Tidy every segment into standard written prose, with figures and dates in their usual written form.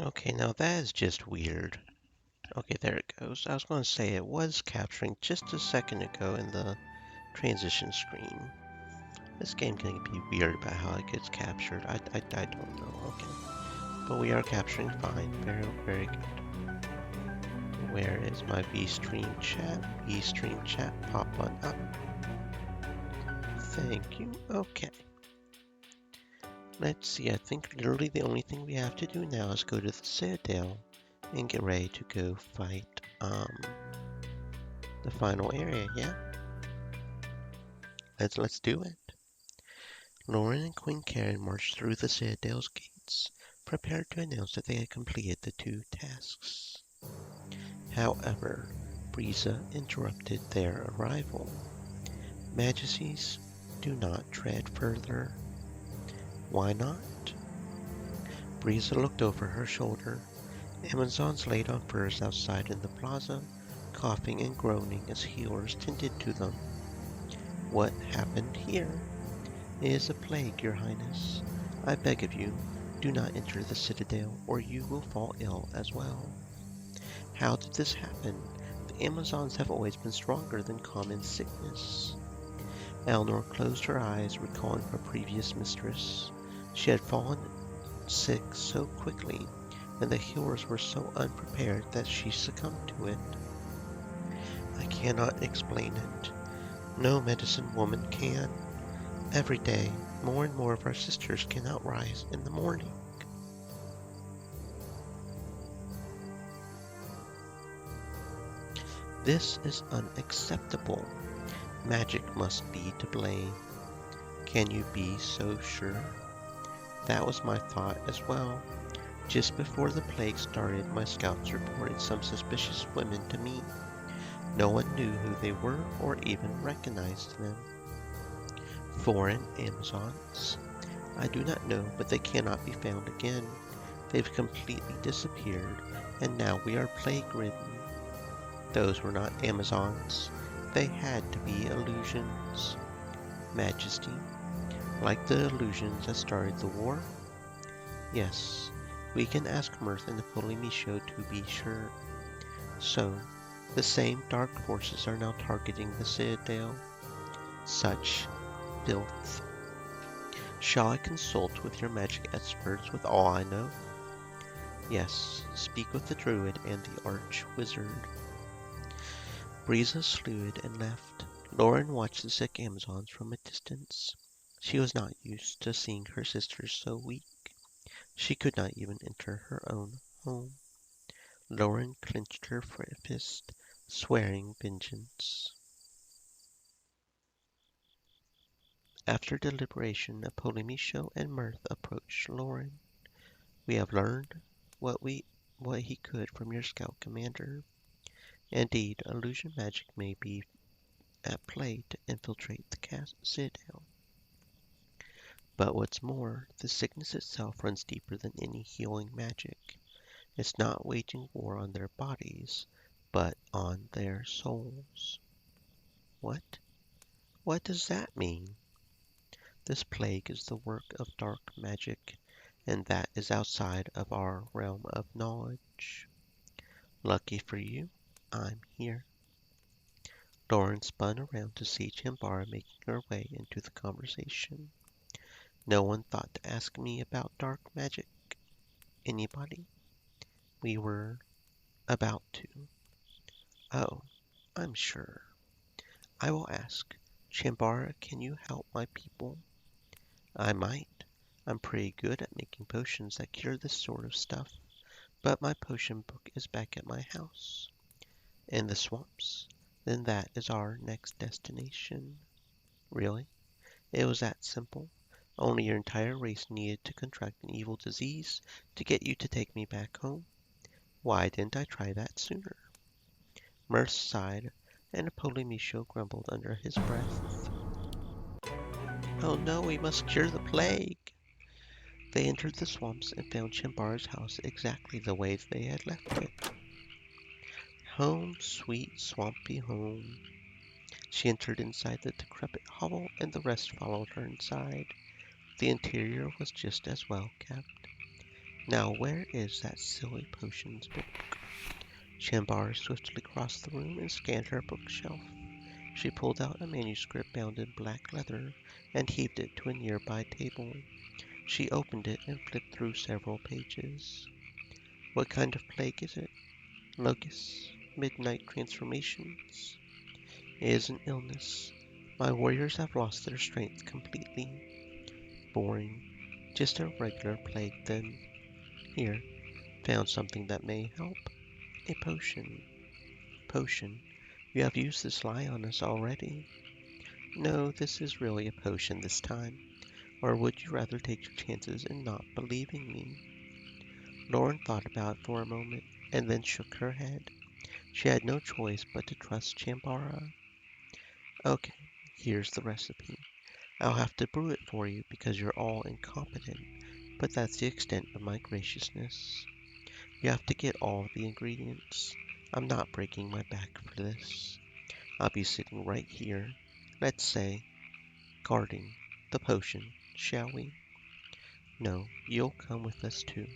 Okay, now that is just weird. Okay, there it goes. I was going to say it was capturing just a second ago in the transition screen. This game can be weird about how it gets captured. I don't know. Okay. But we are capturing fine. Very, very good. Where is my VStream chat? VStream chat, pop on up. Thank you. Okay. Let's see. I think literally the only thing we have to do now is go to the Citadel and get ready to go fight the final area. Yeah. Let's do it. Loren and Queen Karen marched through the Citadel's gates, prepared to announce that they had completed the two tasks. However, Briza interrupted their arrival. Majesties, do not tread further. Why not? Briza looked over her shoulder. Amazons laid on furs outside in the plaza, coughing and groaning as healers tended to them. What happened here? It is a plague, your highness. I beg of you, do not enter the citadel, or you will fall ill as well. How did this happen? The Amazons have always been stronger than common sickness. Eleanor closed her eyes, recalling her previous mistress. She had fallen sick so quickly, and the healers were so unprepared that she succumbed to it. I cannot explain it. No medicine woman can. Every day, more and more of our sisters cannot rise in the morning. This is unacceptable. Magic must be to blame. Can you be so sure? That was my thought as well. Just before the plague started, my scouts reported some suspicious women to me. No one knew who they were or even recognized them. Foreign Amazons? I do not know, but they cannot be found again. They've completely disappeared, and now we are plague-ridden. Those were not Amazons. They had to be illusions. Majesty, like the illusions that started the war? Yes, we can ask Mirth and the Polymisho to be sure. So, the same dark forces are now targeting the Citadel. Such filth. Shall I consult with your magic experts with all I know? Yes, speak with the druid and the arch-wizard. Briza slewed and left. Loren watched the sick Amazons from a distance. She was not used to seeing her sisters so weak. She could not even enter her own home. Loren clenched her fist, swearing vengeance. After deliberation, Apollonicio and Mirth approached Loren. We have learned what he could from your scout commander. Indeed, illusion magic may be at play to infiltrate the citadel. But what's more, the sickness itself runs deeper than any healing magic. It's not waging war on their bodies, but on their souls. What? What does that mean? This plague is the work of dark magic, and that is outside of our realm of knowledge. Lucky for you, I'm here. Loren spun around to see Chambara making her way into the conversation. No one thought to ask me about dark magic. Anybody? We were about to. Oh, I'm sure. I will ask. Chambara, can you help my people? I might. I'm pretty good at making potions that cure this sort of stuff, but my potion book is back at my house. In the swamps? Then that is our next destination. Really? It was that simple? Only your entire race needed to contract an evil disease to get you to take me back home? Why didn't I try that sooner? Mirth sighed, and Polymisho grumbled under his breath. Oh no, we must cure the plague! They entered the swamps and found Chambara's house exactly the way they had left it. Home, sweet, swampy home. She entered inside the decrepit hovel, and the rest followed her inside. The interior was just as well kept. Now where is that silly potions book? Chambara swiftly crossed the room and scanned her bookshelf. She pulled out a manuscript bound in black leather and heaved it to a nearby table. She opened it and flipped through several pages. What kind of plague is it? Locusts? Midnight transformations? It is an illness. My warriors have lost their strength completely. Boring. Just a regular plague then. Here, found something that may help. A potion. Potion. You have used this lie on us already. No, this is really a potion this time. Or would you rather take your chances in not believing me? Loren thought about it for a moment and then shook her head. She had no choice but to trust Chambara. Okay, here's the recipe. I'll have to brew it for you because you're all incompetent, but that's the extent of my graciousness. You have to get all the ingredients. I'm not breaking my back for this. I'll be sitting right here, let's say, guarding the potion, shall we? No, you'll come with us too.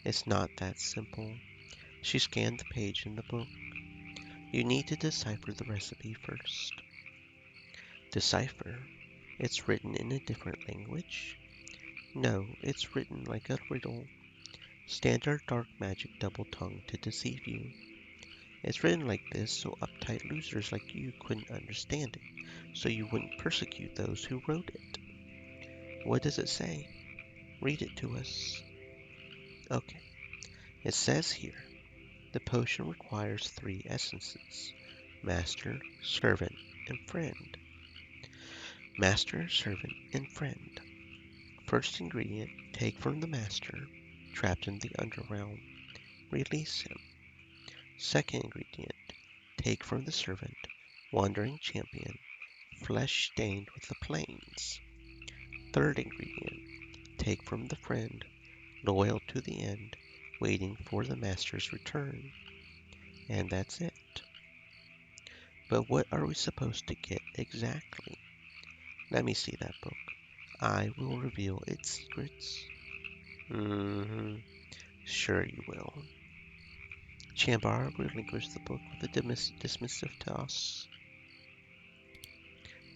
It's not that simple. She scanned the page in the book. You need to decipher the recipe first. Decipher? It's written in a different language? No, it's written like a riddle. Standard dark magic double tongue to deceive you. It's written like this so uptight losers like you couldn't understand it, so you wouldn't persecute those who wrote it. What does it say? Read it to us. Okay, it says here, the potion requires 3 essences: master, servant, and friend. Master, servant, and friend. First ingredient, take from the master, trapped in the underrealm. Release him. Second ingredient, take from the servant, wandering champion, flesh stained with the plains. Third ingredient, take from the friend, loyal to the end, waiting for the master's return. And that's it. But what are we supposed to get exactly? Let me see that book. I will reveal its secrets. Mm-hmm. Sure you will. Chambara relinquished the book with a dismissive toss.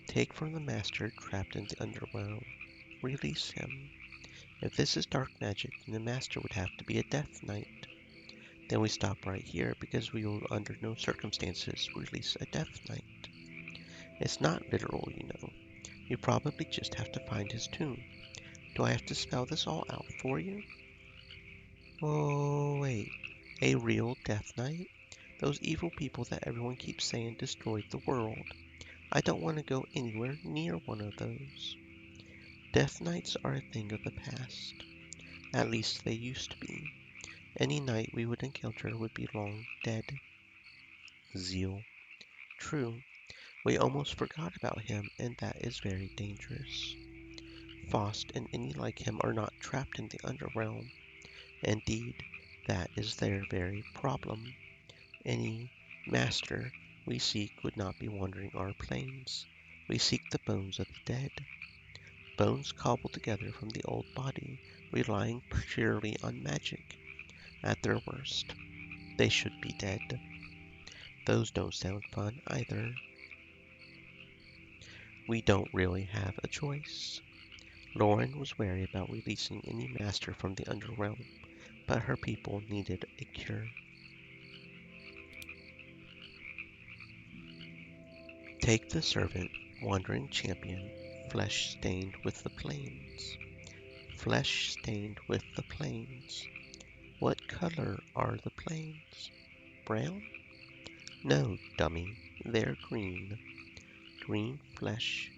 Take from the master trapped in the underworld. Release him. If this is dark magic, then the master would have to be a death knight. Then we stop right here because we will under no circumstances release a death knight. It's not literal, you know. You probably just have to find his tomb. Do I have to spell this all out for you? Oh, wait. A real death knight? Those evil people that everyone keeps saying destroyed the world. I don't want to go anywhere near one of those. Death knights are a thing of the past. At least they used to be. Any knight we would encounter would be long dead. Zeal. True, we almost forgot about him, and that is very dangerous. Faust and any like him are not trapped in the underrealm. Indeed, that is their very problem. Any master we seek would not be wandering our plains. We seek the bones of the dead. Bones cobbled together from the old body, relying purely on magic. At their worst, they should be dead. Those don't sound fun either. We don't really have a choice. Loren was wary about releasing any master from the underrealm, but her people needed a cure. Take the servant, wandering champion, flesh stained with the plains. Flesh stained with the plains. What color are the plains? Brown? No, dummy, they're green. Green flesh.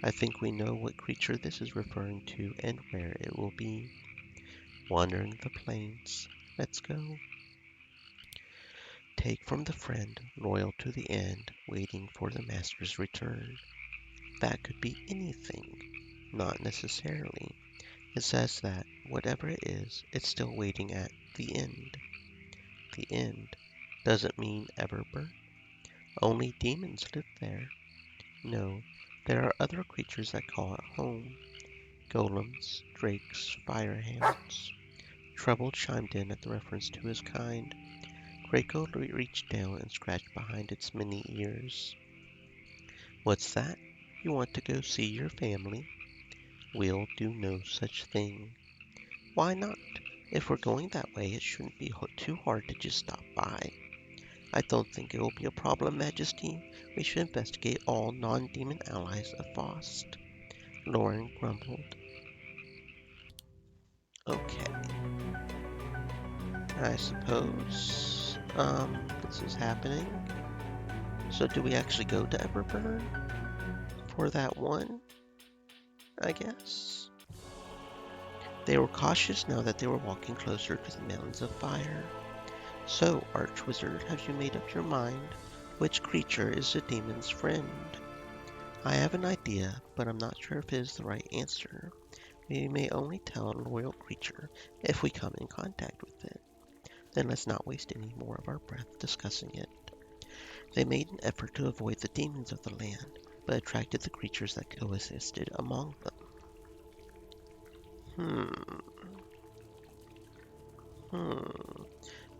I think we know what creature this is referring to and where it will be. Wandering the plains. Let's go. Take from the friend, loyal to the end, waiting for the master's return. That could be anything. Not necessarily. It says that, whatever it is, it's still waiting at the end. The end. Doesn't mean Everbirth. Only demons live there. No, there are other creatures that call it home. golems, drakes, fire hounds. Trouble chimed in at the reference to his kind. Draco reached down and scratched behind its many ears. What's that? You want to go see your family? We'll do no such thing. Why not? If we're going that way, it shouldn't be too hard to just stop by. I don't think it will be a problem, Majesty. We should investigate all non-demon allies of Faust. Loren grumbled. Okay, I suppose, this is happening. So do we actually go to Everburn for that one? I guess. They were cautious now that they were walking closer to the Mountains of Fire. So, Archwizard, have you made up your mind? Which creature is the demon's friend? I have an idea, but I'm not sure if it is the right answer. We may only tell a loyal creature if we come in contact with it. Then let's not waste any more of our breath discussing it. They made an effort to avoid the demons of the land, but attracted the creatures that coexisted among them.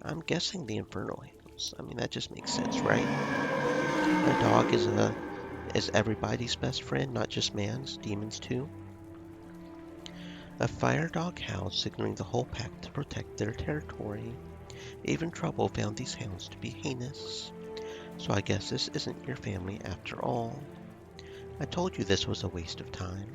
I'm guessing the Infernal Hounds. I mean, that just makes sense, right? A dog is everybody's best friend, not just man's, demons too. A fire dog howled, signaling the whole pack to protect their territory. Even Trouble found these hounds to be heinous. So I guess this isn't your family after all. I told you this was a waste of time.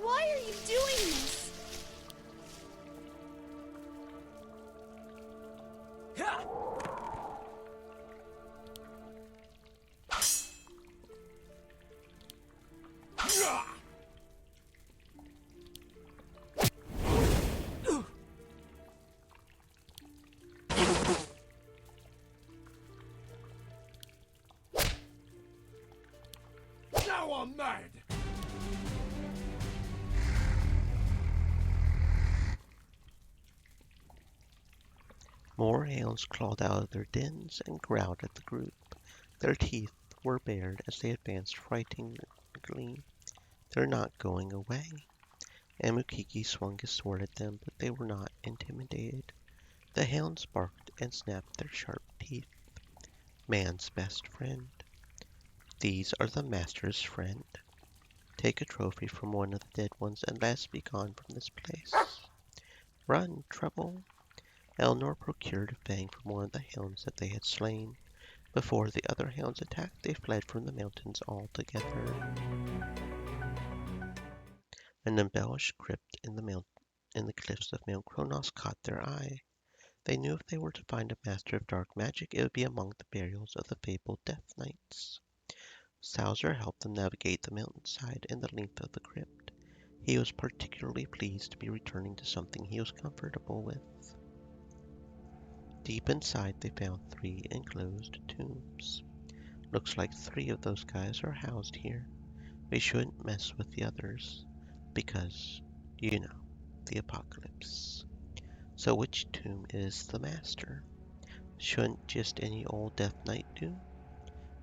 Why are you doing this? Now I'm mad! More hounds crawled out of their dens and growled at the group. Their teeth were bared as they advanced frighteningly. They're not going away. Amukiki swung his sword at them, but they were not intimidated. The hounds barked and snapped their sharp teeth. Man's best friend. These are the master's friend. Take a trophy from one of the dead ones and let's be gone from this place. Run, Trouble! Elnor procured a fang from one of the hounds that they had slain. Before the other hounds attacked, they fled from the mountains altogether. An embellished crypt in the cliffs of Mount Kronos caught their eye. They knew if they were to find a master of dark magic, it would be among the burials of the fabled Death Knights. Salzer helped them navigate the mountainside and the length of the crypt. He was particularly pleased to be returning to something he was comfortable with. Deep inside, they found 3 enclosed tombs. Looks like 3 of those guys are housed here. We shouldn't mess with the others, because, you know, the apocalypse. So which tomb is the master? Shouldn't just any old Death Knight do?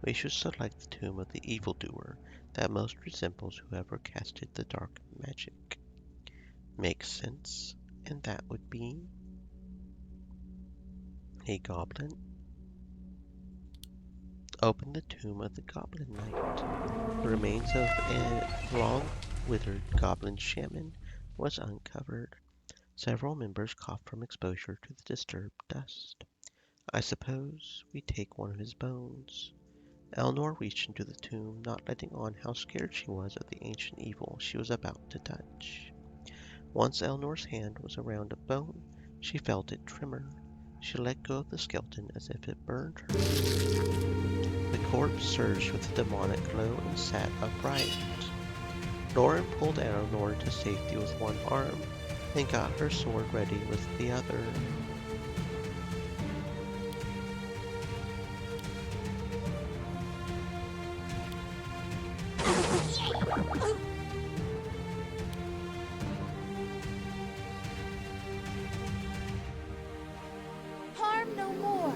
We should select the tomb of the evildoer that most resembles whoever casted the dark magic. Makes sense, and that would be a goblin. Open the tomb of the Goblin Knight. The remains of a long-withered goblin shaman was uncovered. Several members coughed from exposure to the disturbed dust. I suppose we take one of his bones. Elnor reached into the tomb, not letting on how scared she was of the ancient evil she was about to touch. Once Elnor's hand was around a bone, she felt it tremor. She let go of the skeleton as if it burned her. The corpse surged with a demonic glow and sat upright. Loren pulled Elnor to safety with one arm. and got her sword ready with the other. Harm no more.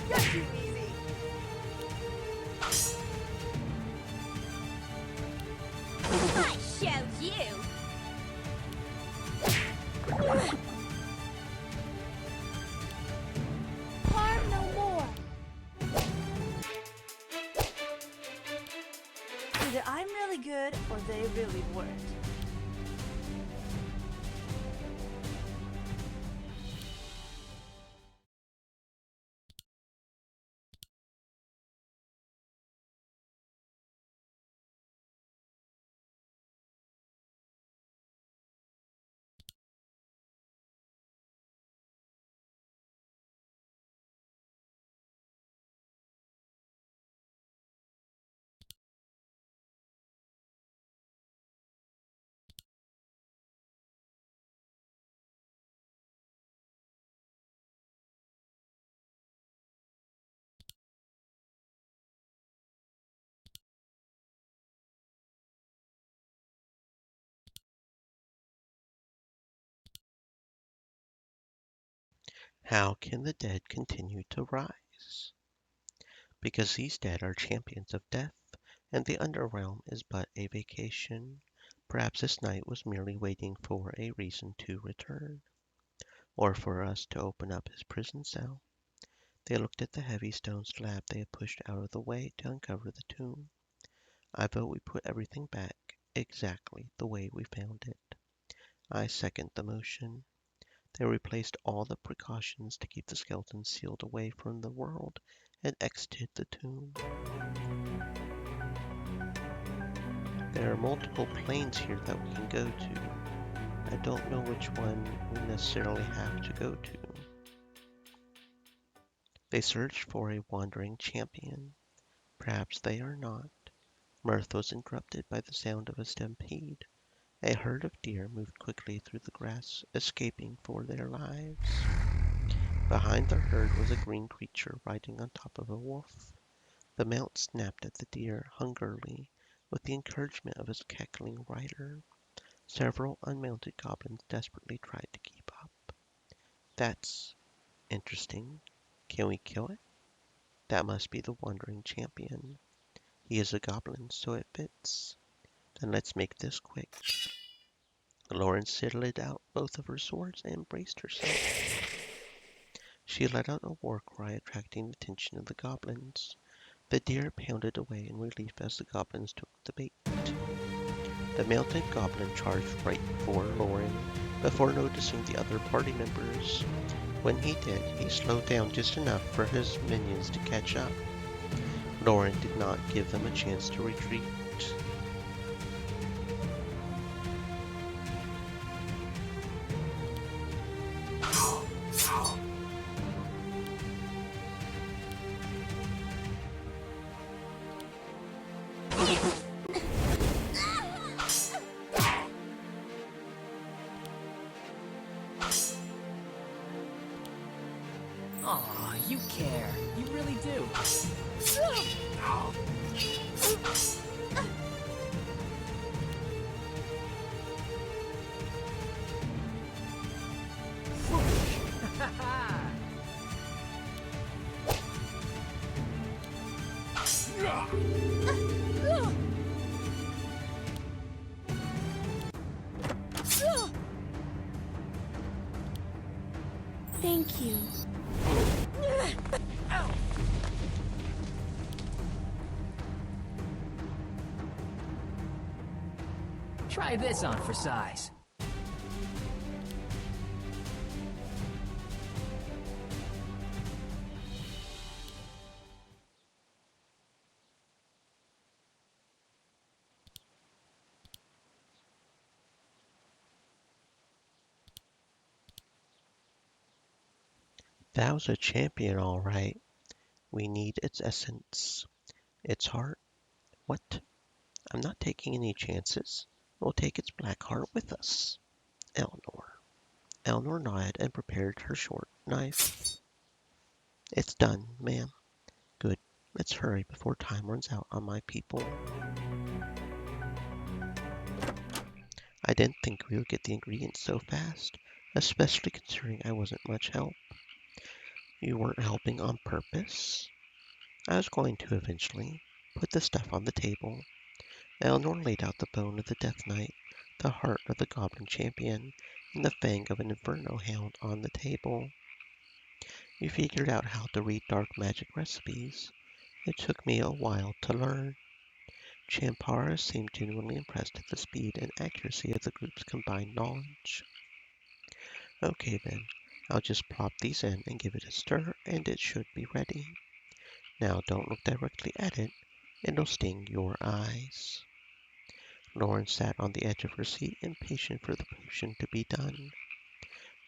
You're too easy. I showed you. Harm no more. Either I'm really good or they really weren't. How can the dead continue to rise? Because these dead are champions of death, and the underrealm is but a vacation. Perhaps this knight was merely waiting for a reason to return, or for us to open up his prison cell. They looked at the heavy stone slab they had pushed out of the way to uncover the tomb. I vote we put everything back exactly the way we found it. I second the motion. They replaced all the precautions to keep the skeleton sealed away from the world and exited the tomb. There are multiple planes here that we can go to. I don't know which one we necessarily have to go to. They searched for a wandering champion. Perhaps they are not. Mirth was interrupted by the sound of a stampede. A herd of deer moved quickly through the grass, escaping for their lives. Behind the herd was a green creature riding on top of a wolf. The mount snapped at the deer hungrily with the encouragement of his cackling rider. Several unmounted goblins desperately tried to keep up. That's interesting. Can we kill it? That must be the wandering champion. He is a goblin, so it fits. Then let's make this quick. Loren slid out both of her swords and braced herself. She let out a war cry, attracting the attention of the goblins. The deer pounded away in relief as the goblins took the bait. The mounted goblin charged right for Loren before noticing the other party members. When he did, he slowed down just enough for his minions to catch up. Loren did not give them a chance to retreat. Aw, you care. You really do. Thank you. Try this on for size. That was a champion, all right. We need its essence. Its heart? What? I'm not taking any chances. We'll take its black heart with us. Eleanor. Eleanor nodded and prepared her short knife. It's done, ma'am. Good. Let's hurry before time runs out on my people. I didn't think we would get the ingredients so fast, especially considering I wasn't much help. You weren't helping on purpose? I was going to eventually. Put the stuff on the table. Eleanor laid out the bone of the Death Knight, the heart of the Goblin Champion, and the fang of an Inferno Hound on the table. You figured out how to read dark magic recipes. It took me a while to learn. Champara seemed genuinely impressed at the speed and accuracy of the group's combined knowledge. Okay then, I'll just plop these in and give it a stir and it should be ready. Now don't look directly at it, it'll sting your eyes. Loren sat on the edge of her seat, impatient for the potion to be done.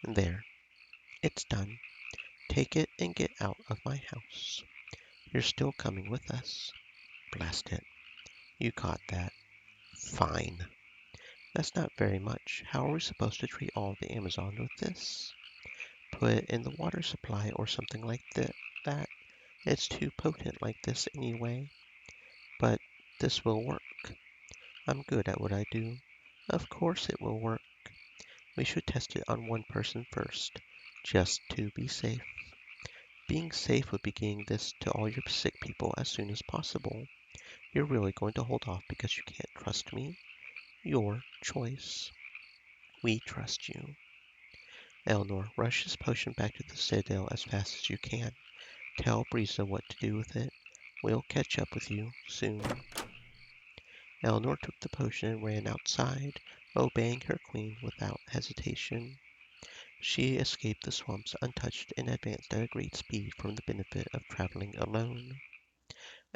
There, it's done. Take it and get out of my house. You're still coming with us. Blast it. You caught that. Fine. That's not very much. How are we supposed to treat all of the Amazon with this? Put it in the water supply or something like that. It's too potent like this anyway. But this will work. I'm good at what I do. Of course it will work. We should test it on one person first, just to be safe. Being safe would be getting this to all your sick people as soon as possible. You're really going to hold off because you can't trust me? Your choice. We trust you. Eleanor, rush this potion back to the Citadel as fast as you can. Tell Brisa what to do with it. We'll catch up with you soon. Eleanor took the potion and ran outside, obeying her queen without hesitation. She escaped the swamps untouched and advanced at a great speed from the benefit of traveling alone.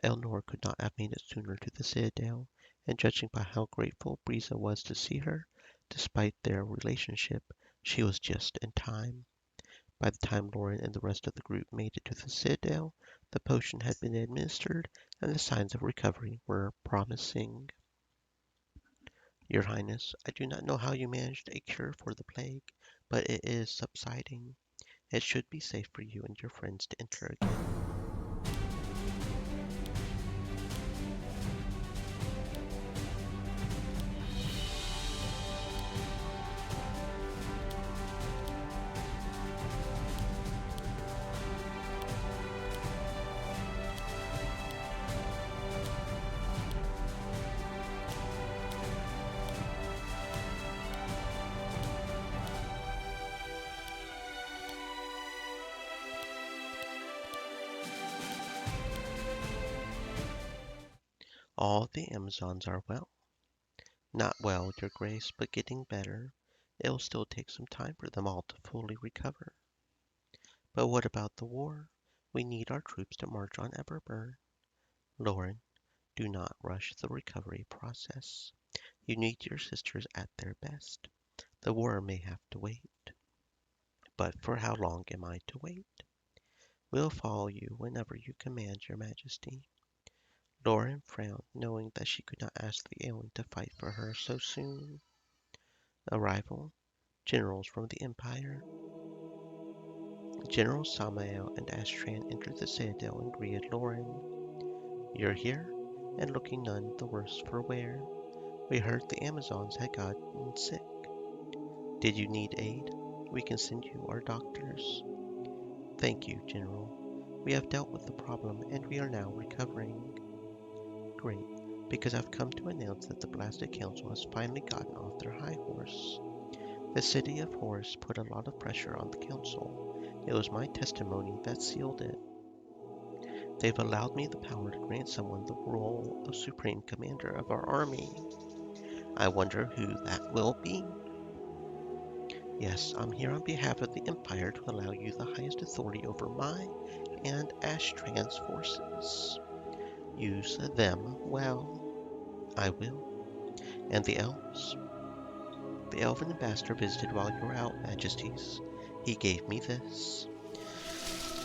Eleanor could not have made it sooner to the Citadel, and judging by how grateful Brisa was to see her, despite their relationship, she was just in time. By the time Loren and the rest of the group made it to the Citadel, the potion had been administered, and the signs of recovery were promising. Your Highness, I do not know how you managed a cure for the plague, but it is subsiding. It should be safe for you and your friends to enter again. All the Amazons are well. Not well, Your Grace, but getting better. It will still take some time for them all to fully recover. But what about the war? We need our troops to march on Everburn. Loren, do not rush the recovery process. You need your sisters at their best. The war may have to wait. But for how long am I to wait? We'll follow you whenever you command, Your Majesty. Loren frowned, knowing that she could not ask the alien to fight for her so soon. Arrival. Generals from the Empire. General Samael and Astran entered the Citadel and greeted Loren. You're here, and looking none the worse for wear. We heard the Amazons had gotten sick. Did you need aid? We can send you our doctors. Thank you, General. We have dealt with the problem, and we are now recovering. Great, because I've come to announce that the Blasted Council has finally gotten off their high horse. The city of Horus put a lot of pressure on the council. It was my testimony that sealed it. They've allowed me the power to grant someone the role of Supreme Commander of our army. I wonder who that will be. Yes, I'm here on behalf of the Empire to allow you the highest authority over my and Ashtran's forces. Use them well. I will. And the elves? The elven ambassador visited while you were out, Majesties. He gave me this.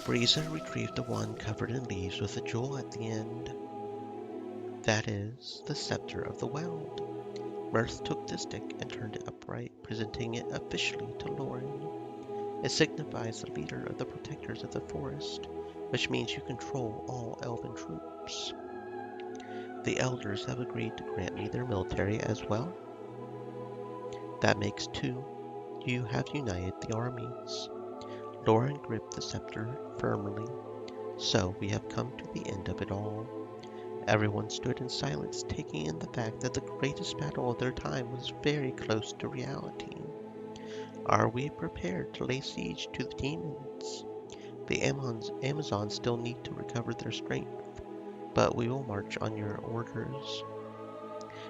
Breeza retrieved the one covered in leaves with a jewel at the end. That is, the scepter of the Weld. Mirth took the stick and turned it upright, presenting it officially to Loren. It signifies the leader of the protectors of the forest, which means you control all elven troops. The elders have agreed to grant me their military as well. That makes two. You have united the armies. Loren gripped the scepter firmly. So we have come to the end of it all. Everyone stood in silence, taking in the fact that the greatest battle of their time was very close to reality. Are we prepared to lay siege to the demons? The Amazons still need to recover their strength, but we will march on your orders.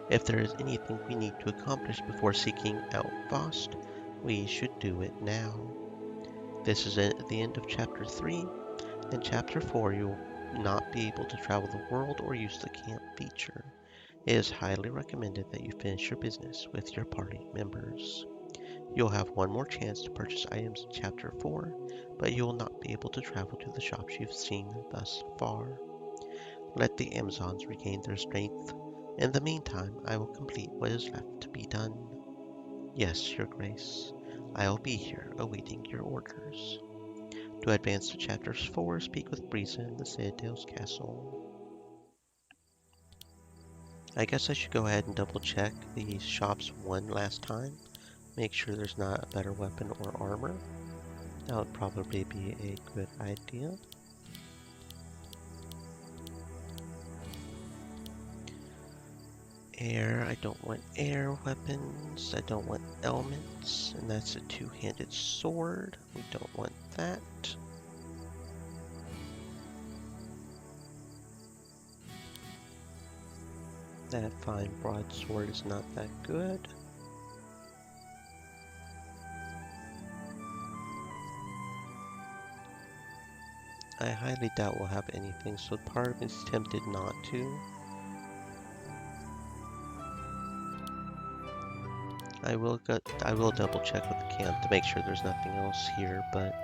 If there is anything we need to accomplish before seeking out Faust, we should do it now. This is at the end of Chapter 3. In Chapter 4, you will not be able to travel the world or use the camp feature. It is highly recommended that you finish your business with your party members. You'll have one more chance to purchase items in Chapter 4, but you will not be able to travel to the shops you've seen thus far. Let the Amazons regain their strength. In the meantime, I will complete what is left to be done. Yes, Your Grace. I will be here awaiting your orders. To advance to Chapter 4, speak with Breeza in the Citadel's castle. I guess I should go ahead and double check these shops one last time. Make sure there's not a better weapon or armor. That would probably be a good idea. Air, I don't want air weapons. I don't want elements. And that's a two-handed sword. We don't want that. That fine broadsword is not that good. I highly doubt we'll have anything, so part of me is tempted not to. I will double check with the camp to make sure there's nothing else here, but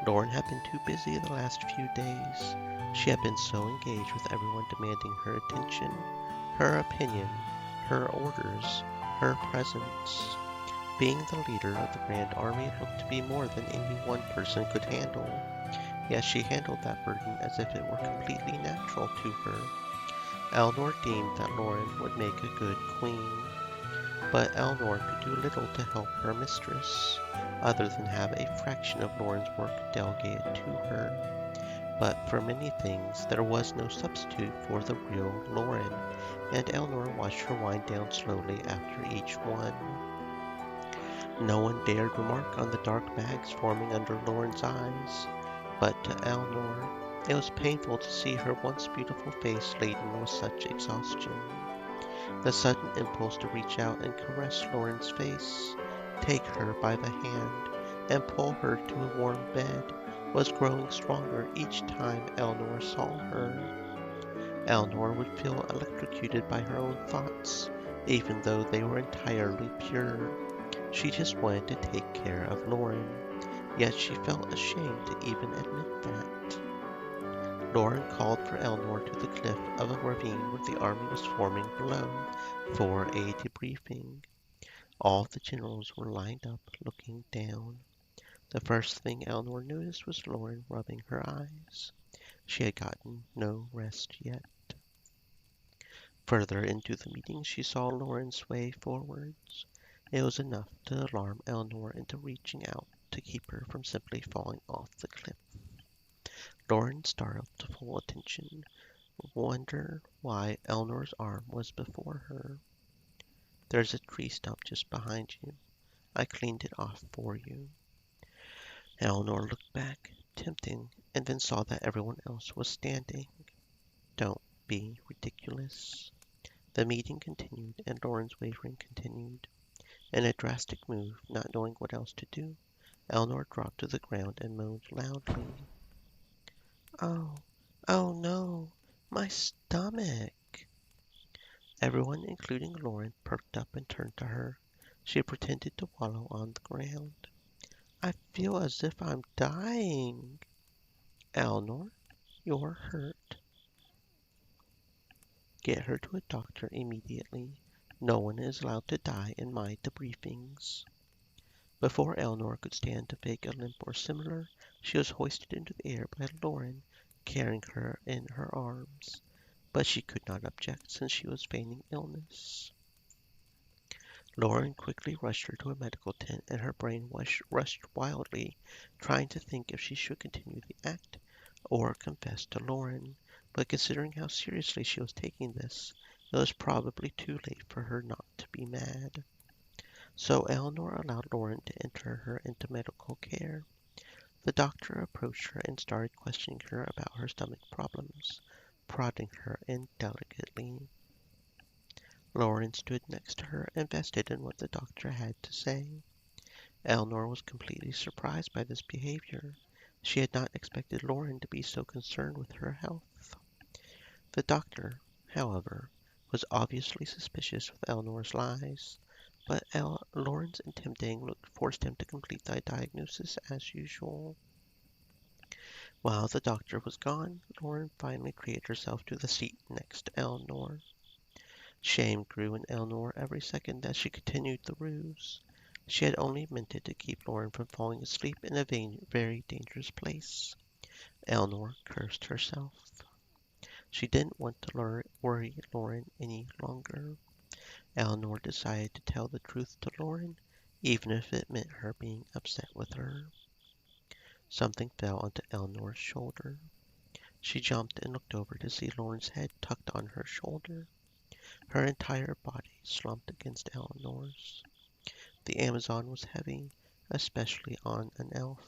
Loren had been too busy the last few days. She had been so engaged with everyone demanding her attention, her opinion, her orders, her presence. Being the leader of the Grand Army looked to be more than any one person could handle. Yet she handled that burden as if it were completely natural to her. Elnor deemed that Loren would make a good queen, but Elnor could do little to help her mistress, other than have a fraction of Loren's work delegated to her. But for many things, there was no substitute for the real Loren, and Elnor watched her wind down slowly after each one. No one dared remark on the dark bags forming under Loren's eyes, but to Elnor, it was painful to see her once beautiful face laden with such exhaustion. The sudden impulse to reach out and caress Loren's face, take her by the hand, and pull her to a warm bed was growing stronger each time Elnor saw her. Elnor would feel electrocuted by her own thoughts, even though they were entirely pure. She just wanted to take care of Loren, yet she felt ashamed to even admit that. Loren called for Elnor to the cliff of a ravine where the army was forming below for a debriefing. All the generals were lined up, looking down. The first thing Elnor noticed was Loren rubbing her eyes. She had gotten no rest yet. Further into the meeting, she saw Loren sway forwards. It was enough to alarm Elnor into reaching out to keep her from simply falling off the cliff. Loren startled to full attention, wonder why Elnor's arm was before her. There's a tree stump just behind you. I cleaned it off for you. Elnor looked back, tempting, and then saw that everyone else was standing. Don't be ridiculous. The meeting continued, and Loren's wavering continued. In a drastic move, not knowing what else to do, Elnor dropped to the ground and moaned loudly. Oh, oh no, my stomach. Everyone, including Loren, perked up and turned to her. She pretended to wallow on the ground. I feel as if I'm dying. Eleanor, you're hurt. Get her to a doctor immediately. No one is allowed to die in my debriefings. Before Eleanor could stand to fake a limp or similar, she was hoisted into the air by Loren, carrying her in her arms. But she could not object, since she was feigning illness. Loren quickly rushed her to a medical tent, and her brain rushed wildly, trying to think if she should continue the act or confess to Loren. But considering how seriously she was taking this, it was probably too late for her not to be mad. So Eleanor allowed Loren to enter her into medical care. The doctor approached her and started questioning her about her stomach problems, prodding her indelicately. Loren stood next to her, invested in what the doctor had to say. Eleanor was completely surprised by this behavior. She had not expected Loren to be so concerned with her health. The doctor, however, was obviously suspicious of Eleanor's lies, but Loren's intimidating look forced him to complete the diagnosis as usual. While the doctor was gone, Loren finally treated herself to the seat next to Eleanor. Shame grew in Eleanor every second as she continued the ruse. She had only meant it to keep Loren from falling asleep in a very dangerous place. Eleanor cursed herself. She didn't want to worry Loren any longer. Eleanor decided to tell the truth to Loren, even if it meant her being upset with her. Something fell onto Eleanor's shoulder. She jumped and looked over to see Loren's head tucked on her shoulder. Her entire body slumped against Eleanor's. The Amazon was heavy, especially on an elf,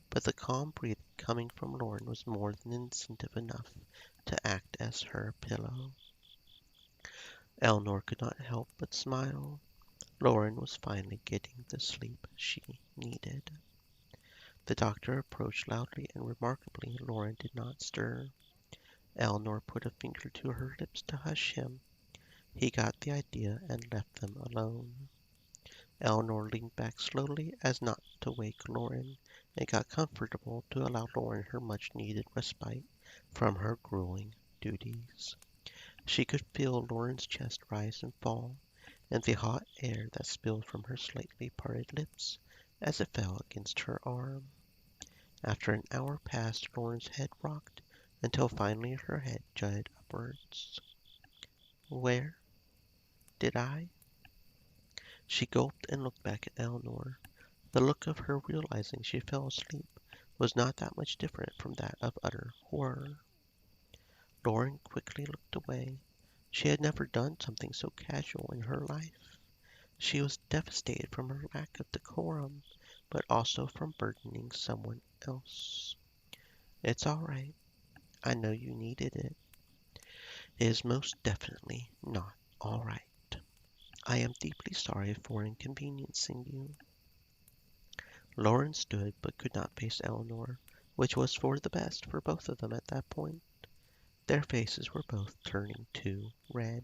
but the calm breathing coming from Loren was more than incentive enough to act as her pillow. Eleanor could not help but smile. Loren was finally getting the sleep she needed. The doctor approached loudly, and remarkably, Loren did not stir. Eleanor put a finger to her lips to hush him. He got the idea and left them alone. Eleanor leaned back slowly as not to wake Loren, and got comfortable to allow Loren her much-needed respite from her grueling duties. She could feel Loren's chest rise and fall, and the hot air that spilled from her slightly parted lips as it fell against her arm. After an hour passed, Loren's head rocked until finally her head jutted upwards. Where did I? She gulped and looked back at Eleanor. The look of her realizing she fell asleep was not that much different from that of utter horror. Loren quickly looked away. She had never done something so casual in her life. She was devastated from her lack of decorum, but also from burdening someone else. It's all right. I know you needed it. It is most definitely not all right. I am deeply sorry for inconveniencing you. Loren stood but could not face Eleanor, which was for the best for both of them at that point. Their faces were both turning too red.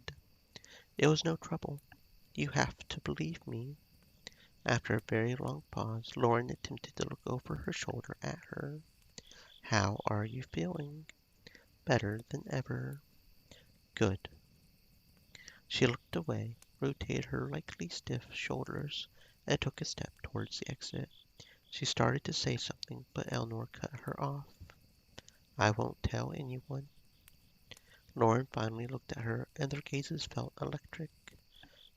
It was no trouble. You have to believe me. After a very long pause, Loren attempted to look over her shoulder at her. How are you feeling? Better than ever. Good. She looked away, rotated her likely stiff shoulders, and took a step towards the exit. She started to say something, but Eleanor cut her off. I won't tell anyone. Loren finally looked at her, and their gazes felt electric.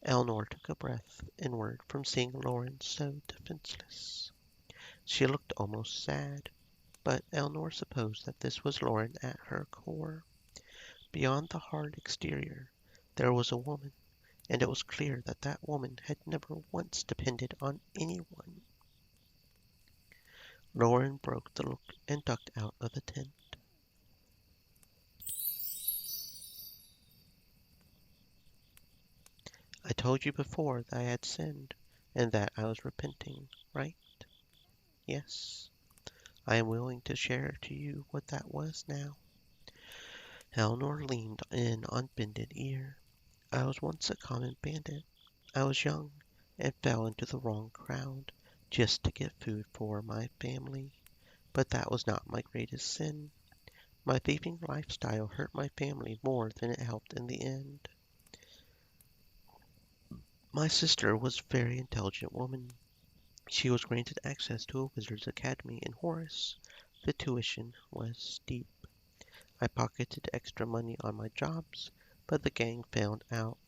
Eleanor took a breath inward from seeing Loren so defenseless. She looked almost sad, but Eleanor supposed that this was Loren at her core. Beyond the hard exterior, there was a woman, and it was clear that that woman had never once depended on anyone. Loren broke the look and ducked out of the tent. I told you before that I had sinned, and that I was repenting, right? Yes. I am willing to share to you what that was now. Eleanor leaned in on bended ear. I was once a common bandit. I was young and fell into the wrong crowd just to get food for my family. But that was not my greatest sin. My thieving lifestyle hurt my family more than it helped in the end. My sister was a very intelligent woman. She was granted access to a wizard's academy in Horace. The tuition was steep. I pocketed extra money on my jobs, but the gang found out.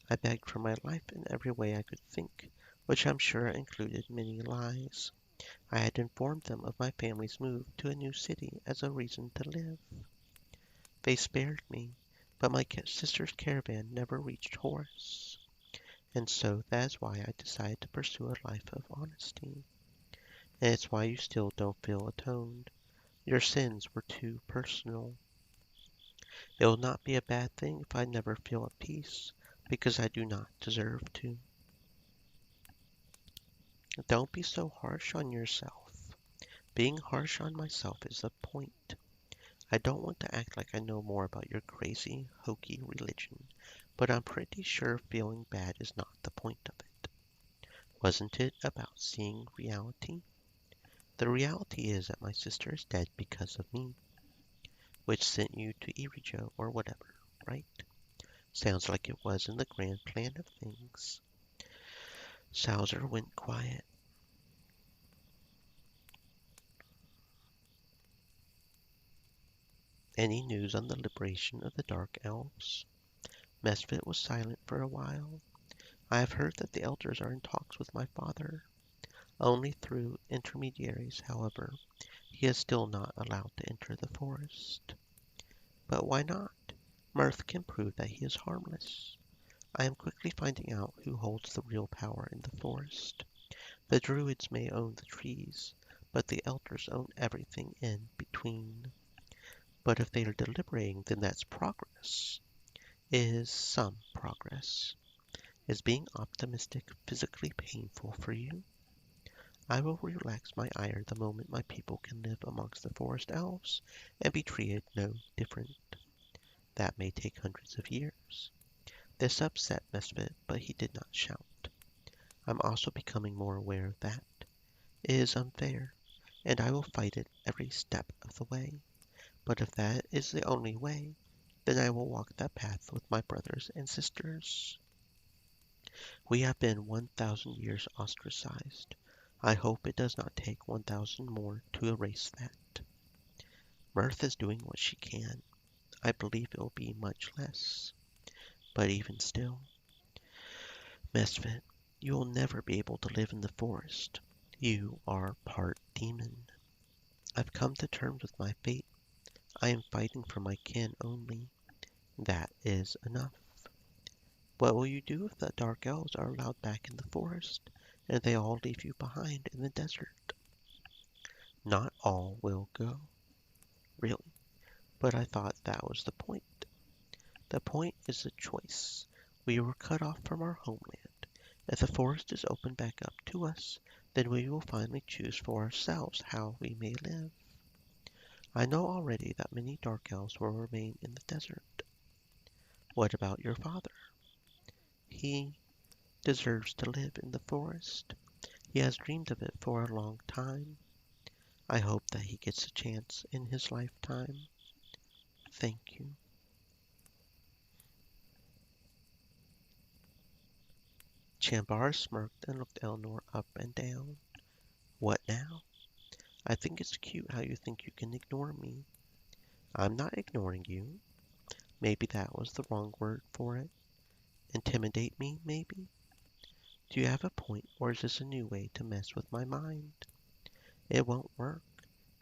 I begged for my life in every way I could think, which I'm sure included many lies. I had informed them of my family's move to a new city as a reason to live. They spared me, but my sister's caravan never reached Horace, and so that is why I decided to pursue a life of honesty. And it's why you still don't feel atoned. Your sins were too personal. It will not be a bad thing if I never feel at peace, because I do not deserve to. Don't be so harsh on yourself. Being harsh on myself is the point. I don't want to act like I know more about your crazy, hokey religion, but I'm pretty sure feeling bad is not the point of it. Wasn't it about seeing reality? The reality is that my sister is dead because of me, which sent you to Irijo or whatever, right? Sounds like it was in the grand plan of things. Salzer went quiet. Any news on the liberation of the Dark Elves? Mesfit was silent for a while. I have heard that the elders are in talks with my father. Only through intermediaries, however. He is still not allowed to enter the forest. But why not? Mirth can prove that he is harmless. I am quickly finding out who holds the real power in the forest. The druids may own the trees, but the elders own everything in between. But if they are deliberating, then that's progress. Is some progress. Is being optimistic physically painful for you? I will relax my ire the moment my people can live amongst the forest elves and be treated no different. That may take hundreds of years. This upset Mesfit, but he did not shout. I'm also becoming more aware of that. It is unfair, and I will fight it every step of the way. But if that is the only way, then I will walk that path with my brothers and sisters. We have been 1,000 years ostracized. I hope it does not take 1,000 more to erase that. Mirth is doing what she can. I believe it will be much less. But even still, Mesfit, you will never be able to live in the forest. You are part demon. I've come to terms with my fate. I am fighting for my kin only. That is enough. What will you do if the Dark Elves are allowed back in the forest, and they all leave you behind in the desert? Not all will go. Really. But I thought that was the point. The point is the choice. We were cut off from our homeland. If the forest is opened back up to us, then we will finally choose for ourselves how we may live. I know already that many Dark Elves will remain in the desert. What about your father? He deserves to live in the forest. He has dreamed of it for a long time. I hope that he gets a chance in his lifetime. Thank you. Chambara smirked and looked Eleanor up and down. What now? I think it's cute how you think you can ignore me. I'm not ignoring you. Maybe that was the wrong word for it. Intimidate me, maybe? Do you have a point, or is this a new way to mess with my mind? It won't work.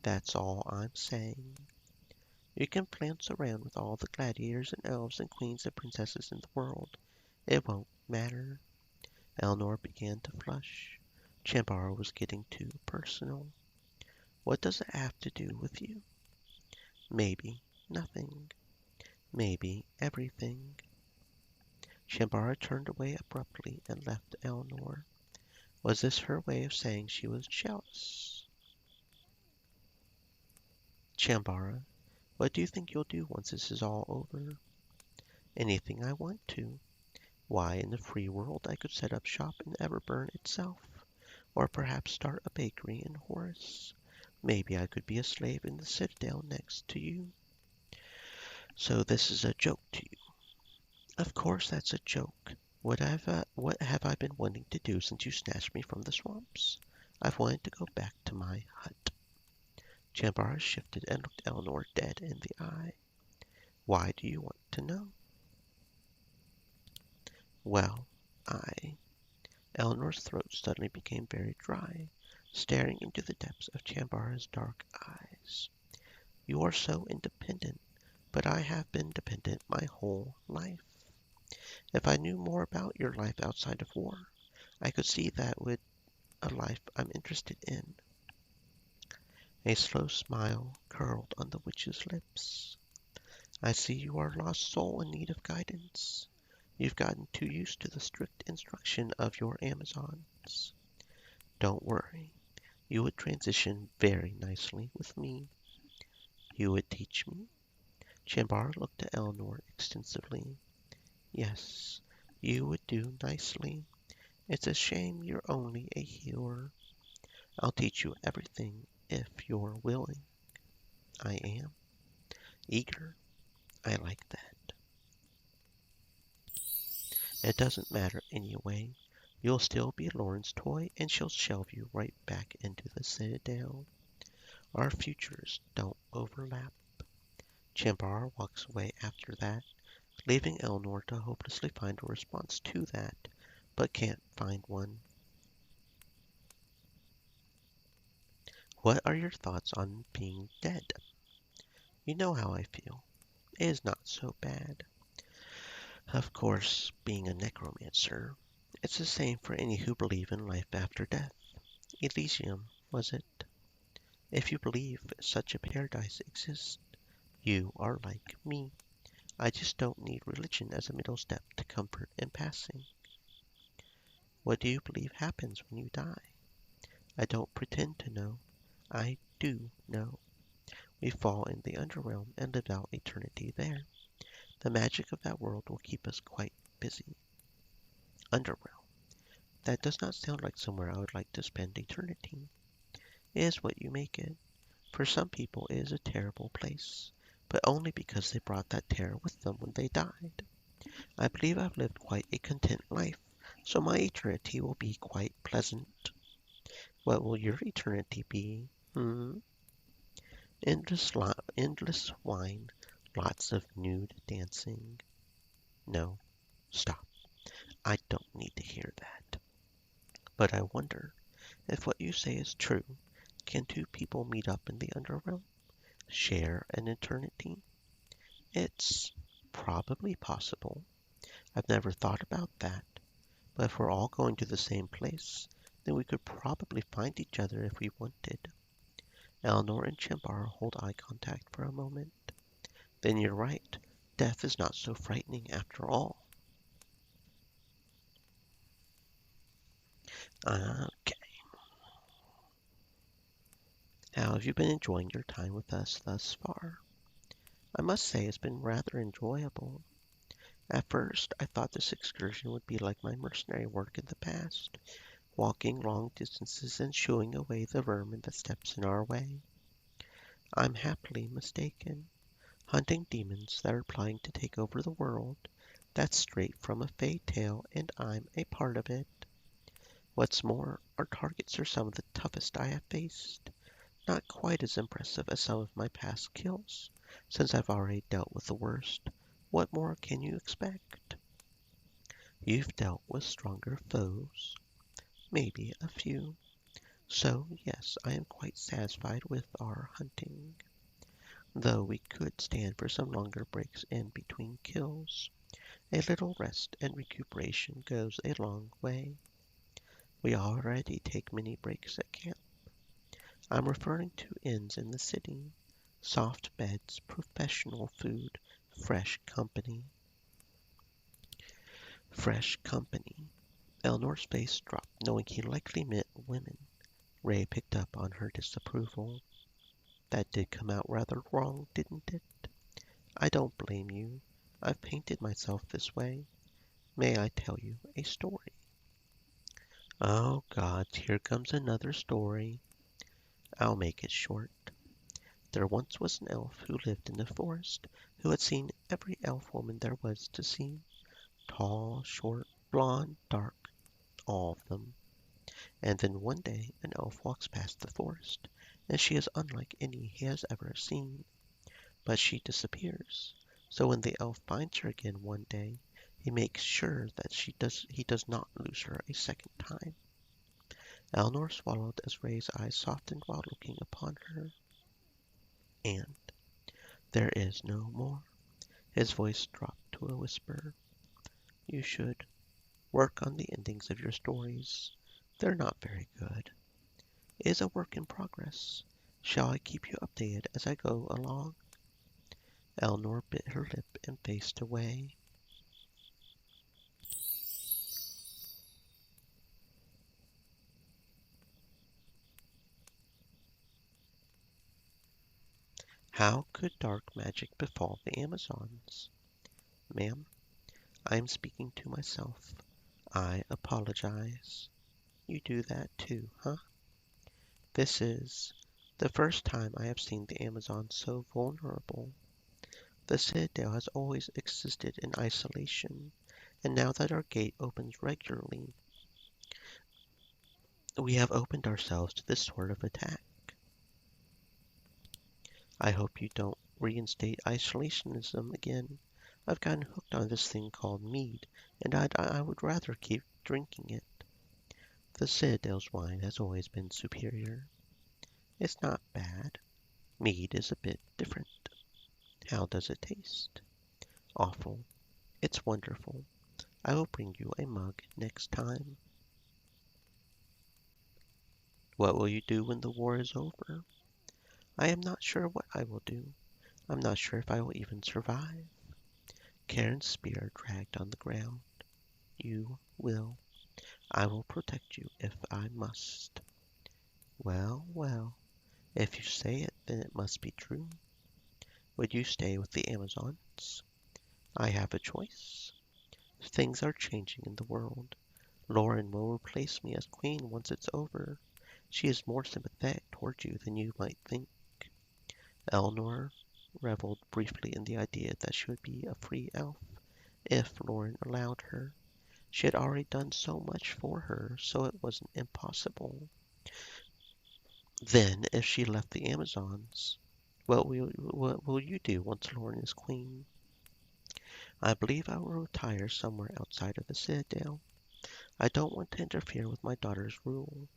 That's all I'm saying. You can prance around with all the gladiators and elves and queens and princesses in the world. It won't matter. Eleanor began to flush. Chambara was getting too personal. What does it have to do with you? Maybe nothing. Maybe everything. Chambara turned away abruptly and left Eleanor. Was this her way of saying she was jealous? Chambara, what do you think you'll do once this is all over? Anything I want to. Why, in the free world, I could set up shop in Everburn itself, or perhaps start a bakery in Horace. Maybe I could be a slave in the citadel next to you. So this is a joke to you. Of course that's a joke. What have I been wanting to do since you snatched me from the swamps? I've wanted to go back to my hut. Chambara shifted and looked Eleanor dead in the eye. Why do you want to know? Well, I... Eleanor's throat suddenly became very dry, staring into the depths of Chambara's dark eyes. You are so independent, but I have been dependent my whole life. If I knew more about your life outside of war, I could see that would a life I'm interested in. A slow smile curled on the witch's lips. I see you are a lost soul in need of guidance. You've gotten too used to the strict instruction of your Amazons. Don't worry, you would transition very nicely with me. You would teach me? Chambara looked at Eleanor extensively. Yes, you would do nicely. It's a shame you're only a healer. I'll teach you everything if you're willing. I am. Eager. I like that. It doesn't matter anyway. You'll still be Loren's toy, and she'll shelve you right back into the citadel. Our futures don't overlap. Chambara walks away after that, leaving Eleanor to hopelessly find a response to that, but can't find one. What are your thoughts on being dead? You know how I feel. It is not so bad. Of course, being a necromancer, it's the same for any who believe in life after death. Elysium, was it? If you believe such a paradise exists, you are like me. I just don't need religion as a middle step to comfort in passing. What do you believe happens when you die? I don't pretend to know. I do know. We fall in the underrealm and live out eternity there. The magic of that world will keep us quite busy. Underrealm. That does not sound like somewhere I would like to spend eternity. It is what you make it. For some people it is a terrible place, but only because they brought that terror with them when they died. I believe I've lived quite a content life, so my eternity will be quite pleasant. What will your eternity be? Endless wine, lots of nude dancing. No, stop. I don't need to hear that. But I wonder if what you say is true. Can two people meet up in the underworld? Share an eternity? It's probably possible. I've never thought about that. But if we're all going to the same place, then we could probably find each other if we wanted. Eleanor and Chambara hold eye contact for a moment. Then you're right. Death is not so frightening after all. Okay. How have you been enjoying your time with us thus far? I must say it's been rather enjoyable. At first, I thought this excursion would be like my mercenary work in the past, walking long distances and shooing away the vermin that steps in our way. I'm happily mistaken. Hunting demons that are planning to take over the world, that's straight from a fairy tale, and I'm a part of it. What's more, our targets are some of the toughest I have faced. Not quite as impressive as some of my past kills, since I've already dealt with the worst. What more can you expect? You've dealt with stronger foes, maybe a few. So, yes, I am quite satisfied with our hunting. Though we could stand for some longer breaks in between kills. A little rest and recuperation goes a long way. We already take many breaks at camp. I'm referring to inns in the city. Soft beds, professional food, fresh company. Fresh company. Eleanor's face dropped, knowing he likely meant women. Ray picked up on her disapproval. That did come out rather wrong, didn't it? I don't blame you. I've painted myself this way. May I tell you a story? Oh, gods, here comes another story. I'll make it short. There once was an elf who lived in the forest who had seen every elf woman there was to see. Tall, short, blonde, dark, all of them. And then one day an elf walks past the forest, and she is unlike any he has ever seen. But she disappears. So when the elf finds her again one day, he makes sure that he does not lose her a second time. Elnor swallowed as Ray's eyes softened while looking upon her. And there is no more. His voice dropped to a whisper. You should work on the endings of your stories. They're not very good. It is a work in progress. Shall I keep you updated as I go along? Elnor bit her lip and faced away. How could dark magic befall the Amazons? Ma'am, I am speaking to myself. I apologize. You do that too, huh? This is the first time I have seen the Amazons so vulnerable. The Citadel has always existed in isolation, and now that our gate opens regularly, we have opened ourselves to this sort of attack. I hope you don't reinstate isolationism again. I've gotten hooked on this thing called mead, and I would rather keep drinking it. The Citadel's wine has always been superior. It's not bad. Mead is a bit different. How does it taste? Awful. It's wonderful. I will bring you a mug next time. What will you do when the war is over? I am not sure what I will do. I'm not sure if I will even survive. Karen's spear dragged on the ground. You will. I will protect you if I must. Well, well, if you say it, then it must be true. Would you stay with the Amazons? I have a choice. Things are changing in the world. Loren will replace me as queen once it's over. She is more sympathetic toward you than you might think. Eleanor reveled briefly in the idea that she would be a free elf if Loren allowed her. She had already done so much for her, so it wasn't impossible. Then, if she left the Amazons, what will you do once Loren is queen? I believe I will retire somewhere outside of the Citadel. I don't want to interfere with my daughter's rule.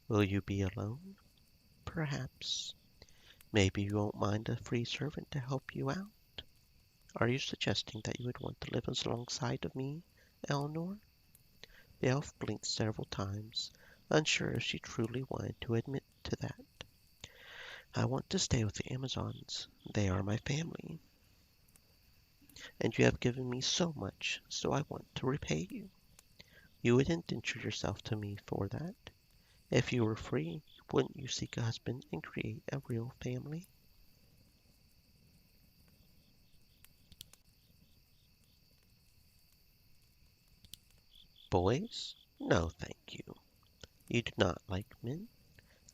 Will you be alone? Perhaps. Maybe you won't mind a free servant to help you out. Are you suggesting that you would want to live alongside of me, Eleanor? The elf blinked several times, unsure if she truly wanted to admit to that. I want to stay with the Amazons. They are my family. And you have given me so much, so I want to repay you. You would indenture yourself to me for that. If you were free, wouldn't you seek a husband and create a real family? Boys? No, thank you. You do not like men?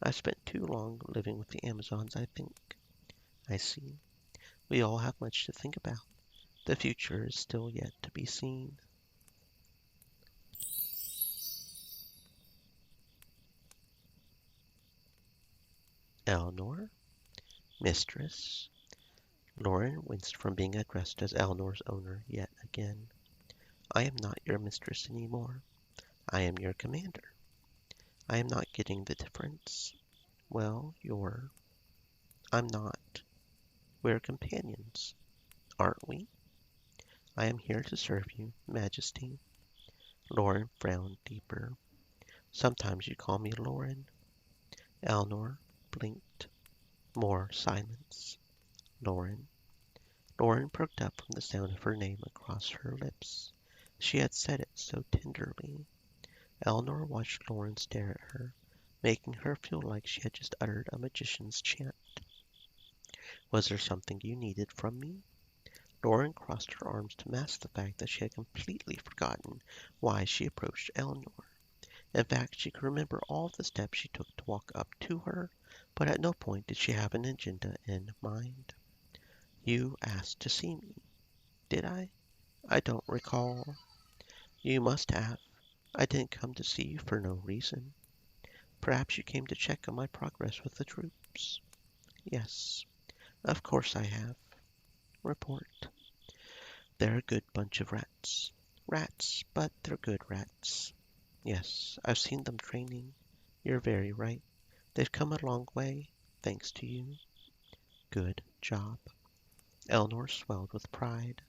I've spent too long living with the Amazons, I think. I see. We all have much to think about. The future is still yet to be seen. Eleanor? Mistress? Loren winced from being addressed as Eleanor's owner yet again. I am not your mistress any more. I am your commander. I am not getting the difference. Well, I'm not. We're companions, aren't we? I am here to serve you, Majesty. Loren frowned deeper. Sometimes you call me Loren. Eleanor blinked. More silence. Loren. Loren perked up from the sound of her name across her lips. She had said it so tenderly. Eleanor watched Loren stare at her, making her feel like she had just uttered a magician's chant. Was there something you needed from me? Loren crossed her arms to mask the fact that she had completely forgotten why she approached Eleanor. In fact, she could remember all the steps she took to walk up to her, but at no point did she have an agenda in mind. You asked to see me, did I? I don't recall. You must have. I didn't come to see you for no reason. Perhaps you came to check on my progress with the troops. Yes, of course I have. Report. They're a good bunch of rats. Rats, but they're good rats. Yes, I've seen them training. You're very right. They've come a long way, thanks to you. Good job. Eleanor swelled with pride.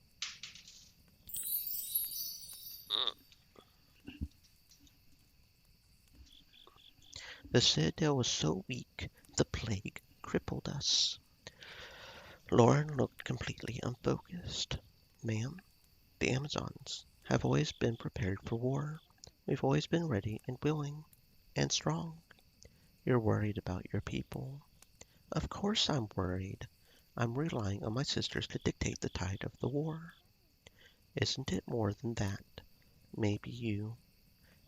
The citadel was so weak, the plague crippled us. Loren looked completely unfocused. Ma'am, the Amazons have always been prepared for war. We've always been ready and willing and strong. You're worried about your people. Of course I'm worried. I'm relying on my sisters to dictate the tide of the war. Isn't it more than that? Maybe you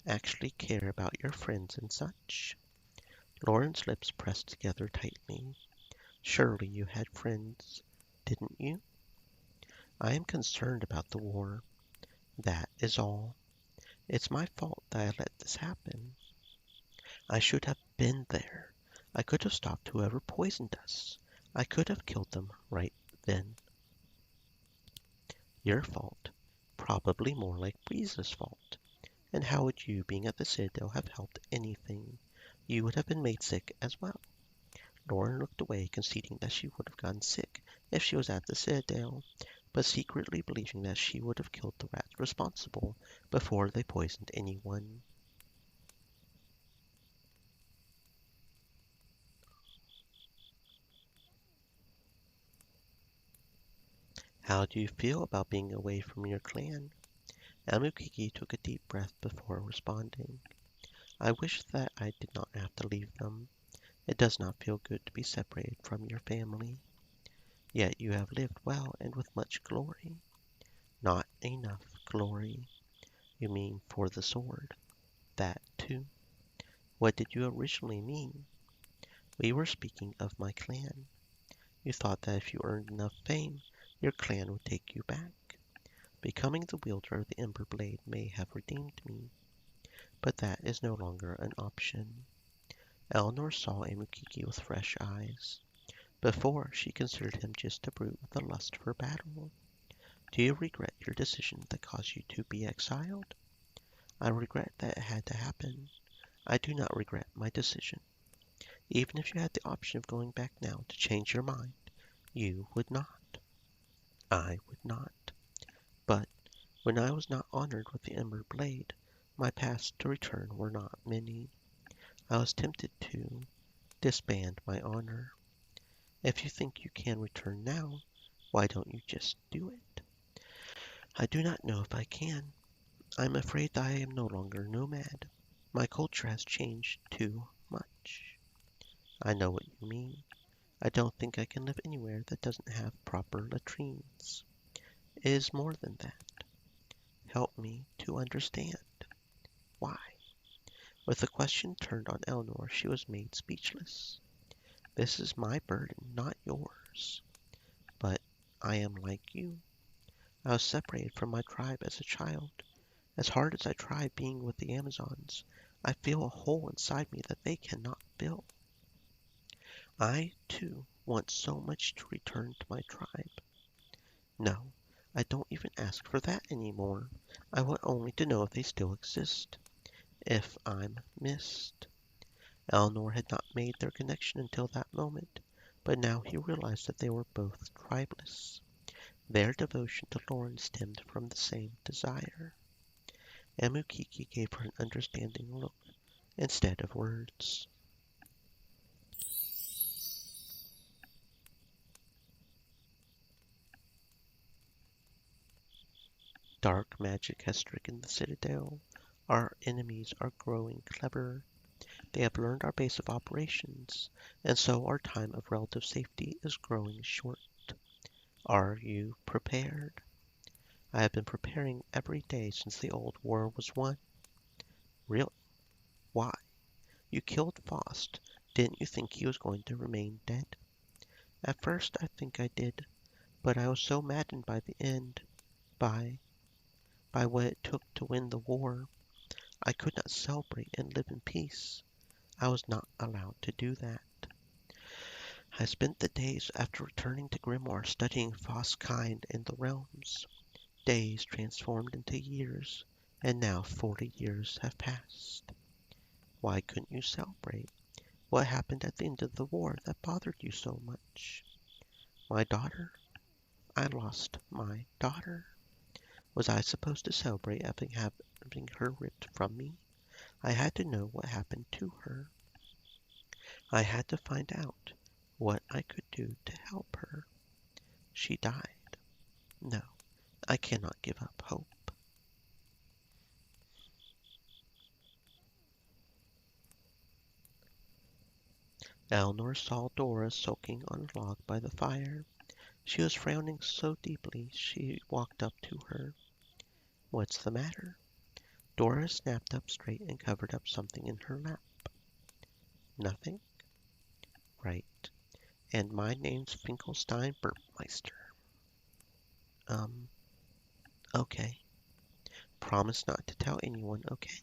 actually care about your friends and such? Loren's lips pressed together tightly. Surely you had friends, didn't you? I am concerned about the war. That is all. It's my fault that I let this happen. I should have been there. I could have stopped whoever poisoned us. I could have killed them right then. Your fault. Probably more like Breeze's fault. And how would you, being at the Citadel, have helped anything? You would have been made sick as well. Loren looked away, conceding that she would have gotten sick if she was at the Citadel, but secretly believing that she would have killed the rats responsible before they poisoned anyone. How do you feel about being away from your clan? Amukiki took a deep breath before responding. I wish that I did not have to leave them. It does not feel good to be separated from your family. Yet you have lived well and with much glory. Not enough glory. You mean for the sword. That too. What did you originally mean? We were speaking of my clan. You thought that if you earned enough fame, your clan would take you back. Becoming the wielder of the Ember Blade may have redeemed me, but that is no longer an option. Eleanor saw Amukiki with fresh eyes. Before, she considered him just a brute with a lust for battle. Do you regret your decision that caused you to be exiled? I regret that it had to happen. I do not regret my decision. Even if you had the option of going back now to change your mind, you would not. I would not. But when I was not honored with the Ember Blade, my paths to return were not many. I was tempted to disband my honor. If you think you can return now, why don't you just do it? I do not know if I can. I'm afraid that I am no longer nomad. My culture has changed too much. I know what you mean. I don't think I can live anywhere that doesn't have proper latrines. It is more than that. Help me to understand. Why? With the question turned on Eleanor, she was made speechless. This is my burden, not yours. But I am like you. I was separated from my tribe as a child. As hard as I try being with the Amazons, I feel a hole inside me that they cannot fill. I, too, want so much to return to my tribe. No, I don't even ask for that anymore. I want only to know if they still exist. If I'm missed. Eleanor had not made their connection until that moment, but now he realized that they were both tribeless. Their devotion to Loren stemmed from the same desire. Amukiki gave her an understanding look instead of words. Dark magic has stricken the Citadel. Our enemies are growing clever. They have learned our base of operations, and so our time of relative safety is growing short. Are you prepared? I have been preparing every day since the old war was won. Really? Why? You killed Faust, Didn't you think he was going to remain dead? At first I think I did, but I was so maddened by the end, by what it took to win the war. I could not celebrate and live in peace. I was not allowed to do that. I spent the days after returning to Grimoire studying Kind in the realms. Days transformed into years, and now 40 years have passed. Why couldn't you celebrate? What happened at the end of the war that bothered you so much? My daughter? I lost my daughter. Was I supposed to celebrate having her ripped from me? I had to know what happened to her. I had to find out what I could do to help her. She died. No, I cannot give up hope. Eleanor saw Dora sulking on a log by the fire. She was frowning so deeply she walked up to her. What's the matter? Dora snapped up straight and covered up something in her lap. Nothing? Right. And my name's Finkelstein Burpmeister. Um, okay. Promise not to tell anyone, okay?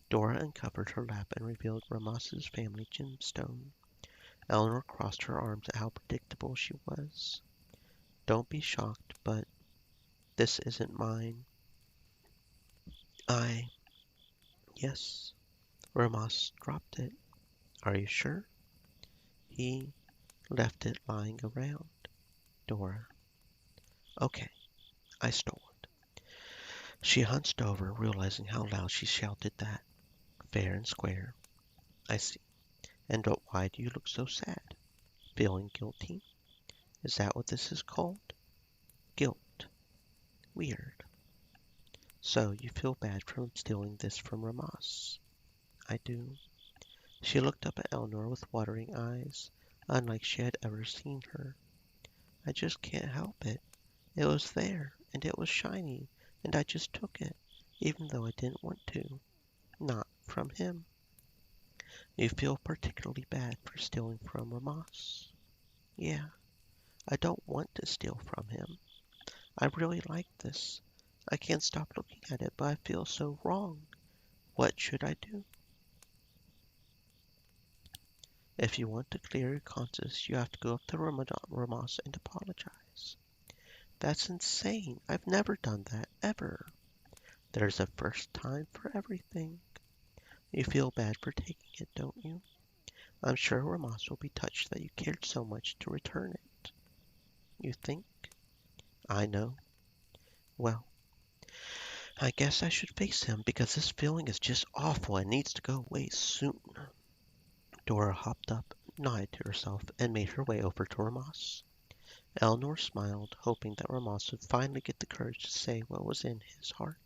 Dora uncovered her lap and revealed Ramos's family gemstone. Eleanor crossed her arms at how predictable she was. Don't be shocked, but this isn't mine. I... Yes. Ramos dropped it. Are you sure? He left it lying around. Dora. Okay, I stole it. She hunched over, realizing how loud she shouted that. Fair and square. I see. And why do you look so sad? Feeling guilty? Is that what this is called? Guilt. Weird. So you feel bad from stealing this from Ramas? I do. She looked up at Eleanor with watering eyes, unlike she had ever seen her. I just can't help it. It was there, and it was shiny, and I just took it, even though I didn't want to. Not from him. You feel particularly bad for stealing from Ramas? Yeah, I don't want to steal from him. I really like this. I can't stop looking at it, but I feel so wrong. What should I do? If you want to clear your conscience, you have to go up to Ramas and apologize. That's insane. I've never done that, ever. There's a first time for everything. You feel bad for taking it, don't you? I'm sure Ramas will be touched that you cared so much to return it. You think? I know. Well, I guess I should face him because this feeling is just awful and needs to go away soon. Dora hopped up, nodded to herself, and made her way over to Ramas. Eleanor smiled, hoping that Ramas would finally get the courage to say what was in his heart.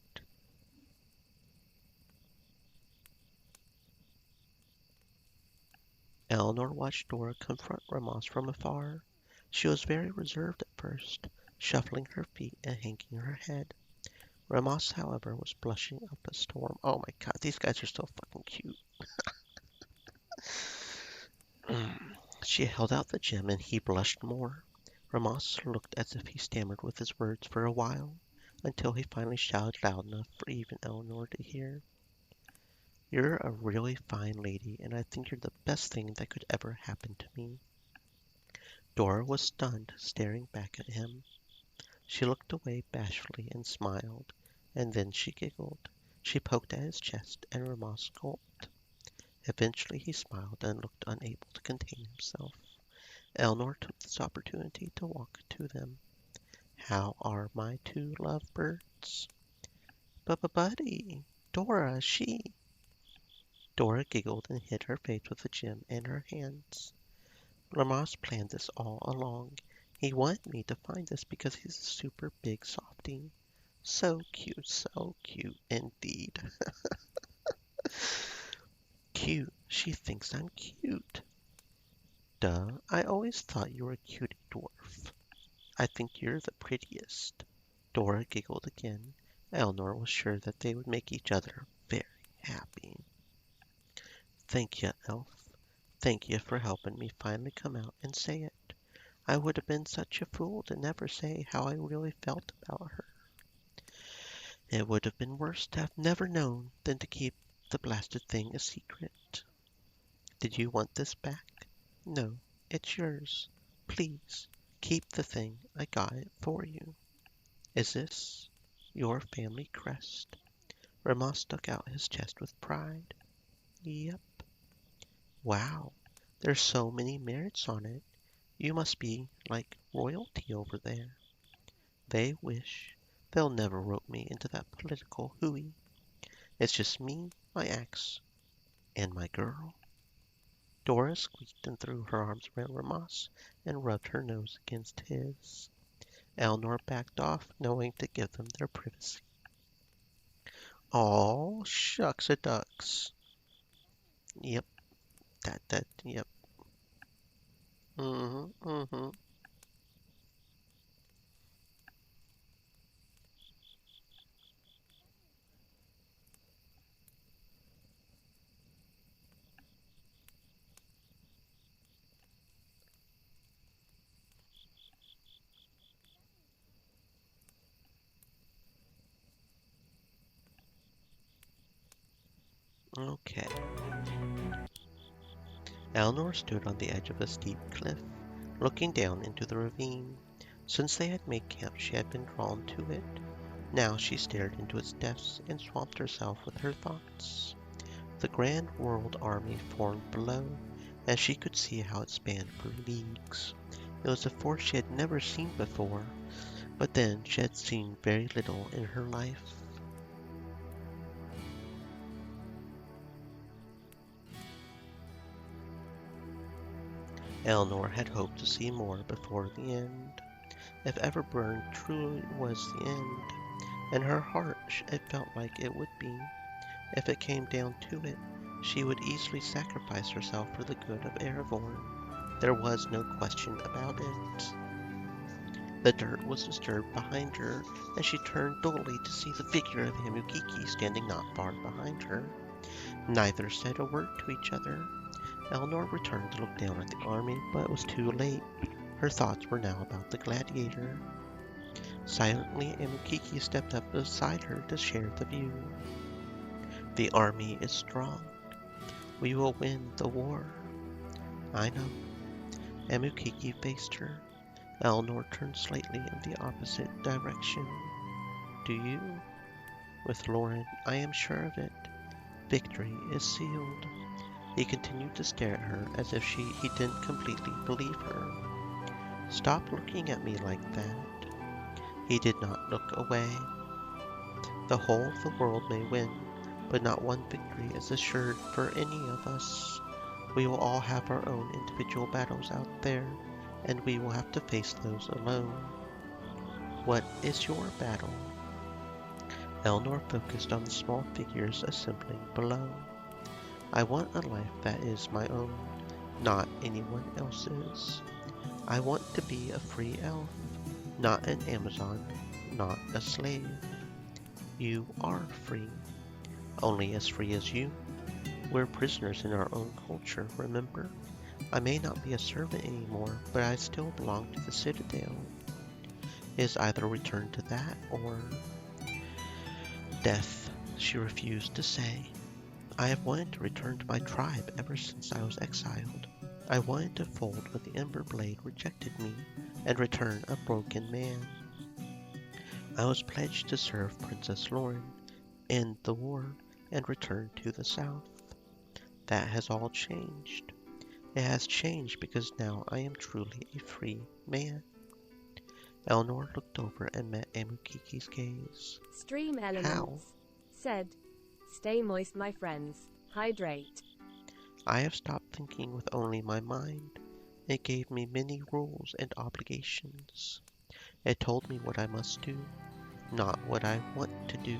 Eleanor watched Dora confront Ramas from afar. She was very reserved at first, shuffling her feet and hanging her head. Ramas, however, was blushing up a storm. Oh my god, these guys are so fucking cute. She held out the gem and he blushed more. Ramas looked as if he stammered with his words for a while, until he finally shouted loud enough for even Eleanor to hear. You're a really fine lady, and I think you're the best thing that could ever happen to me. Dora was stunned, staring back at him. She looked away bashfully and smiled, and then she giggled. She poked at his chest, and Ramas gulped. Eventually he smiled and looked unable to contain himself. Eleanor took this opportunity to walk to them. How are my two lovebirds? Buddy, Dora, she. Dora giggled and hid her face with the gem in her hands. Ramas planned this all along. He wanted me to find this because he's a super big softie. So cute indeed. Cute, she thinks I'm cute. Duh, I always thought you were a cutie dwarf. I think you're the prettiest. Dora giggled again. Eleanor was sure that they would make each other very happy. Thank you, Elf. Thank you for helping me finally come out and say it. I would have been such a fool to never say how I really felt about her. It would have been worse to have never known than to keep the blasted thing a secret. Did you want this back? No, it's yours. Please, keep the thing. I got it for you. Is this your family crest? Ramas stuck out his chest with pride. Yep. Wow, there's so many merits on it. You must be like royalty over there. They wish. They'll never rope me into that political hooey. It's just me, my axe, and my girl. Dora squeaked and threw her arms around Ramas and rubbed her nose against his. Eleanor backed off, knowing to give them their privacy. Aw, shucks a ducks. Yep, yep. Mm-hmm. Okay. Eleanor stood on the edge of a steep cliff, looking down into the ravine. Since they had made camp, she had been drawn to it. Now she stared into its depths and swamped herself with her thoughts. The grand world army formed below, and she could see how it spanned for leagues. It was a force she had never seen before, but then she had seen very little in her life. Eleanor had hoped to see more before the end. If Everburn truly was the end, in her heart it felt like it would be. If it came down to it, she would easily sacrifice herself for the good of Erevorn. There was no question about it. The dirt was disturbed behind her, and she turned dully to see the figure of Himukiki standing not far behind her. Neither said a word to each other. Eleanor returned to look down at the army, but it was too late. Her thoughts were now about the gladiator. Silently, Himukiki stepped up beside her to share the view. The army is strong. We will win the war. I know. Himukiki faced her. Eleanor turned slightly in the opposite direction. Do you? With Loren, I am sure of it. Victory is sealed. He continued to stare at her as if he didn't completely believe her. Stop looking at me like that. He did not look away. The whole of the world may win, but not one victory is assured for any of us. We will all have our own individual battles out there, and we will have to face those alone. What is your battle? Eleanor focused on the small figures assembling below. I want a life that is my own, not anyone else's. I want to be a free elf, not an Amazon, not a slave. You are free, only as free as you. We're prisoners in our own culture, remember? I may not be a servant anymore, but I still belong to the Citadel. It is either return to that or death, she refused to say. I have wanted to return to my tribe ever since I was exiled. I wanted to fold when the Ember Blade rejected me and return a broken man. I was pledged to serve Princess Loren, end the war, and return to the south. That has all changed. It has changed because now I am truly a free man. Eleanor looked over and met Amukiki's gaze. Stream How? elements. Said, stay moist, my friends. Hydrate. I have stopped thinking with only my mind. It gave me many rules and obligations. It told me what I must do, not what I want to do.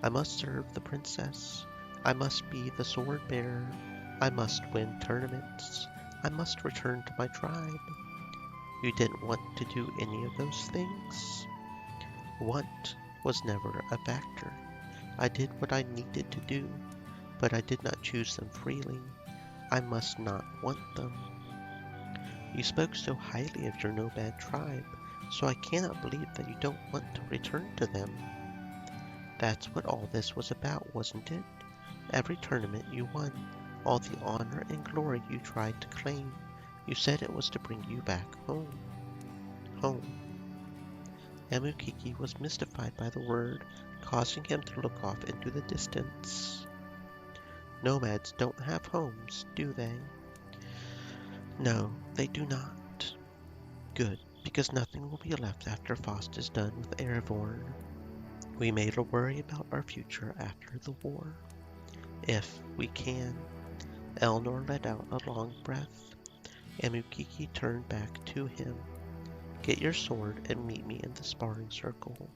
I must serve the princess. I must be the sword bearer. I must win tournaments. I must return to my tribe. You didn't want to do any of those things. Want was never a factor. I did what I needed to do, but I did not choose them freely. I must not want them. You spoke so highly of your nomad tribe, so I cannot believe that you don't want to return to them. That's what all this was about, wasn't it? Every tournament you won, all the honor and glory you tried to claim. You said it was to bring you back home. Home. Amukiki was mystified by the word, causing him to look off into the distance. Nomads don't have homes, do they? No, they do not. Good, because nothing will be left after Faust is done with Erevorn. We may worry about our future after the war. If we can. Elnor let out a long breath. Amukiki turned back to him. Get your sword and meet me in the sparring circle.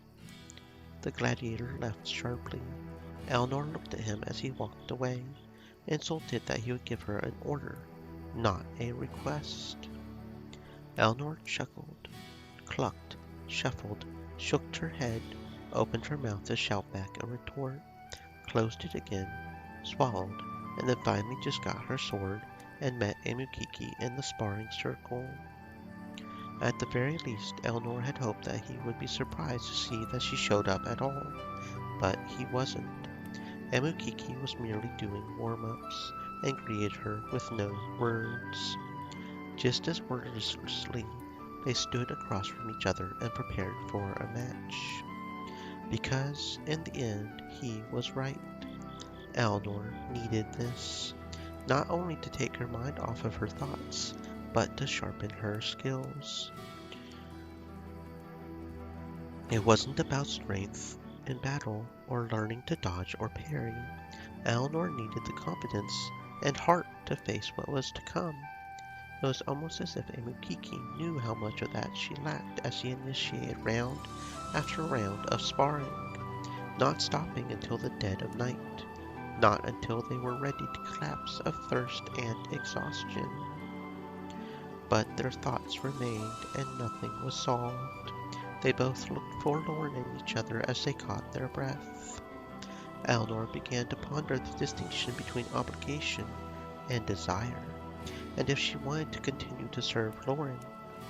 The gladiator left sharply. Elnor looked at him as he walked away, insulted that he would give her an order, not a request. Elnor chuckled, clucked, shuffled, shook her head, opened her mouth to shout back a retort, closed it again, swallowed, and then finally just got her sword and met Amukiki in the sparring circle. At the very least, Elnor had hoped that he would be surprised to see that she showed up at all, but he wasn't. Amukiki was merely doing warm-ups and greeted her with no words. Just as wordlessly, they stood across from each other and prepared for a match. Because, in the end, he was right. Elnor needed this, not only to take her mind off of her thoughts, but to sharpen her skills. It wasn't about strength in battle or learning to dodge or parry. Elnor needed the confidence and heart to face what was to come. It was almost as if Amukiki knew how much of that she lacked as she initiated round after round of sparring, not stopping until the dead of night, not until they were ready to collapse of thirst and exhaustion. But their thoughts remained and nothing was solved. They both looked forlorn at each other as they caught their breath. Elnor began to ponder the distinction between obligation and desire, and if she wanted to continue to serve Loren,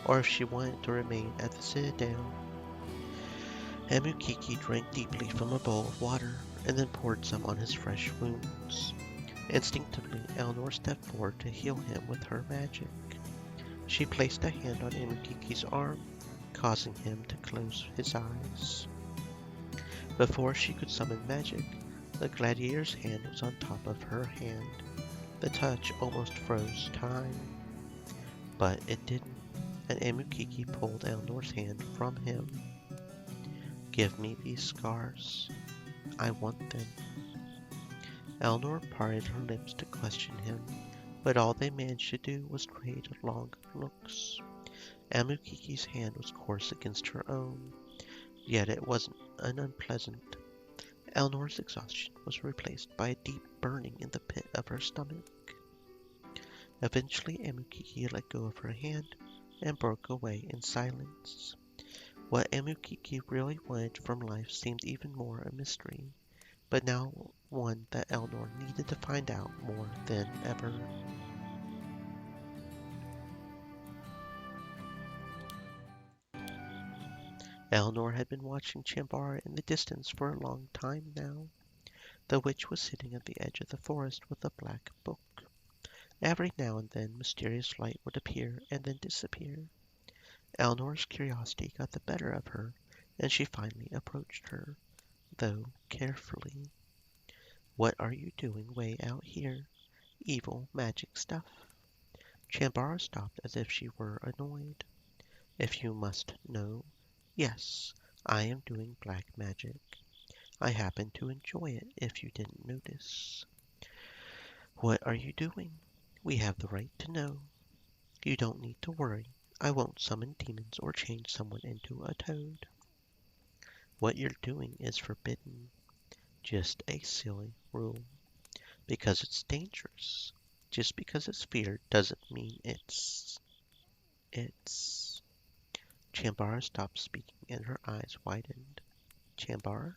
or if she wanted to remain at the Citadel. Amukiki drank deeply from a bowl of water, and then poured some on his fresh wounds. Instinctively, Elnor stepped forward to heal him with her magic. She placed a hand on Amukiki's arm, causing him to close his eyes. Before she could summon magic, the gladiator's hand was on top of her hand. The touch almost froze time. But it didn't, and Amukiki pulled Elnor's hand from him. Give me these scars. I want them. Elnor parted her lips to question him, but all they managed to do was trade long looks. Amukiki's hand was coarse against her own, yet it wasn't an unpleasant. Elnor's exhaustion was replaced by a deep burning in the pit of her stomach. Eventually, Amukiki let go of her hand and broke away in silence. What Amukiki really wanted from life seemed even more a mystery, but now one that Elnor needed to find out more than ever. Elnor had been watching Chambara in the distance for a long time now. The witch was sitting at the edge of the forest with a black book. Every now and then mysterious light would appear and then disappear. Elnor's curiosity got the better of her, and she finally approached her, though carefully. What are you doing way out here? Evil magic stuff. Chambara stopped as if she were annoyed. If you must know, yes, I am doing black magic. I happen to enjoy it if you didn't notice. What are you doing? We have the right to know. You don't need to worry. I won't summon demons or change someone into a toad. What you're doing is forbidden. Just a silly rule. Because it's dangerous. Just because it's feared doesn't mean it's... Chambara stopped speaking and her eyes widened. Chambara?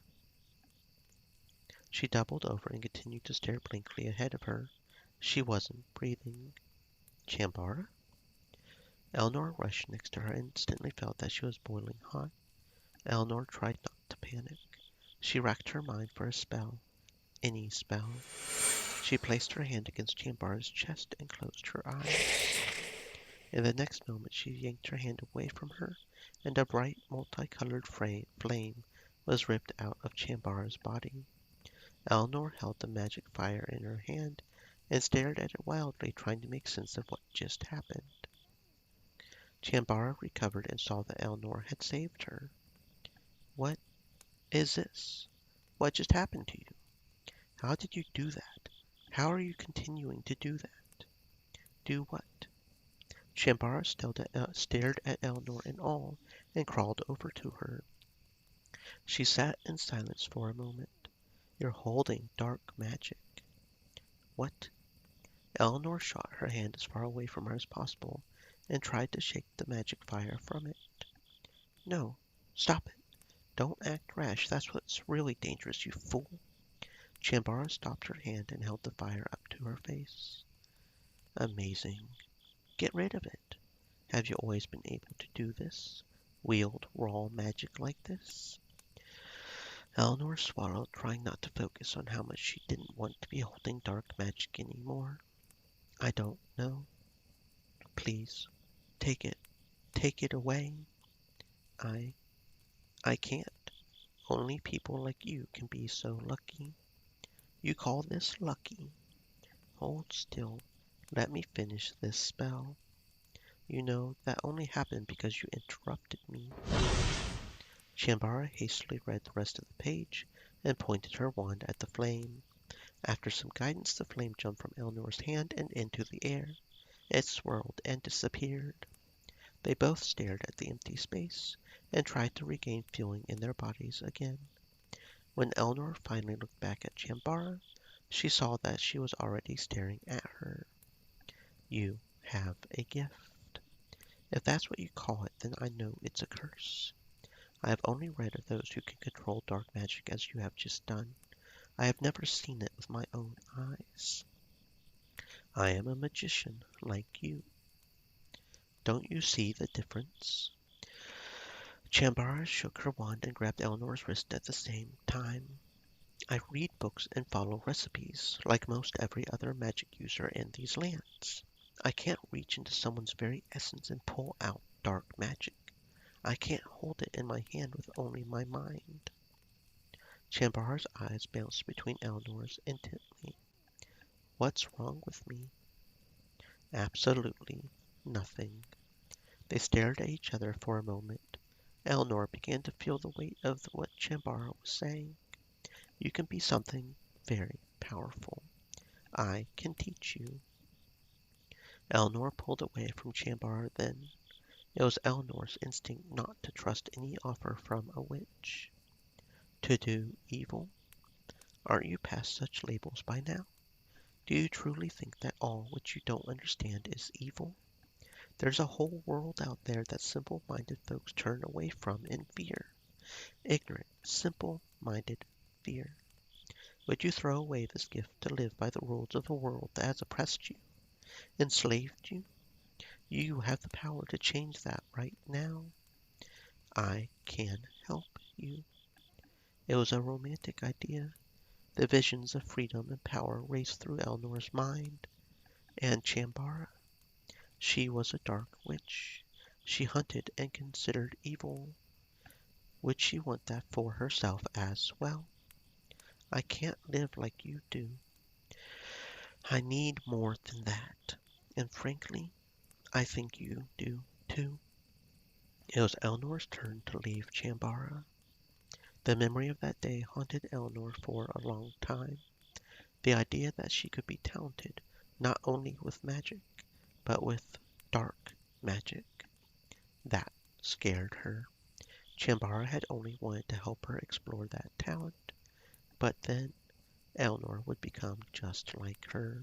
She doubled over and continued to stare blankly ahead of her. She wasn't breathing. Chambara? Eleanor rushed next to her and instantly felt that she was boiling hot. Eleanor tried not to panic. She racked her mind for a spell. Any spell. She placed her hand against Chambara's chest and closed her eyes. In the next moment she yanked her hand away from her, and a bright, multicolored flame was ripped out of Chambara's body. Eleanor held the magic fire in her hand and stared at it wildly, trying to make sense of what just happened. Chambara recovered and saw that Eleanor had saved her. What is this? What just happened to you? How did you do that? How are you continuing to do that? Do what? Chambara stared at Eleanor in awe and crawled over to her. She sat in silence for a moment. You're holding dark magic. What? Eleanor shot her hand as far away from her as possible and tried to shake the magic fire from it. No, stop it. Don't act rash. That's what's really dangerous, you fool. Chambara stopped her hand and held the fire up to her face. Amazing. Get rid of it. Have you always been able to do this? Wield raw magic like this? Eleanor swallowed, trying not to focus on how much she didn't want to be holding dark magic anymore. I don't know. Please, take it. Take it away. I I can't. Only people like you can be so lucky. You call this lucky? Hold still. Let me finish this spell. You know, that only happened because you interrupted me. Chambara hastily read the rest of the page and pointed her wand at the flame. After some guidance, the flame jumped from Eleanor's hand and into the air. It swirled and disappeared. They both stared at the empty space and tried to regain feeling in their bodies again. When Eleanor finally looked back at Chambara, she saw that she was already staring at her. You have a gift. If that's what you call it, then I know it's a curse. I have only read of those who can control dark magic as you have just done. I have never seen it with my own eyes. I am a magician like you. Don't you see the difference? Chambara shook her wand and grabbed Eleanor's wrist at the same time. I read books and follow recipes, like most every other magic user in these lands. I can't reach into someone's very essence and pull out dark magic. I can't hold it in my hand with only my mind. Chambara's eyes bounced between Eleanor's intently. What's wrong with me? Absolutely nothing. They stared at each other for a moment. Eleanor began to feel the weight of what Chambara was saying. You can be something very powerful. I can teach you. Eleanor pulled away from Chambara then. It was Eleanor's instinct not to trust any offer from a witch. To do evil? Aren't you past such labels by now? Do you truly think that all which you don't understand is evil? There's a whole world out there that simple-minded folks turn away from in fear. Ignorant, simple-minded fear. Would you throw away this gift to live by the rules of a world that has oppressed you, enslaved you? You have the power to change that right now. I can help you. It was a romantic idea. The visions of freedom and power raced through Eleanor's mind. And Chambara? She was a dark witch. She hunted and considered evil. Would she want that for herself as well? I can't live like you do. I need more than that. And frankly, I think you do too. It was Eleanor's turn to leave Chambara. The memory of that day haunted Eleanor for a long time. The idea that she could be talented not only with magic, but with dark magic. That scared her. Chambara had only wanted to help her explore that talent, but then Eleanor would become just like her.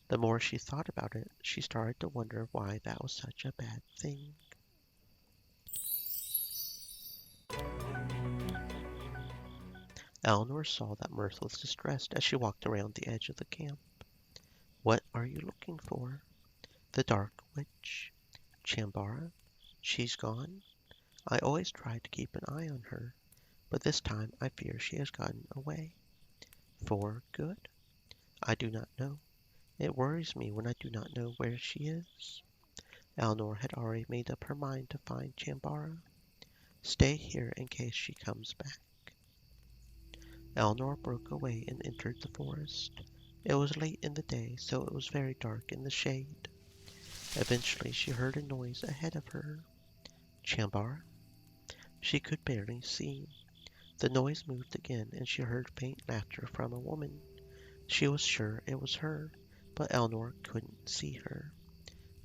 The more she thought about it, she started to wonder why that was such a bad thing. Eleanor saw that Mirth was distressed as she walked around the edge of the camp. What are you looking for? The Dark Witch. Chambara? She's gone? I always try to keep an eye on her, but this time I fear she has gotten away. For good? I do not know. It worries me when I do not know where she is. Eleanor had already made up her mind to find Chambara. Stay here in case she comes back. Eleanor broke away and entered the forest. It was late in the day, so it was very dark in the shade. Eventually she heard a noise ahead of her. Chambara? She could barely see. The noise moved again, and she heard faint laughter from a woman. She was sure it was her, but Eleanor couldn't see her.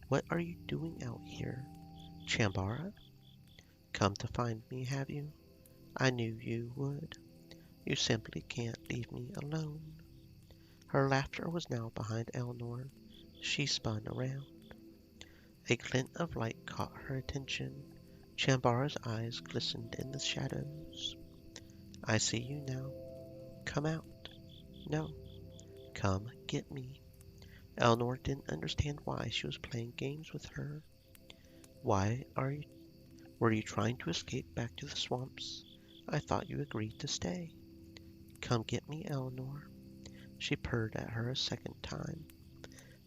What are you doing out here? Chambara? Come to find me, have you? I knew you would. You simply can't leave me alone. Her laughter was now behind Eleanor. She spun around. A glint of light caught her attention. Chambara's eyes glistened in the shadows. I see you now. Come out. No. Come get me. Eleanor didn't understand why she was playing games with her. Were you trying to escape back to the swamps? I thought you agreed to stay. Come get me, Eleanor. She purred at her a second time.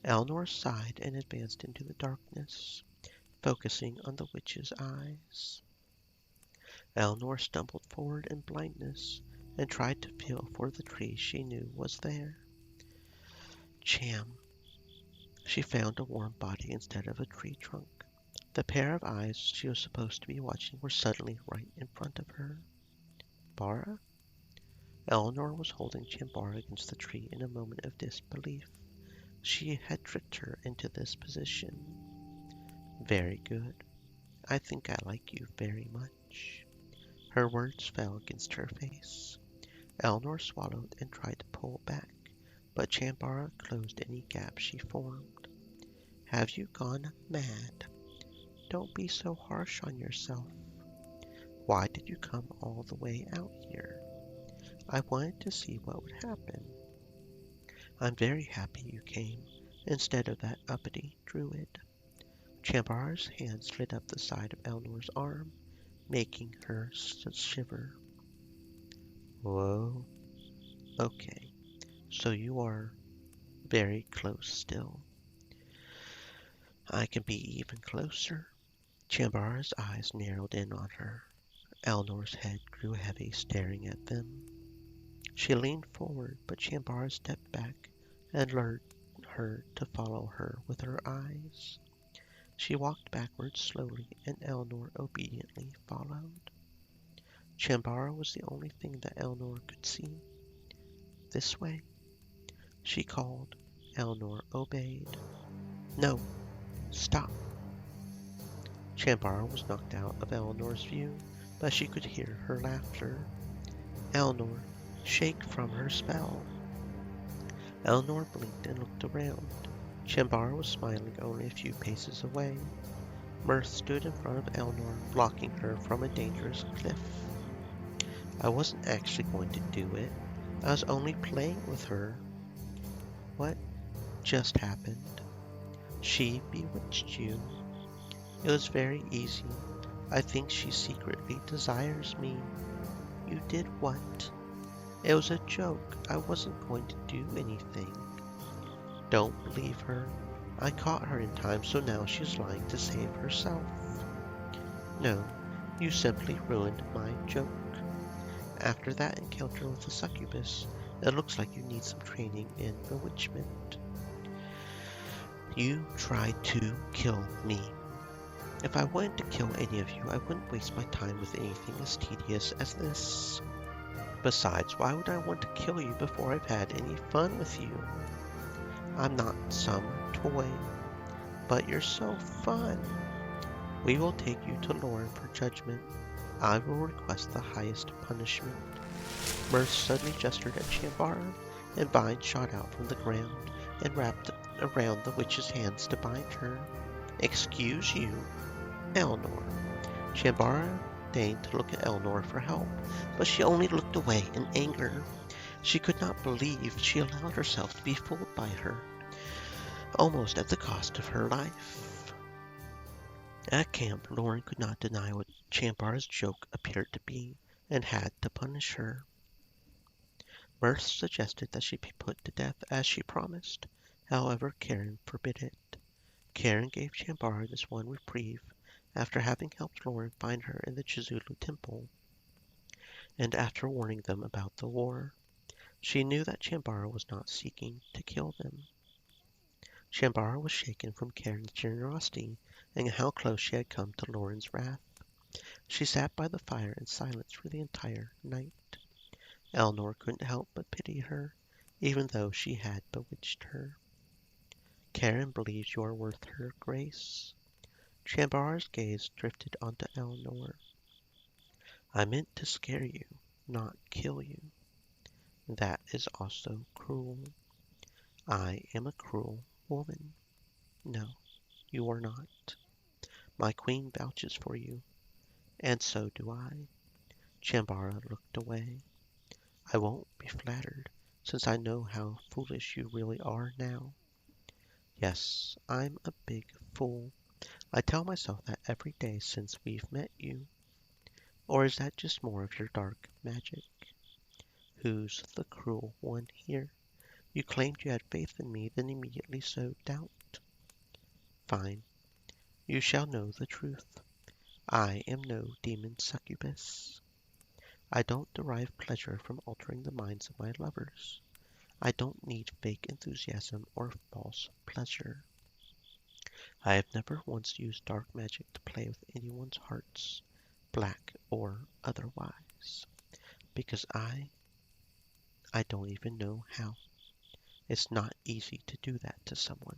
Eleanor sighed and advanced into the darkness, focusing on the witch's eyes. Eleanor stumbled forward in blindness and tried to feel for the tree she knew was there. Cham. She found a warm body instead of a tree trunk. The pair of eyes she was supposed to be watching were suddenly right in front of her. Bara? Eleanor was holding Chambara against the tree in a moment of disbelief. She had tricked her into this position. Very good. I think I like you very much. Her words fell against her face. Eleanor swallowed and tried to pull back, but Chambara closed any gap she formed. Have you gone mad? Don't be so harsh on yourself. Why did you come all the way out here? I wanted to see what would happen. I'm very happy you came, instead of that uppity druid. Chambara's hand slid up the side of Eleanor's arm, making her shiver. Whoa. Okay, so you are very close still. I can be even closer. Chambara's eyes narrowed in on her. Eleanor's head grew heavy, staring at them. She leaned forward, but Chambara stepped back and lured her to follow her with her eyes. She walked backwards slowly, and Eleanor obediently followed. Chambara was the only thing that Eleanor could see. This way, she called. Eleanor obeyed. No, stop. Chambara was knocked out of Eleanor's view, but she could hear her laughter. Eleanor, shake from her spell. Eleanor blinked and looked around. Chambara was smiling only a few paces away. Mirth stood in front of Eleanor, blocking her from a dangerous cliff. I wasn't actually going to do it. I was only playing with her. What just happened? She bewitched you. It was very easy. I think she secretly desires me. You did what? It was a joke. I wasn't going to do anything. Don't believe her. I caught her in time, so now she's lying to save herself. No, you simply ruined my joke. After that encounter with the succubus, it looks like you need some training in bewitchment. You tried to kill me. If I wanted to kill any of you, I wouldn't waste my time with anything as tedious as this. Besides, why would I want to kill you before I've had any fun with you? I'm not some toy, but you're so fun. We will take you to Loren for judgment. I will request the highest punishment. Mirth suddenly gestured at Chambara, and vines shot out from the ground and wrapped around the witch's hands to bind her. Excuse you, Eleanor. Chambara deigned to look at Eleanor for help, but she only looked away in anger. She could not believe she allowed herself to be fooled by her. almost at the cost of her life. At camp, Loren could not deny what Champar's joke appeared to be, and had to punish her. Mirth suggested that she be put to death as she promised. However, Karen forbid it. Karen gave Chambara this one reprieve after having helped Loren find her in the Chizulu temple, and after warning them about the war. She knew that Chambara was not seeking to kill them. Chambara was shaken from Karen's generosity and how close she had come to Loren's wrath. She sat by the fire in silence for the entire night. Eleanor couldn't help but pity her, even though she had bewitched her. Karen believes you are worth her grace. Chambara's gaze drifted onto Eleanor. I meant to scare you, not kill you. That is also cruel. I am a cruel woman. No, you are not. My queen vouches for you, and so do I. Chambara looked away. I won't be flattered, since I know how foolish you really are now. Yes, I'm a big fool. I tell myself that every day since we've met you. Or is that just more of your dark magic? Who's the cruel one here? You claimed you had faith in me, then immediately sowed doubt. Fine, you shall know the truth. I am no demon succubus. I don't derive pleasure from altering the minds of my lovers. I don't need fake enthusiasm or false pleasure. I have never once used dark magic to play with anyone's hearts, black or otherwise, because I don't even know how. It's not easy to do that to someone.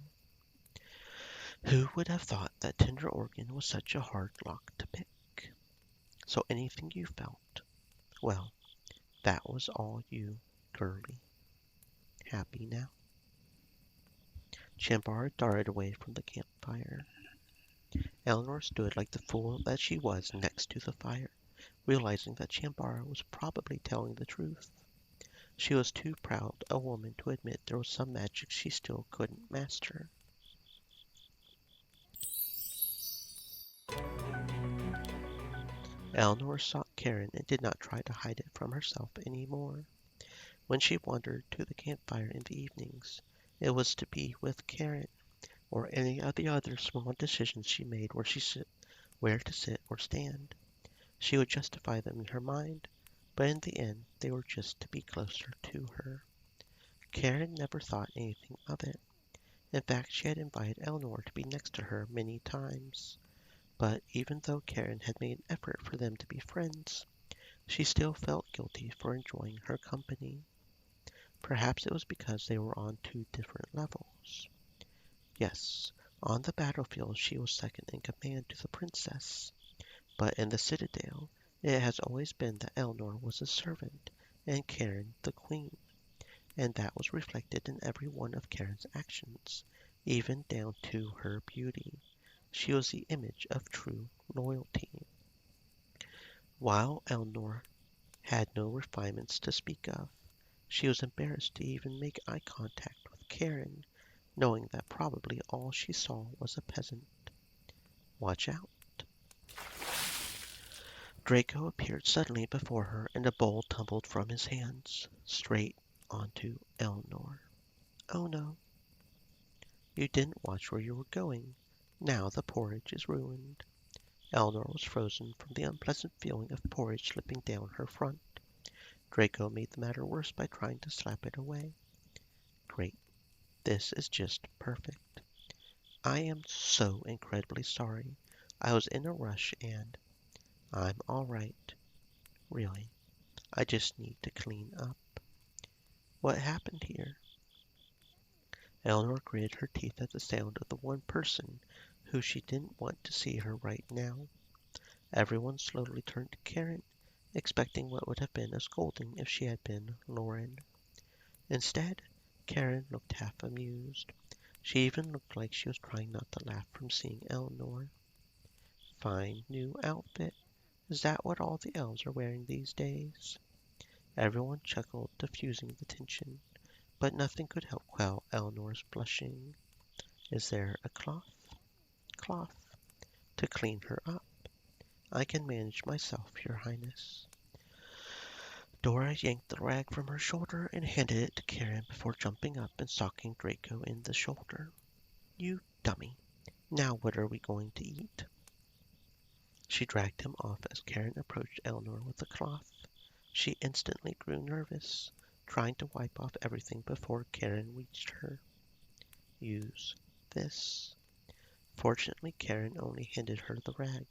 Who would have thought that Tender Organ was such a hard lock to pick? So anything you felt, well, that was all you, girlie. Happy now? Chambara darted away from the campfire. Eleanor stood like the fool that she was next to the fire, realizing that Chambara was probably telling the truth. She was too proud a woman to admit there was some magic she still couldn't master. Eleanor sought Karen and did not try to hide it from herself any more. When she wandered to the campfire in the evenings, it was to be with Karen, or any of the other small decisions she made where to sit or stand. She would justify them in her mind, but in the end they were just to be closer to her. Karen never thought anything of it. In fact, she had invited Eleanor to be next to her many times. But even though Karen had made an effort for them to be friends, she still felt guilty for enjoying her company. Perhaps it was because they were on two different levels. Yes, on the battlefield she was second in command to the princess, but in the citadel it has always been that Eleanor was a servant and Karen the queen, and that was reflected in every one of Karen's actions, even down to her beauty. She was the image of true loyalty. While Eleanor had no refinements to speak of, she was embarrassed to even make eye contact with Karen, knowing that probably all she saw was a peasant. Watch out. Draco appeared suddenly before her, and a bowl tumbled from his hands, straight onto Eleanor. Oh no, you didn't watch where you were going. Now the porridge is ruined. Eleanor was frozen from the unpleasant feeling of porridge slipping down her front. Draco made the matter worse by trying to slap it away. Great. This is just perfect. I am so incredibly sorry. I was in a rush and I'm all right. Really. I just need to clean up. What happened here? Eleanor gritted her teeth at the sound of the one person who she didn't want to see her right now. Everyone slowly turned to Karen, expecting what would have been a scolding if she had been Loren. Instead, Karen looked half amused. She even looked like she was trying not to laugh from seeing Eleanor. Fine new outfit. Is that what all the elves are wearing these days? Everyone chuckled, diffusing the tension, but nothing could help quell Eleanor's blushing. Is there a cloth? Cloth. To clean her up. I can manage myself, your highness. Dora yanked the rag from her shoulder and handed it to Karen before jumping up and socking Draco in the shoulder. You dummy. Now what are we going to eat? She dragged him off as Karen approached Eleanor with the cloth. She instantly grew nervous, trying to wipe off everything before Karen reached her. Use this. Fortunately, Karen only handed her the rag,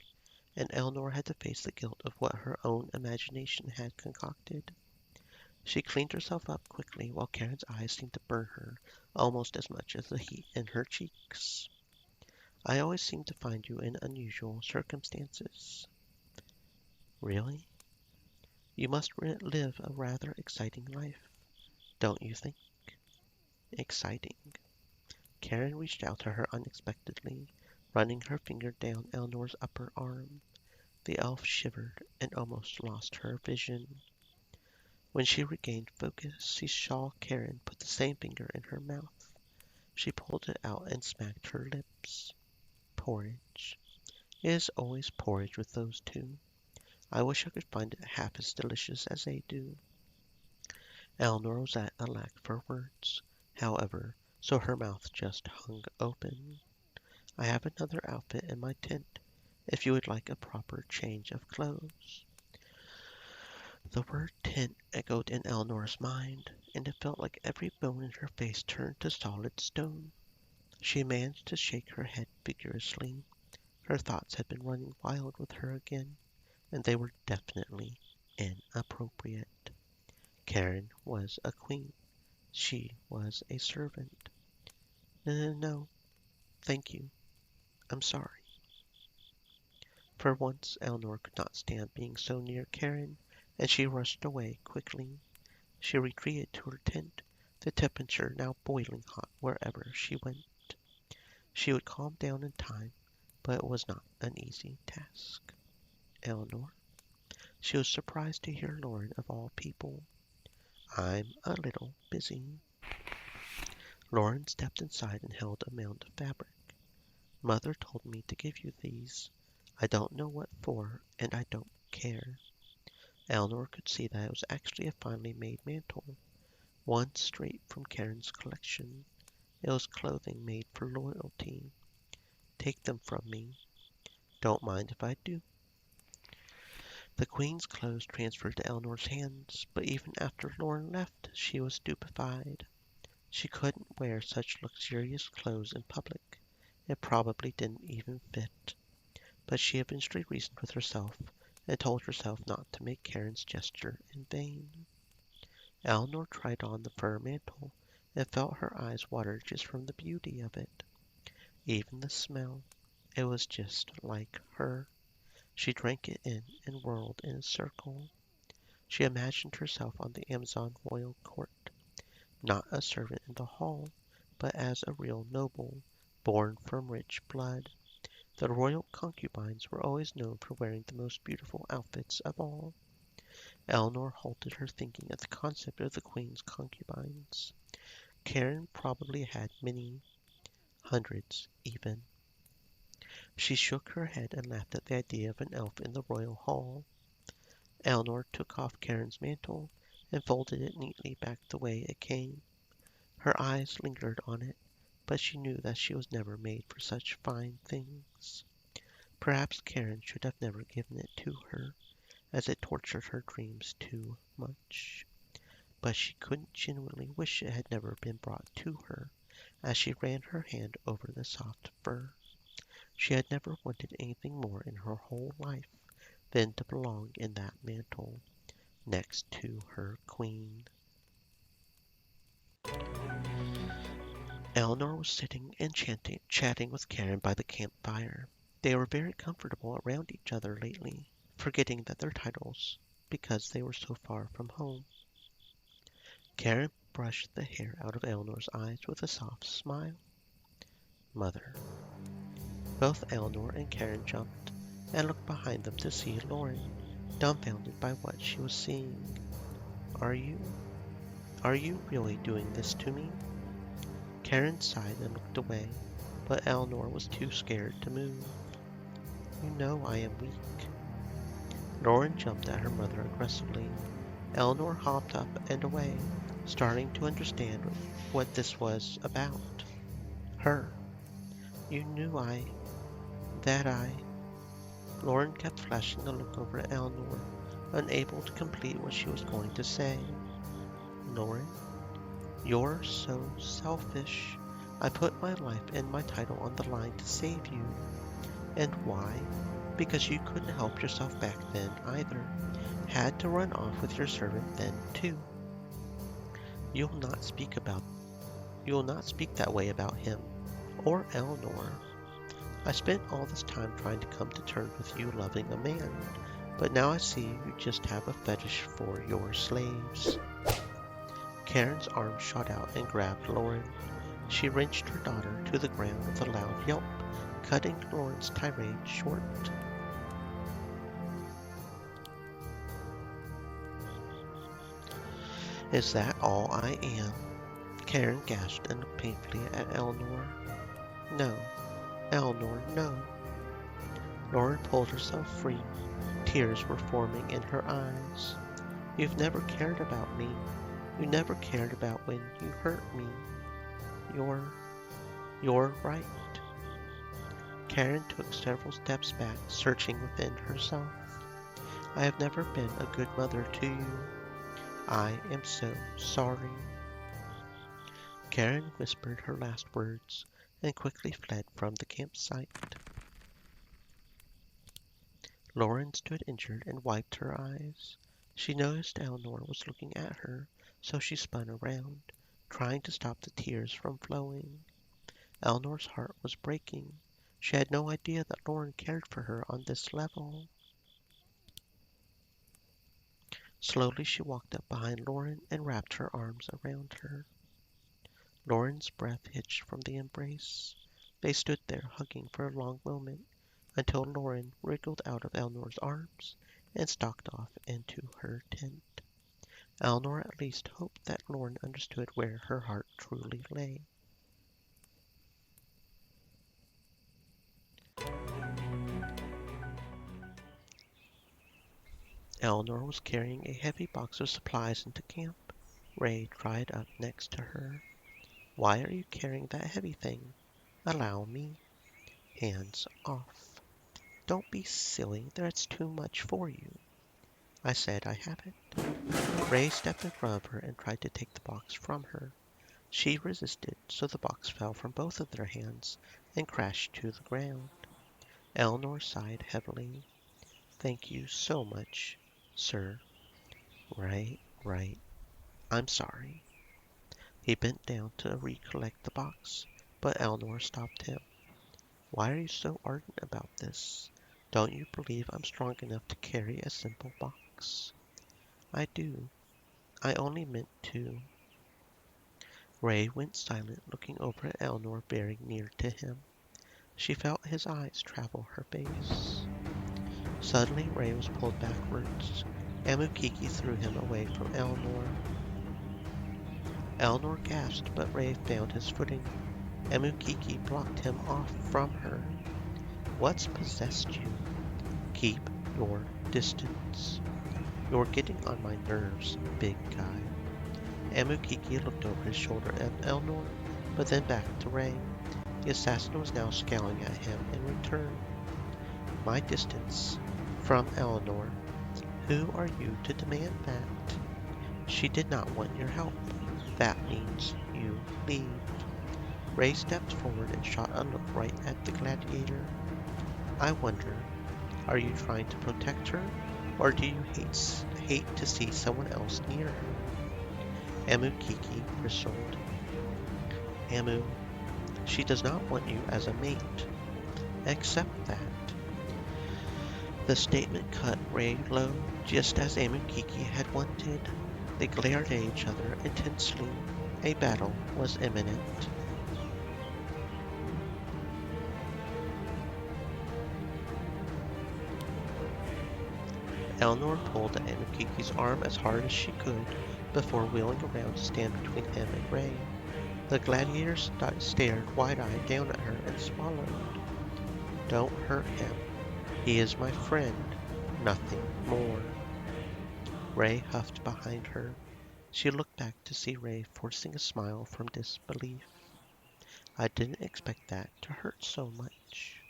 and Eleanor had to face the guilt of what her own imagination had concocted. She cleaned herself up quickly while Karen's eyes seemed to burn her almost as much as the heat in her cheeks. I always seem to find you in unusual circumstances. Really? You must live a rather exciting life, don't you think? Exciting. Karen reached out to her unexpectedly, running her finger down Eleanor's upper arm. The elf shivered and almost lost her vision. When she regained focus, she saw Karen put the same finger in her mouth. She pulled it out and smacked her lips. Porridge. It is always porridge with those two. I wish I could find it half as delicious as they do. Eleanor was at a lack for words, however, so her mouth just hung open. I have another outfit in my tent, if you would like a proper change of clothes. The word tent echoed in Eleanor's mind, and it felt like every bone in her face turned to solid stone. She managed to shake her head vigorously. Her thoughts had been running wild with her again, and they were definitely inappropriate. Karen was a queen. She was a servant. No, thank you. I'm sorry. For once, Eleanor could not stand being so near Karen, and she rushed away quickly. She retreated to her tent, the temperature now boiling hot wherever she went. She would calm down in time, but it was not an easy task. Eleanor? She was surprised to hear Loren of all people. I'm a little busy. Loren stepped inside and held a mound of fabric. Mother told me to give you these. I don't know what for, and I don't care. Eleanor could see that it was actually a finely made mantle, one straight from Karen's collection. It was clothing made for loyalty. Take them from me. Don't mind if I do. The Queen's clothes transferred to Eleanor's hands, but even after Loren left, she was stupefied. She couldn't wear such luxurious clothes in public. It probably didn't even fit. But she eventually reasoned with herself and told herself not to make Karen's gesture in vain. Eleanor tried on the fur mantle and felt her eyes water just from the beauty of it. Even the smell, it was just like her. She drank it in and whirled in a circle. She imagined herself on the Amazon royal court, not a servant in the hall, but as a real noble, born from rich blood. The royal concubines were always known for wearing the most beautiful outfits of all. Eleanor halted her thinking at the concept of the Queen's concubines. Karen probably had many, hundreds even. She shook her head and laughed at the idea of an elf in the royal hall. Eleanor took off Karen's mantle and folded it neatly back the way it came. Her eyes lingered on it, but she knew that she was never made for such fine things. Perhaps Karen should have never given it to her, as it tortured her dreams too much. But she couldn't genuinely wish it had never been brought to her, as she ran her hand over the soft fur. She had never wanted anything more in her whole life than to belong in that mantle, next to her queen. Eleanor was sitting and chatting with Karen by the campfire. They were very comfortable around each other lately, forgetting that their titles, because they were so far from home. Karen brushed the hair out of Eleanor's eyes with a soft smile. Mother. Both Eleanor and Karen jumped and looked behind them to see Loren, dumbfounded by what she was seeing. Are you really doing this to me? Karen sighed and looked away. but Eleanor was too scared to move. You know I am weak. Loren jumped at her mother aggressively. Eleanor hopped up and away, starting to understand what this was about. Her. You knew that I. Loren kept flashing a look over at Eleanor, unable to complete what she was going to say. Loren, you're so selfish. I put my life and my title on the line to save you. And why? Because you couldn't help yourself back then either. Had to run off with your servant then too. You'll not speak that way about him or Eleanor. I spent all this time trying to come to terms with you loving a man, but now I see you just have a fetish for your slaves. Karen's arm shot out and grabbed Loren. She wrenched her daughter to the ground with a loud yelp, cutting Loren's tirade short. Is that all I am? Karen gasped and looked painfully at Eleanor. No, Eleanor, no. Loren pulled herself free. Tears were forming in her eyes. You've never cared about me. You never cared about when you hurt me. You're right. Karen took several steps back, searching within herself. I have never been a good mother to you. I am so sorry. Karen whispered her last words and quickly fled from the campsite. Loren stood injured and wiped her eyes. She noticed Eleanor was looking at her, so she spun around, trying to stop the tears from flowing. Eleanor's heart was breaking. She had no idea that Loren cared for her on this level. Slowly she walked up behind Loren and wrapped her arms around her. Loren's breath hitched from the embrace. They stood there hugging for a long moment until Loren wriggled out of Eleanor's arms and stalked off into her tent. Eleanor at least hoped that Loren understood where her heart truly lay. Eleanor was carrying a heavy box of supplies into camp. Ray dried up next to her. Why are you carrying that heavy thing? Allow me. Hands off. Don't be silly. That's too much for you. I said I haven't. Ray stepped in front of her and tried to take the box from her. She resisted, so the box fell from both of their hands and crashed to the ground. Eleanor sighed heavily. Thank you so much, sir. Right. I'm sorry. He bent down to recollect the box, but Eleanor stopped him. Why are you so ardent about this? Don't you believe I'm strong enough to carry a simple box? I do. I only meant to. Ray went silent, looking over at Eleanor very near to him. She felt his eyes travel her face. Suddenly Ray was pulled backwards. Amukiki threw him away from Eleanor. Eleanor gasped, but Ray found his footing. Amukiki blocked him off from her. What's possessed you? Keep your distance. You're getting on my nerves, big guy. Amukiki looked over his shoulder at Eleanor, but then back to Ray. The assassin was now scowling at him in return. My distance from Eleanor. Who are you to demand that? She did not want your help. That means you leave. Ray stepped forward and shot a look right at the gladiator. I wonder, are you trying to protect her, or do you hate to see someone else near her? Amukiki bristled. Amu, she does not want you as a mate. Accept that. The statement cut Ray low, just as Amukiki had wanted. They glared at each other intensely. A battle was imminent. Eleanor pulled at Amukiki's arm as hard as she could before wheeling around to stand between him and Ray. The gladiator stared wide-eyed down at her and swallowed. Don't hurt him. He is my friend, nothing more. Ray huffed behind her. She looked back to see Ray forcing a smile from disbelief. I didn't expect that to hurt so much.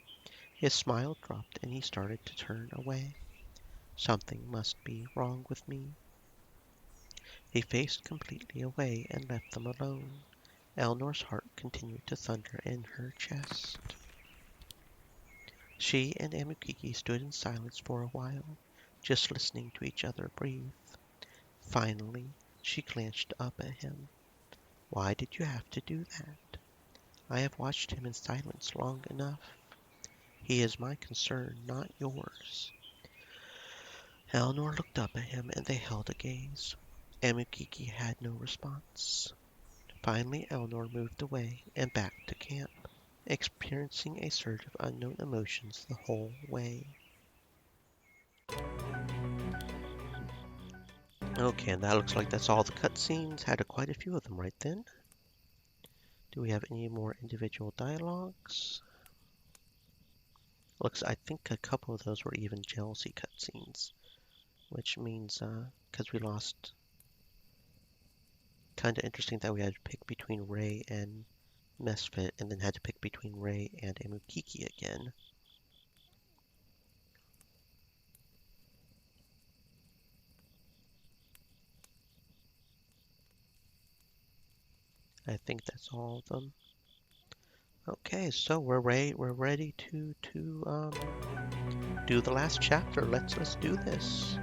His smile dropped and he started to turn away. Something must be wrong with me. He faced completely away and left them alone. Eleanor's heart continued to thunder in her chest. She and Amukiki stood in silence for a while, just listening to each other breathe. Finally, she glanced up at him. Why did you have to do that? I have watched him in silence long enough. He is my concern, not yours. Eleanor looked up at him and they held a gaze. Amukiki had no response. Finally, Eleanor moved away and back to camp, experiencing a surge of unknown emotions the whole way. Okay, and that looks like that's all the cutscenes. Had quite a few of them right then. Do we have any more individual dialogues? I think a couple of those were even jealousy cutscenes, which means, because we lost, kind of interesting that we had to pick between Ray and Misfit, and then had to pick between Ray and Amukiki again. I think that's all of them. Okay, so we're ready to do the last chapter. Let's do this.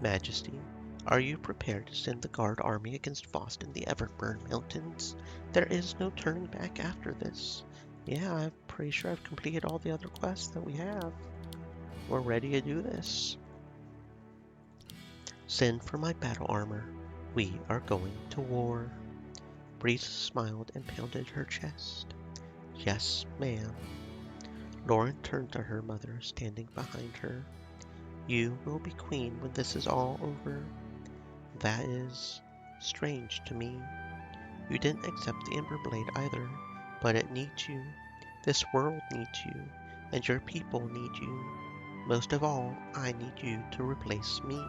Majesty, are you prepared to send the guard army against Faust in the Everburn Mountains? There is no turning back after this. Yeah, I'm pretty sure I've completed all the other quests that we have. We're ready to do this. Send for my battle armor. We are going to war. Breeze smiled and pounded her chest. Yes, ma'am. Loren turned to her mother, standing behind her. You will be queen when this is all over. That is strange to me. You didn't accept the Ember Blade either, but it needs you. This world needs you, and your people need you. Most of all, I need you to replace me.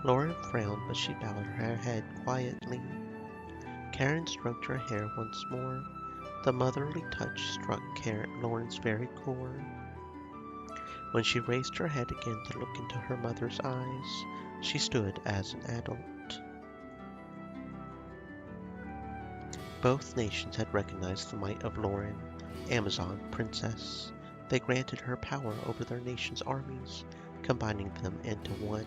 Loren frowned, but she bowed her head quietly. Karen stroked her hair once more. The motherly touch struck Loren's very core. When she raised her head again to look into her mother's eyes, she stood as an adult. Both nations had recognized the might of Loren, Amazon princess. They granted her power over their nation's armies, combining them into one.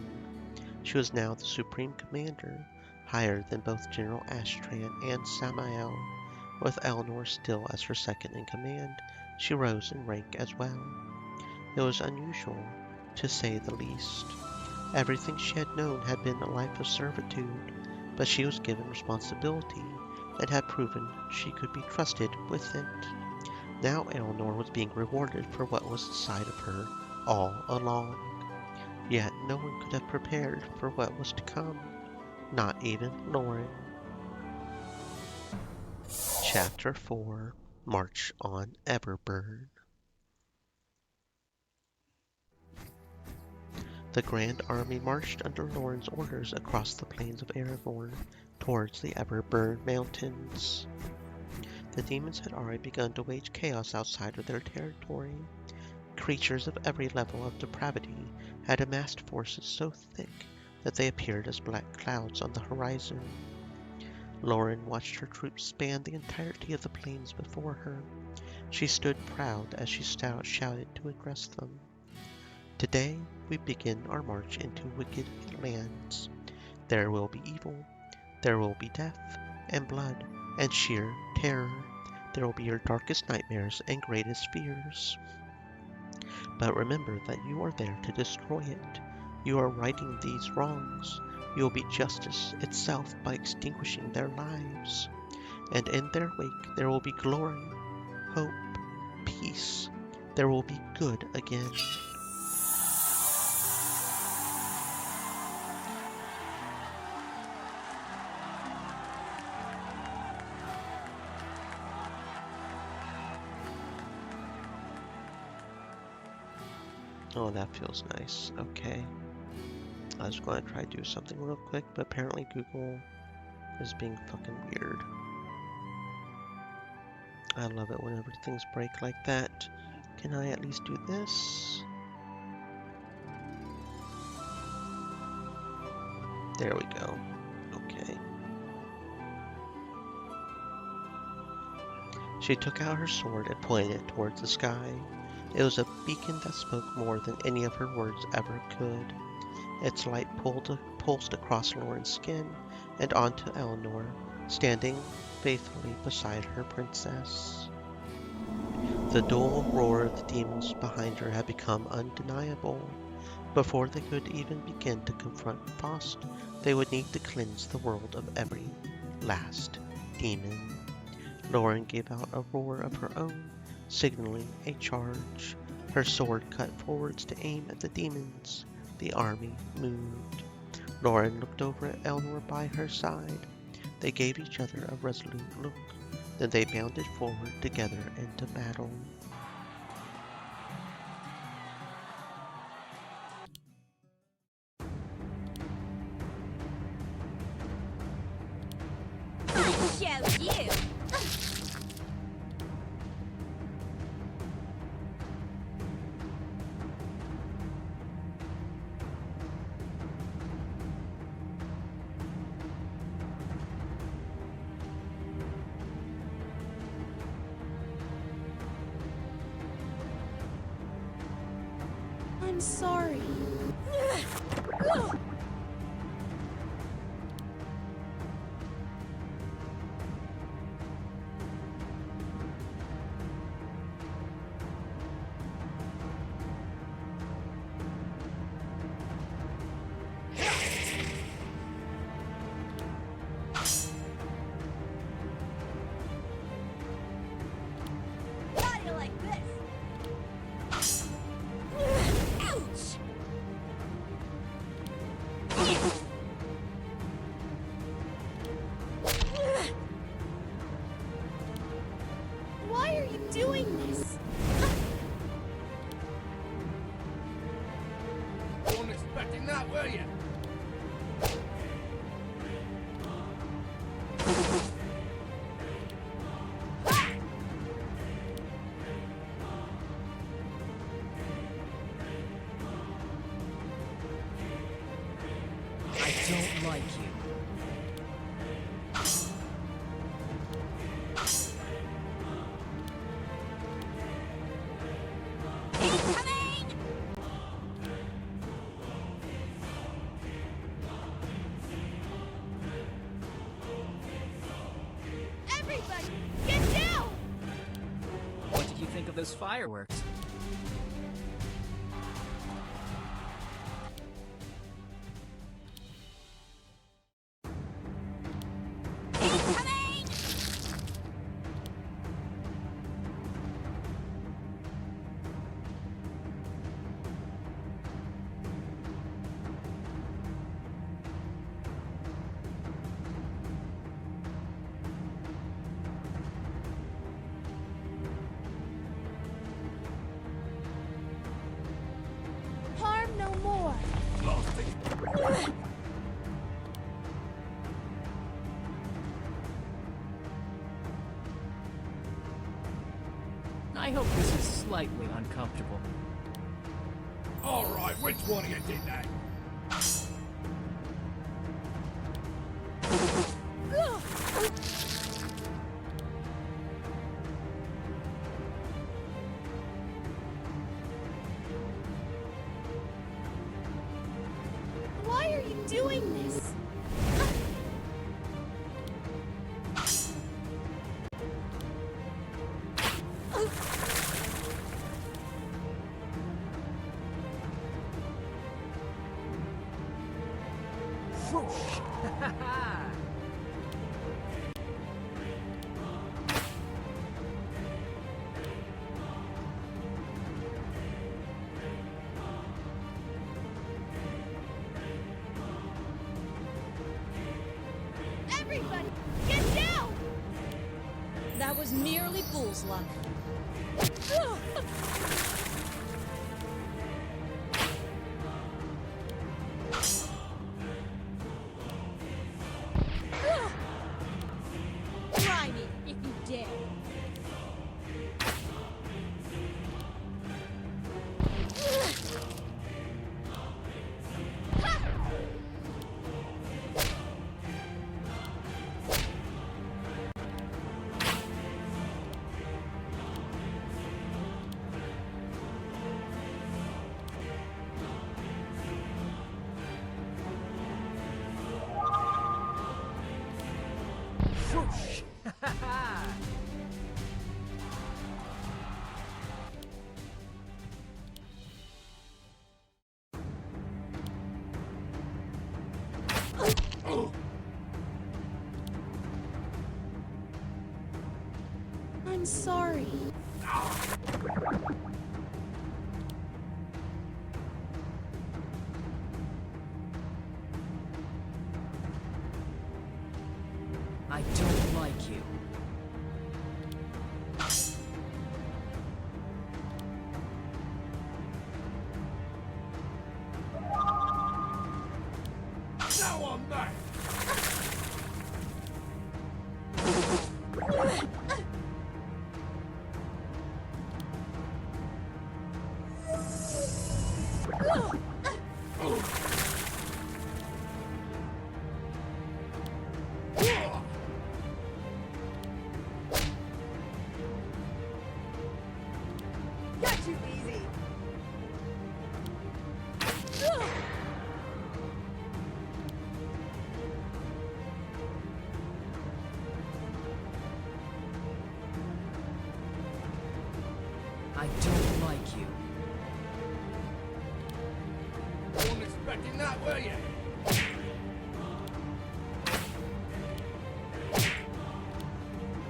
She was now the supreme commander, higher than both General Ashtran and Samael. With Eleanor still as her second in command, she rose in rank as well. It was unusual, to say the least. Everything she had known had been a life of servitude, but she was given responsibility and had proven she could be trusted with it. Now Eleanor was being rewarded for what was inside of her all along. Yet no one could have prepared for what was to come, not even Loren. Chapter 4: March on Everburn. The Grand Army marched under Loren's orders across the plains of Aragorn towards the Everburn Mountains. The demons had already begun to wage chaos outside of their territory. Creatures of every level of depravity had amassed forces so thick that they appeared as black clouds on the horizon. Loren watched her troops span the entirety of the plains before her. She stood proud as she shouted to address them. Today we begin our march into wicked lands. There will be evil, there will be death, and blood, and sheer terror. There will be your darkest nightmares and greatest fears. But remember that you are there to destroy it. You are righting these wrongs. You will be justice itself by extinguishing their lives. And in their wake there will be glory, hope, peace. There will be good again. Oh, that feels nice. Okay. I was going to try to do something real quick, but apparently Google is being fucking weird. I love it whenever things break like that. Can I at least do this? There we go. Okay. She took out her sword and pointed it towards the sky. It was a beacon that spoke more than any of her words ever could. Its light pulsed across Loren's skin and onto Eleanor, standing faithfully beside her princess. The dull roar of the demons behind her had become undeniable. Before they could even begin to confront Faust, they would need to cleanse the world of every last demon. Loren gave out a roar of her own, signaling a charge. Her sword cut forwards to aim at the demons. The army moved. Loren looked over at Eleanor by her side. They gave each other a resolute look. Then they bounded forward together into battle. Show you! I'm sorry. How do you like this? Ouch! Why are you doing this? Wasn't expecting that, were you? I don't like you. Incoming! Everybody, get down! What did you think of those fireworks? Incoming! Harm no more. I hope this is slightly uncomfortable. All right, which one of you did that? Why are you doing this? Whoosh! Everybody, get down! That was merely fool's luck. I'm sorry. I don't like you. Now I'm back! You're too easy. I don't like you. Wasn't expecting that, were you?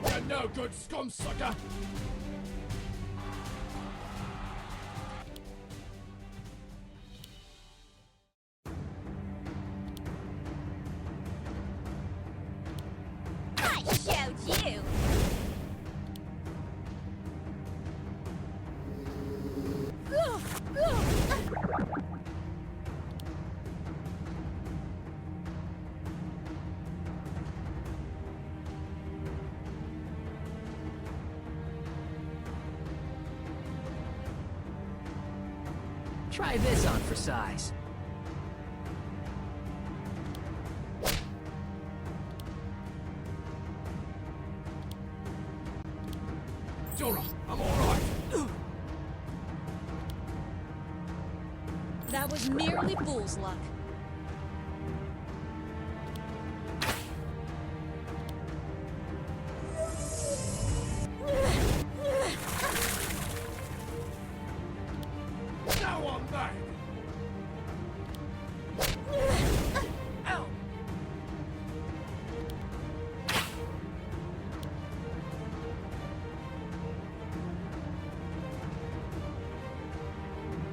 You're no good, scum sucker! I showed you. Try this on for size. Dora, I'm alright. That was merely fool's luck. Now I'm back! Ow!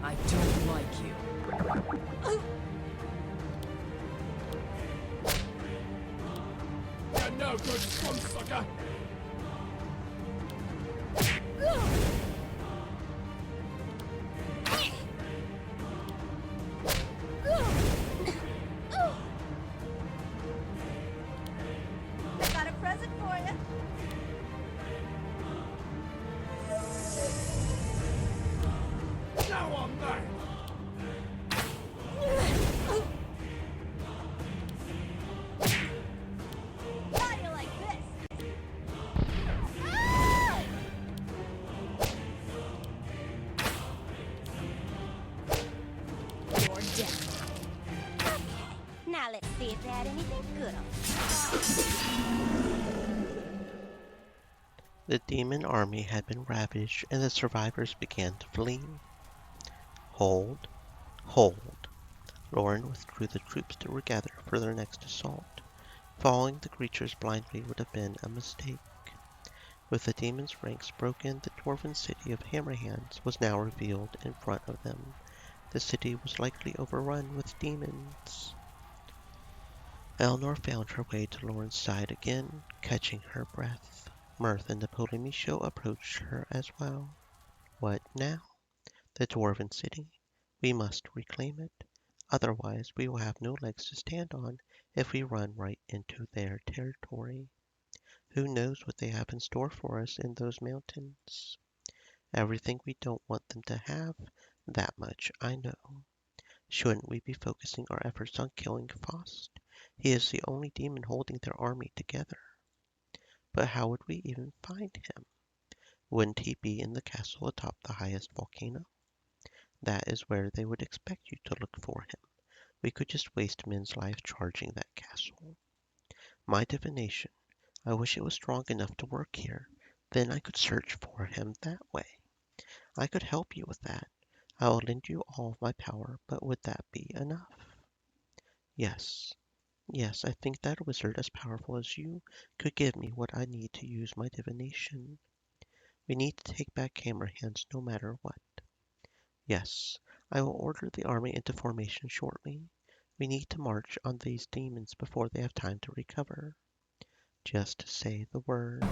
I don't like you. You're no good, scum sucker! I got a present for you. Now I'm back! How do you like this? You're dead. Now let's see if they had anything good on. The demon army had been ravaged, and the survivors began to flee. Hold, hold. Loren withdrew the troops that were gathered for their next assault. Following the creatures blindly would have been a mistake. With the demons' ranks broken, the dwarven city of Hammerhands was now revealed in front of them. The city was likely overrun with demons. Eleanor found her way to Loren's side again, catching her breath. Mirth and the Polymisho approached her as well. What now? The dwarven city. We must reclaim it. Otherwise, we will have no legs to stand on if we run right into their territory. Who knows what they have in store for us in those mountains? Everything we don't want them to have, that much I know. Shouldn't we be focusing our efforts on killing Faust? He is the only demon holding their army together. But how would we even find him? Wouldn't he be in the castle atop the highest volcano? That is where they would expect you to look for him. We could just waste men's lives charging that castle. My divination, I wish it was strong enough to work here. Then I could search for him that way. I could help you with that. I will lend you all of my power, but would that be enough? Yes. Yes, I think that a wizard as powerful as you could give me what I need to use my divination. We need to take back Hammerhands no matter what. Yes, I will order the army into formation shortly. We need to march on these demons before they have time to recover. Just say the word.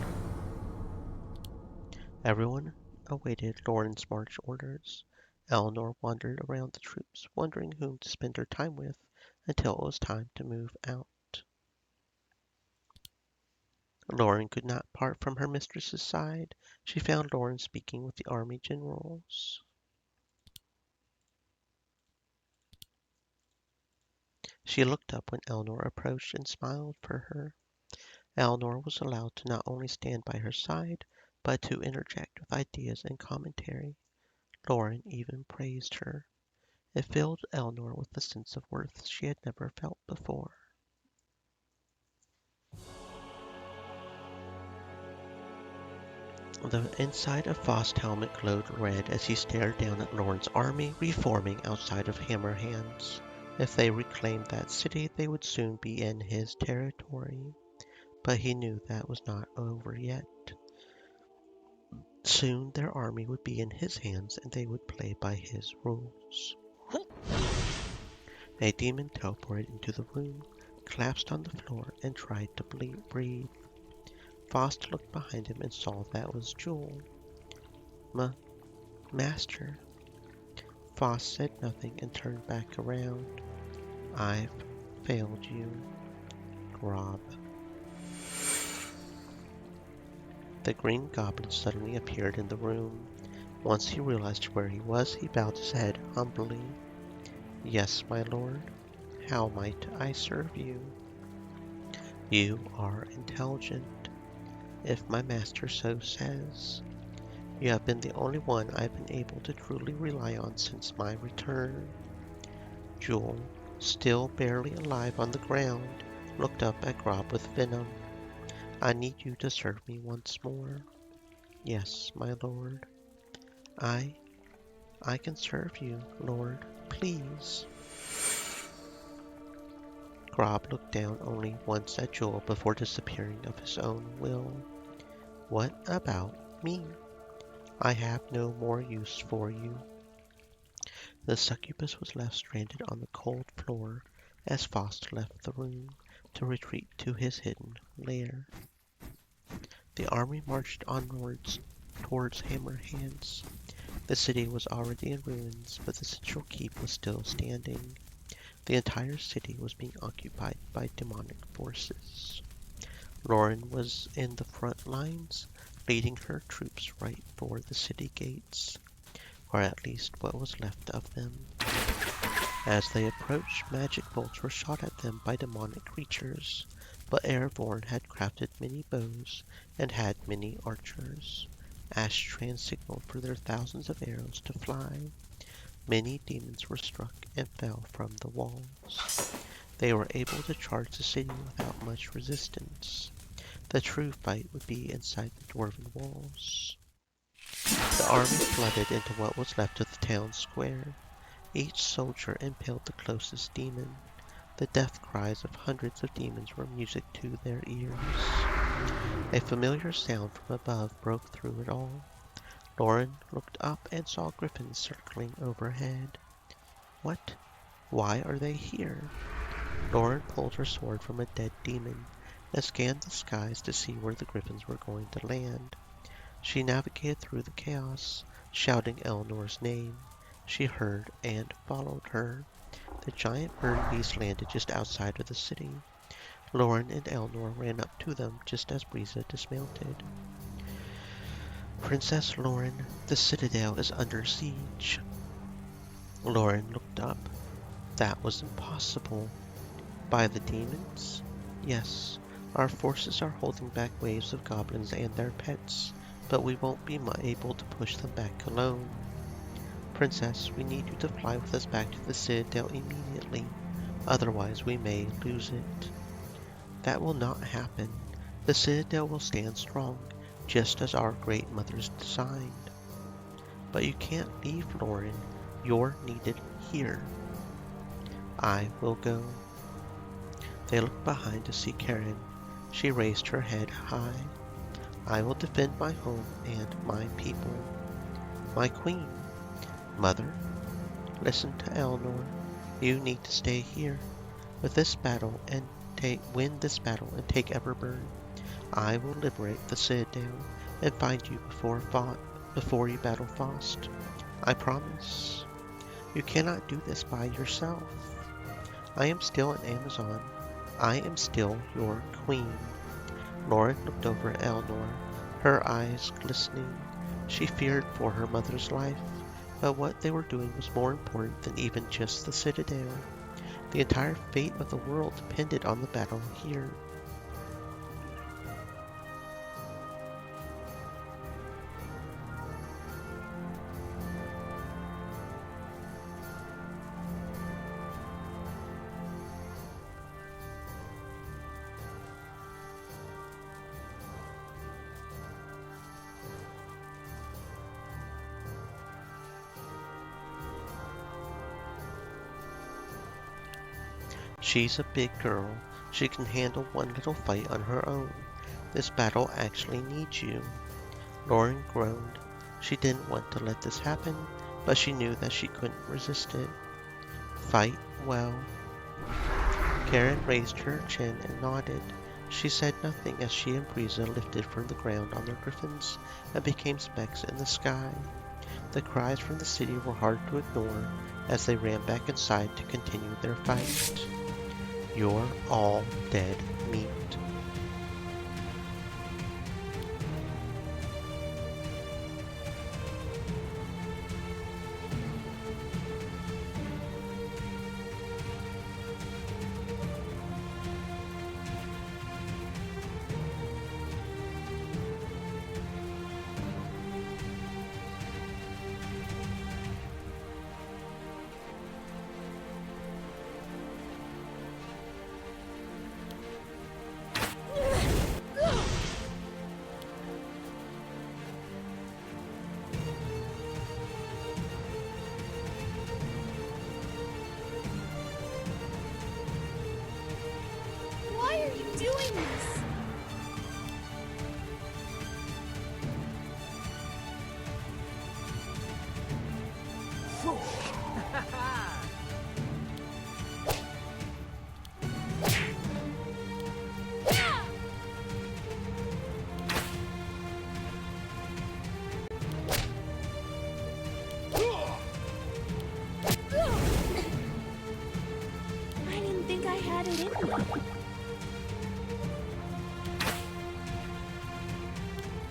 Everyone awaited Loren's march orders. Eleanor wandered around the troops, wondering whom to spend her time with until it was time to move out. Loren could not part from her mistress's side. She found Loren speaking with the army generals. She looked up when Eleanor approached and smiled for her. Eleanor was allowed to not only stand by her side, but to interject with ideas and commentary. Loren even praised her. It filled Eleanor with a sense of worth she had never felt before. The inside of Faust's helmet glowed red as he stared down at Loren's army reforming outside of Hammerhands. If they reclaimed that city, they would soon be in his territory. But he knew that was not over yet. Soon their army would be in his hands and they would play by his rules. A demon teleported into the room, collapsed on the floor, and tried to breathe. Faust looked behind him and saw that was Jewel. Master. Faust said nothing and turned back around. I've failed you, Grob. The Green Goblin suddenly appeared in the room. Once he realized where he was, he bowed his head humbly. Yes, my lord. How might I serve you? You are intelligent, if my master so says. You have been the only one I've been able to truly rely on since my return. Jewel, still barely alive on the ground, looked up at Grob with venom. I need you to serve me once more. Yes, my lord. I can serve you, lord. Please. Grob looked down only once at Jewel before disappearing of his own will. What about me? I have no more use for you. The succubus was left stranded on the cold floor as Faust left the room to retreat to his hidden lair. The army marched onwards towards Hammerhands. The city was already in ruins, but the central keep was still standing. The entire city was being occupied by demonic forces. Loren was in the front lines, leading her troops right for the city gates, or at least what was left of them. As they approached, magic bolts were shot at them by demonic creatures, but Erevorn had crafted many bows and had many archers. Ashtran signaled for their thousands of arrows to fly. Many demons were struck and fell from the walls. They were able to charge the city without much resistance. The true fight would be inside the dwarven walls. The army flooded into what was left of the town square. Each soldier impaled the closest demon. The death cries of hundreds of demons were music to their ears. A familiar sound from above broke through it all. Loren looked up and saw griffins circling overhead. What? Why are they here? Loren pulled her sword from a dead demon and scanned the skies to see where the griffins were going to land. She navigated through the chaos, shouting Eleanor's name. She heard and followed her. The giant bird beast landed just outside of the city. Loren and Eleanor ran up to them just as Briza dismounted. Princess Loren, the citadel is under siege. Loren looked up. That was impossible. By the demons? Yes, our forces are holding back waves of goblins and their pets, but we won't be able to push them back alone. Princess, we need you to fly with us back to the citadel immediately, otherwise we may lose it. That will not happen. The citadel will stand strong, just as our great mothers designed. But you can't leave, Loren. You're needed here. I will go. They looked behind to see Karen. She raised her head high. I will defend my home and my people. My queen. Mother, listen to Eleanor. You need to stay here. Win this battle and take Everburn. I will liberate the citadel and find you before you battle Faust. I promise. You cannot do this by yourself. I am still an Amazon. I am still your queen. Loren looked over at Eleanor, her eyes glistening. She feared for her mother's life, but what they were doing was more important than even just the citadel. The entire fate of the world depended on the battle here. She's a big girl. She can handle one little fight on her own. This battle actually needs you. Loren groaned. She didn't want to let this happen, but she knew that she couldn't resist it. Fight well. Karen raised her chin and nodded. She said nothing as she and Breeza lifted from the ground on their griffins and became specks in the sky. The cries from the city were hard to ignore as they ran back inside to continue their fight. You're all dead meat. Why are you doing this? I didn't think I had it in me.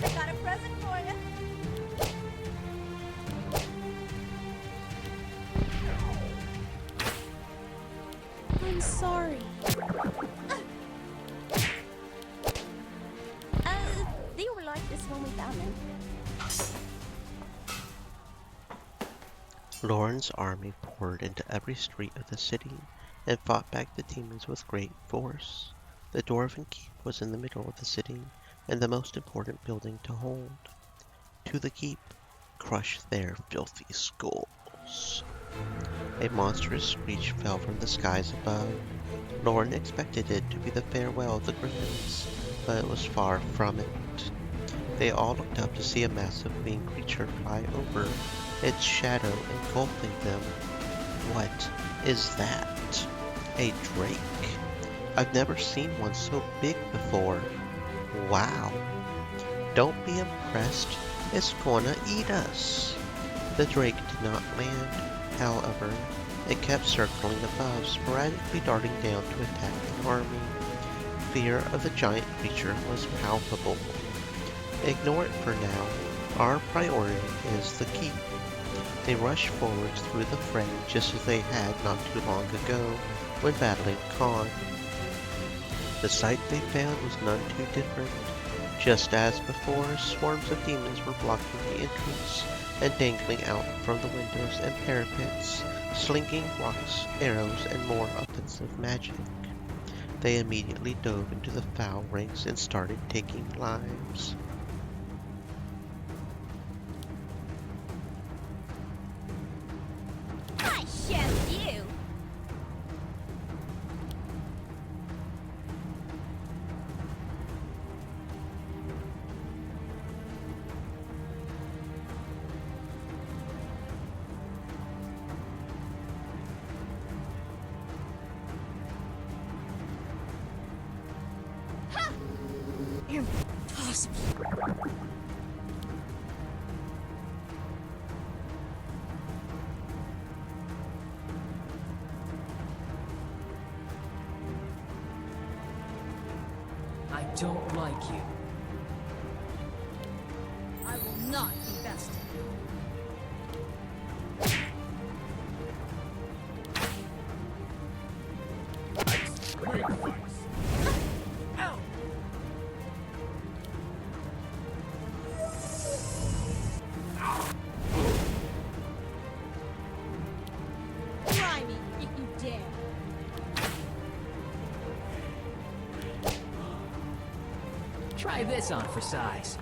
I got a present for you. I'm sorry. They were like this when we found them. Loren's army poured into every street of the city and fought back the demons with great force. The Dwarven Keep was in the middle of the city and the most important building to hold. To the keep, crush their filthy skulls. A monstrous screech fell from the skies above. Loren expected it to be the farewell of the griffins, but it was far from it. They all looked up to see a massive winged creature fly over, its shadow engulfing them. What is that? A drake? I've never seen one so big before. Wow. Don't be impressed. It's gonna eat us. The drake did not land, however. It kept circling above, sporadically darting down to attack the army. Fear of the giant creature was palpable. Ignore it for now. Our priority is the keep. They rushed forwards through the fray just as they had not too long ago when battling Khan. The sight they found was none too different. Just as before, swarms of demons were blocking the entrance and dangling out from the windows and parapets, slinging rocks, arrows, and more offensive magic. They immediately dove into the foul ranks and started taking lives. I shoved you. Impossible. I don't like you. I will not be bested. Great face. Ow! Try me if you dare. Try this on for size.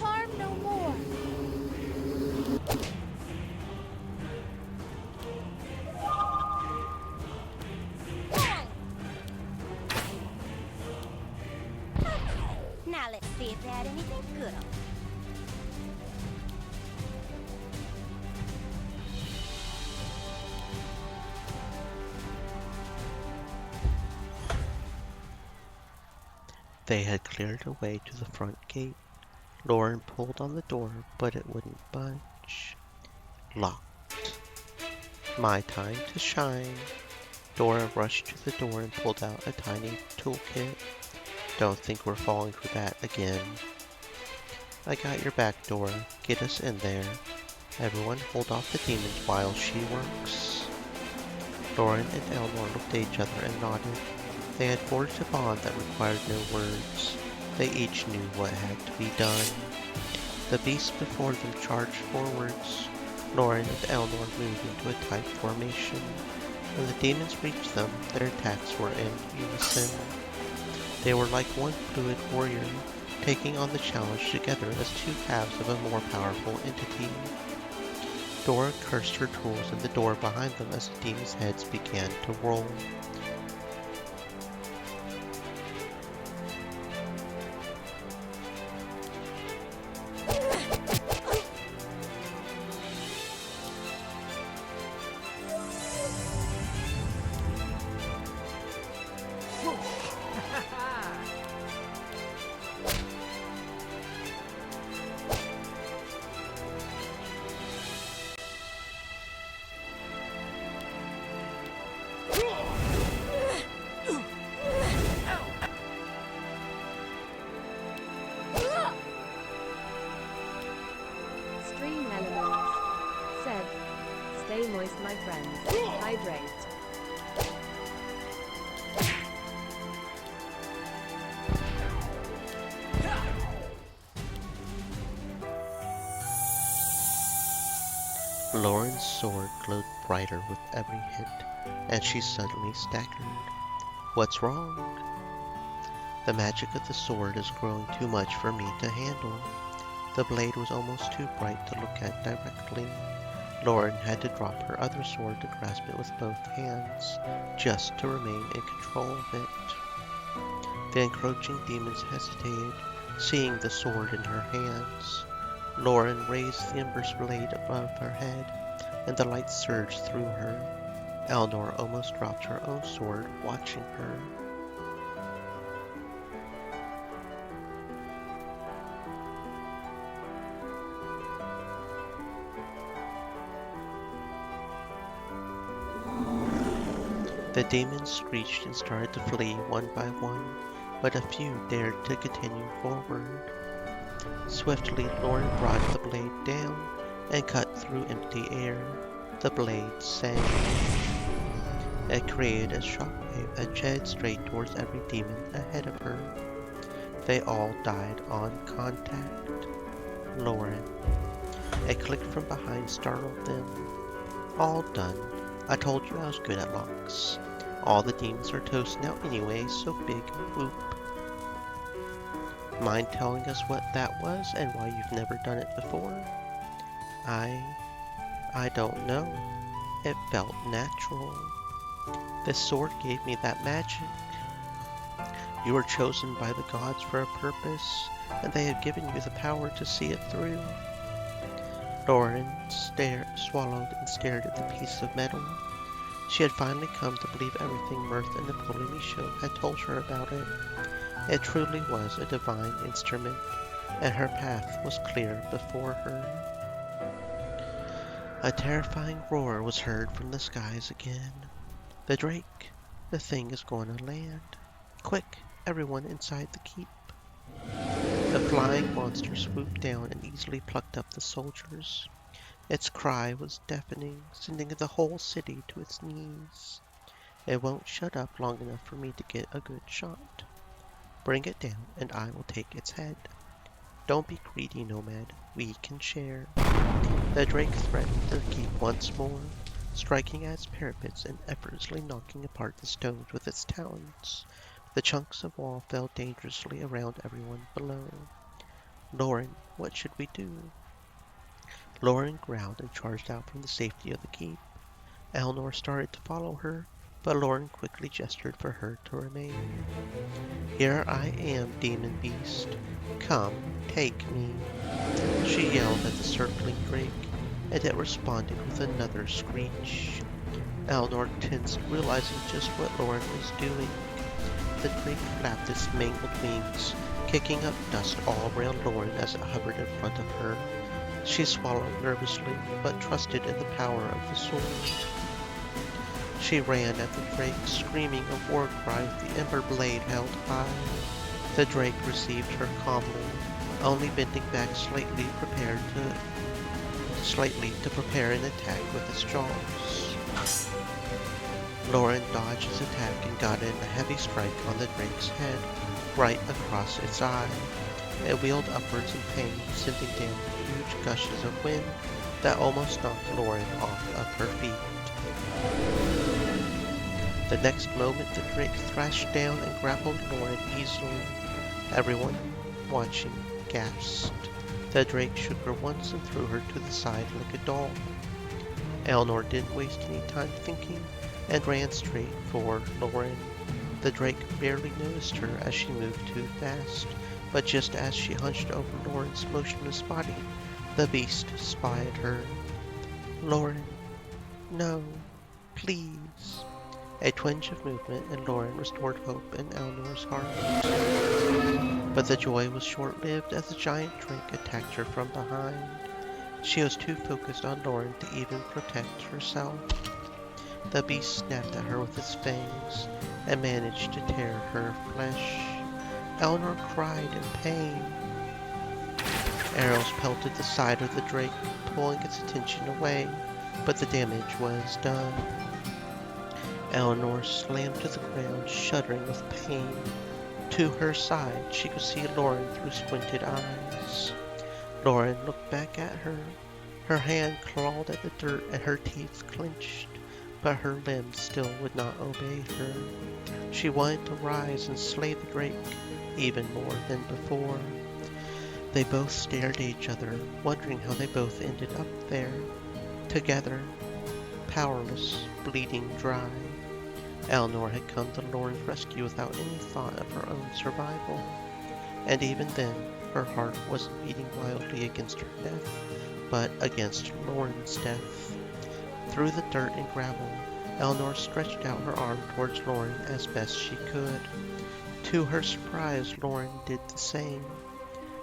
Harm no more. Now let's see if they had anything good on. They had cleared a way to the front gate. Loren pulled on the door, but it wouldn't budge. Locked. My time to shine. Dora rushed to the door and pulled out a tiny toolkit. Don't think we're falling for that again. I got your back, Dora. Get us in there. Everyone hold off the demons while she works. Loren and Eleanor looked at each other and nodded. They had forged a bond that required no words. They each knew what had to be done. The beasts before them charged forwards. Loren and Eleanor moved into a tight formation. When the demons reached them, their attacks were in unison. They were like one fluid warrior, taking on the challenge together as two halves of a more powerful entity. Dora cursed her tools in the door behind them as the demons' heads began to roll. Stream elements. Said. Stay moist, my friends. Hydrate. Loren's sword glowed brighter with every hit, and she suddenly staggered. What's wrong? The magic of the sword is growing too much for me to handle. The blade was almost too bright to look at directly. Loren had to drop her other sword to grasp it with both hands, just to remain in control of it. The encroaching demons hesitated, seeing the sword in her hands. Loren raised the embers blade above her head, and the light surged through her. Eleanor almost dropped her own sword, watching her. The demons screeched and started to flee one by one, but a few dared to continue forward. Swiftly, Loren brought the blade down, and cut through empty air. The blade sang. It created a shockwave that jetted straight towards every demon ahead of her. They all died on contact. Loren. A click from behind startled them. All done. I told you I was good at locks. All the demons are toast now anyway, so big whoop. Mind telling us what that was and why you've never done it before? I don't know. It felt natural. This sword gave me that magic. You were chosen by the gods for a purpose, and they have given you the power to see it through. Loren swallowed and stared at the piece of metal. She had finally come to believe everything Mirth and the Polymisho had told her about it. It truly was a divine instrument, and her path was clear before her. A terrifying roar was heard from the skies again. The drake! The thing is going to land. Quick, everyone inside the keep. The flying monster swooped down and easily plucked up the soldiers. Its cry was deafening, sending the whole city to its knees. It won't shut up long enough for me to get a good shot. Bring it down, and I will take its head. Don't be greedy, Nomad. We can share. The drake threatened the keep once more, striking at its parapets and effortlessly knocking apart the stones with its talons. The chunks of wall fell dangerously around everyone below. Loren, what should we do? Loren growled and charged out from the safety of the keep. Eleanor started to follow her, but Loren quickly gestured for her to remain. Here I am, demon beast. Come, take me. She yelled at the circling drake, and it responded with another screech. Eleanor tensed, realizing just what Loren was doing. The drake flapped its mangled wings, kicking up dust all around Loren as it hovered in front of her. She swallowed nervously, but trusted in the power of the sword. She ran at the drake, screaming a war cry with the ember blade held high. The drake received her calmly, only bending back slightly to prepare an attack with its jaws. Loren dodged his attack and got in a heavy strike on the drake's head, right across its eye. It wheeled upwards in pain, sending down huge gushes of wind that almost knocked Loren off of her feet. The next moment, the drake thrashed down and grappled Loren easily. Everyone watching gasped. The drake shook her once and threw her to the side like a doll. Eleanor didn't waste any time thinking and ran straight for Loren. The drake barely noticed her as she moved too fast, but just as she hunched over Loren's motionless body, the beast spied her. Loren, no, please. A twinge of movement and Loren restored hope in Eleanor's heart. But the joy was short-lived as the giant drake attacked her from behind. She was too focused on Loren to even protect herself. The beast snapped at her with its fangs and managed to tear her flesh. Eleanor cried in pain. Arrows pelted the side of the drake, pulling its attention away, but the damage was done. Eleanor slammed to the ground, shuddering with pain. To her side, she could see Loren through squinted eyes. Loren looked back at her. Her hand clawed at the dirt and her teeth clenched, but her limbs still would not obey her. She wanted to rise and slay the drake, even more than before. They both stared at each other, wondering how they both ended up there, together, powerless, bleeding dry. Eleanor had come to Loren's rescue without any thought of her own survival, and even then, her heart wasn't beating wildly against her death, but against Loren's death. Through the dirt and gravel, Eleanor stretched out her arm towards Loren as best she could. To her surprise, Loren did the same.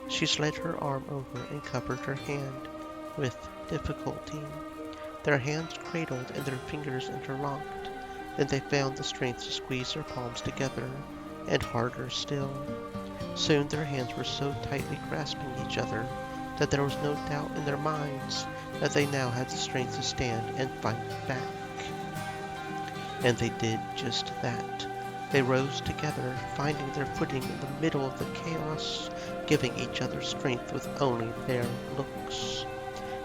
She slid her arm over and covered her hand, with difficulty. Their hands cradled and their fingers interlocked. Then they found the strength to squeeze their palms together, and harder still. Soon their hands were so tightly grasping each other that there was no doubt in their minds that they now had the strength to stand and fight back. And they did just that. They rose together, finding their footing in the middle of the chaos, giving each other strength with only their looks.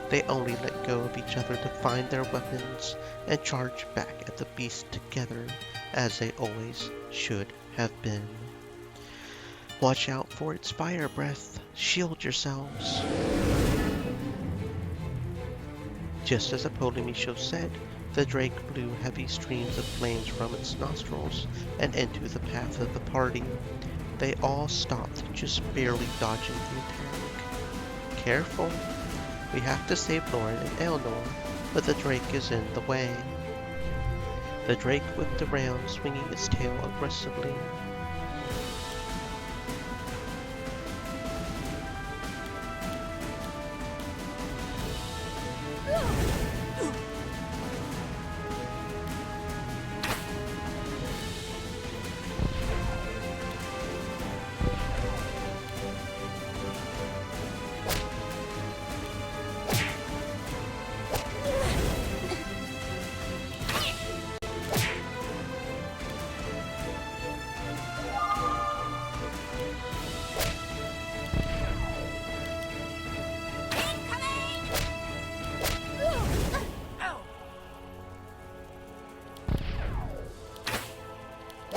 They only let go of each other to find their weapons and charge back at the beast together, as they always should have been. Watch out for its fire breath. Shield yourselves. Just as Apollonius said, the drake blew heavy streams of flames from its nostrils and into the path of the party. They all stopped, just barely dodging the attack. Careful! We have to save Loren and Eleanor, but the drake is in the way. The drake whipped around, swinging its tail aggressively.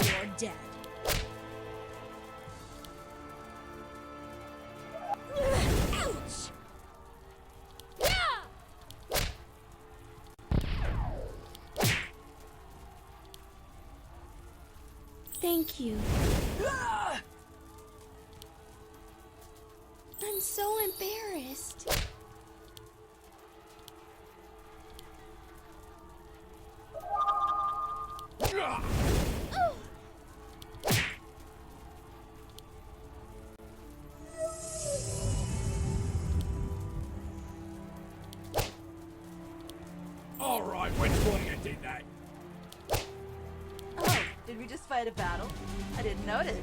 You're dead. Ouch! Thank you. I'm so embarrassed. All right, which one of you did that? Oh, did we just fight a battle? I didn't notice.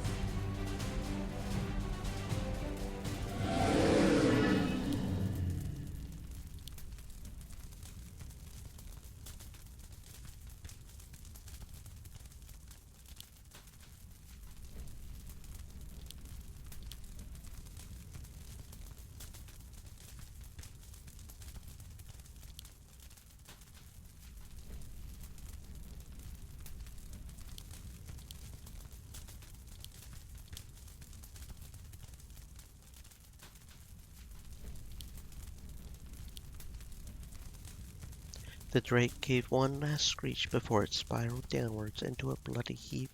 The drake gave one last screech before it spiraled downwards into a bloody heap.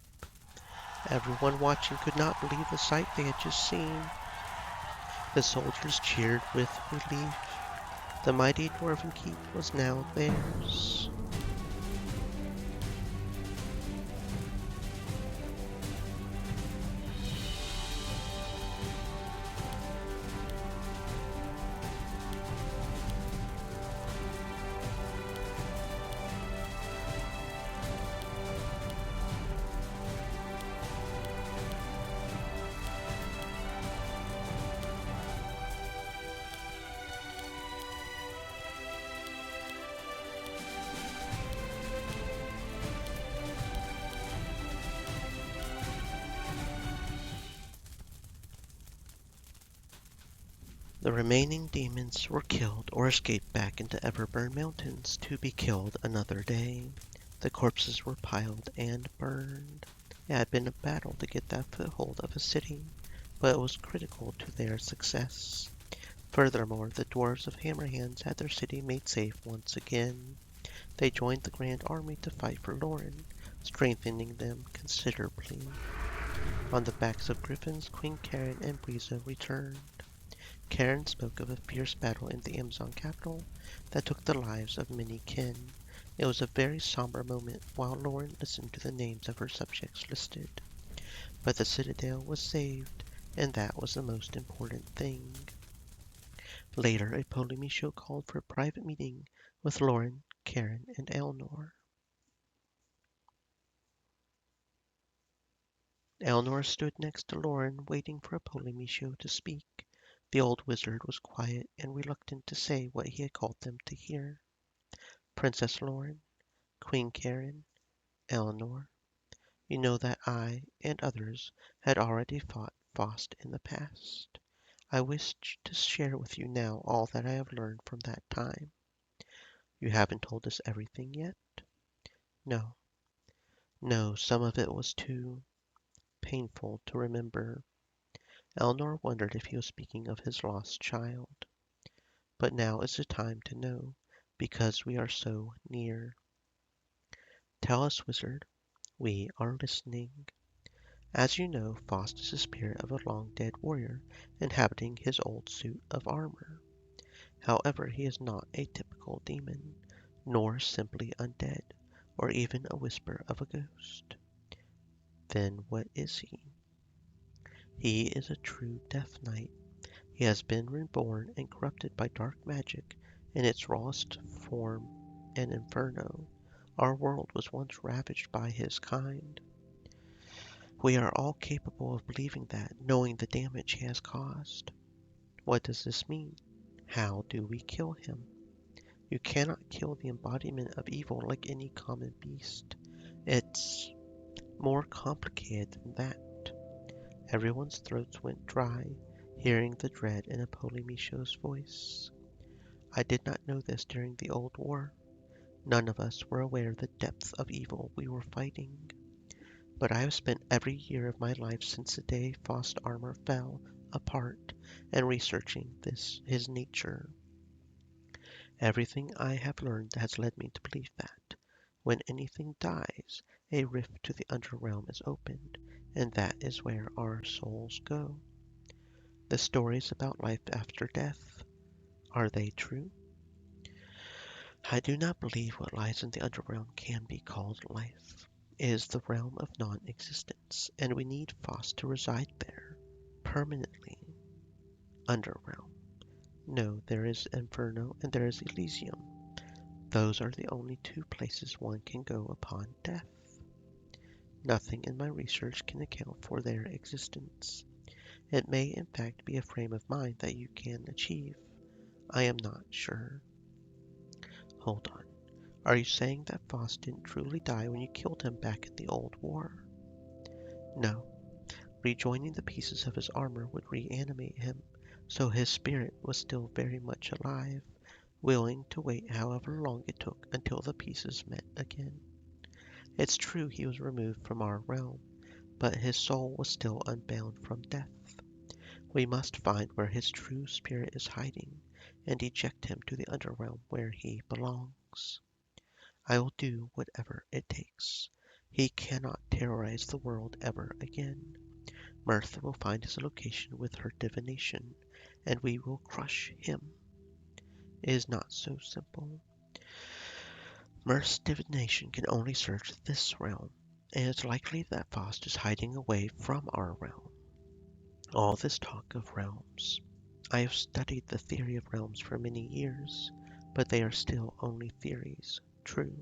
Everyone watching could not believe the sight they had just seen. The soldiers cheered with relief. The mighty dwarven keep was now theirs. The remaining demons were killed or escaped back into Everburn Mountains to be killed another day. The corpses were piled and burned. It had been a battle to get that foothold of a city, but it was critical to their success. Furthermore, the dwarves of Hammerhands had their city made safe once again. They joined the Grand Army to fight for Loren, strengthening them considerably. On the backs of griffins, Queen Karen and Briza returned. Karen spoke of a fierce battle in the Amazon capital that took the lives of many kin. It was a very somber moment while Loren listened to the names of her subjects listed. But the citadel was saved, and that was the most important thing. Later, a Polymisho called for a private meeting with Loren, Karen, and Eleanor. Eleanor stood next to Loren, waiting for a Polymisho to speak. The old wizard was quiet and reluctant to say what he had called them to hear. Princess Loren, Queen Karen, Eleanor, you know that I and others had already fought Faust in the past. I wish to share with you now all that I have learned from that time. You haven't told us everything yet? No, no, some of it was too painful to remember. Eleanor wondered if he was speaking of his lost child. But now is the time to know, because we are so near. Tell us, wizard. We are listening. As you know, Faust is the spirit of a long-dead warrior inhabiting his old suit of armor. However, he is not a typical demon, nor simply undead, or even a whisper of a ghost. Then what is he? He is a true Death Knight. He has been reborn and corrupted by dark magic in its rawest form, an inferno. Our world was once ravaged by his kind. We are all capable of believing that, knowing the damage he has caused. What does this mean? How do we kill him? You cannot kill the embodiment of evil like any common beast. It's more complicated than that. Everyone's throats went dry, hearing the dread in Apollonius's voice. I did not know this during the Old War. None of us were aware of the depth of evil we were fighting. But I have spent every year of my life since the day Faust's armor fell apart and researching his nature. Everything I have learned has led me to believe that, when anything dies, a rift to the underrealm is opened, and that is where our souls go. The stories about life after death, are they true? I do not believe what lies in the underrealm can be called life. It is the realm of non-existence, and we need Faust to reside there, permanently. Underrealm. No, there is Inferno and there is Elysium. Those are the only two places one can go upon death. Nothing in my research can account for their existence. It may in fact be a frame of mind that you can achieve. I am not sure. Hold on. Are you saying that Faust didn't truly die when you killed him back in the old war? No. Rejoining the pieces of his armor would reanimate him, so his spirit was still very much alive, willing to wait however long it took until the pieces met again. It's true he was removed from our realm, but his soul was still unbound from death. We must find where his true spirit is hiding, and eject him to the underrealm where he belongs. I will do whatever it takes. He cannot terrorize the world ever again. Mirth will find his location with her divination, and we will crush him. It is not so simple. Mirth's divination can only search this realm, and it's likely that Faust is hiding away from our realm. All this talk of realms. I have studied the theory of realms for many years, but they are still only theories. True.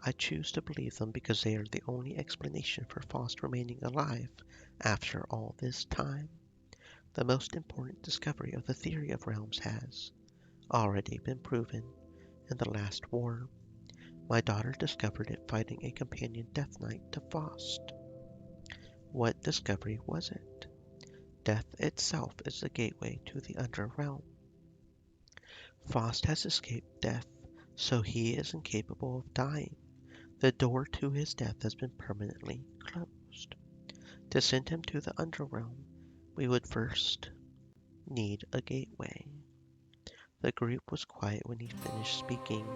I choose to believe them because they are the only explanation for Faust remaining alive after all this time. The most important discovery of the theory of realms has already been proven in the last war. My daughter discovered it fighting a companion Death Knight to Faust. What discovery was it? Death itself is the gateway to the underrealm. Faust has escaped death, so he is incapable of dying. The door to his death has been permanently closed. To send him to the underrealm, we would first need a gateway. The group was quiet when he finished speaking.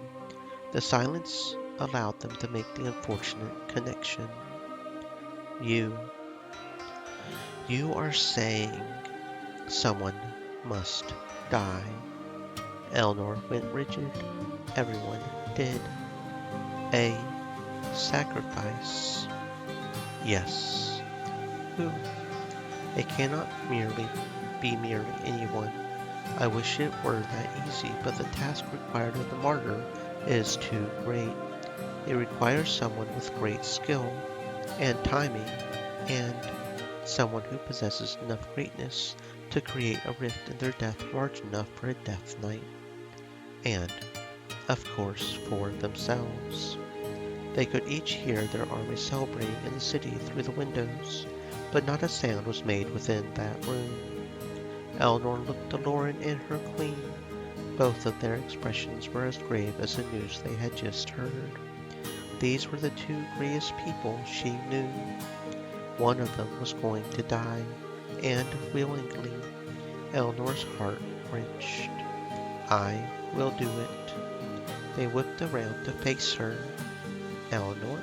The silence allowed them to make the unfortunate connection. You are saying someone must die. Eleanor went rigid. Everyone did. A sacrifice. Yes. Who? It cannot be merely anyone. I wish it were that easy, but the task required of the martyr is too great. It requires someone with great skill and timing, and someone who possesses enough greatness to create a rift in their death large enough for a death knight, and, of course, for themselves. They could each hear their army celebrating in the city through the windows, but not a sound was made within that room. Eleanor looked to Loren and her queen. Both of their expressions were as grave as the news they had just heard. These were the two greatest people she knew. One of them was going to die, and willingly. Eleanor's heart wrenched. I will do it. They whipped around to face her. Eleanor,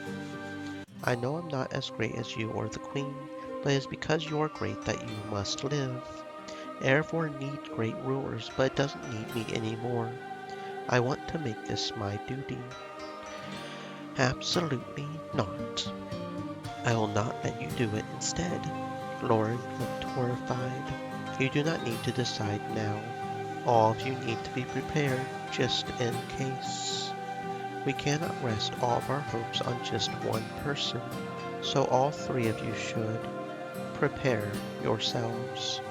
I know I'm not as great as you or the queen, but it is because you are great that you must live. Erebor needs great rulers, but it doesn't need me anymore. I want to make this my duty. Absolutely not. I will not let you do it instead. Loren looked horrified. You do not need to decide now. All of you need to be prepared, just in case. We cannot rest all of our hopes on just one person, so all three of you should prepare yourselves.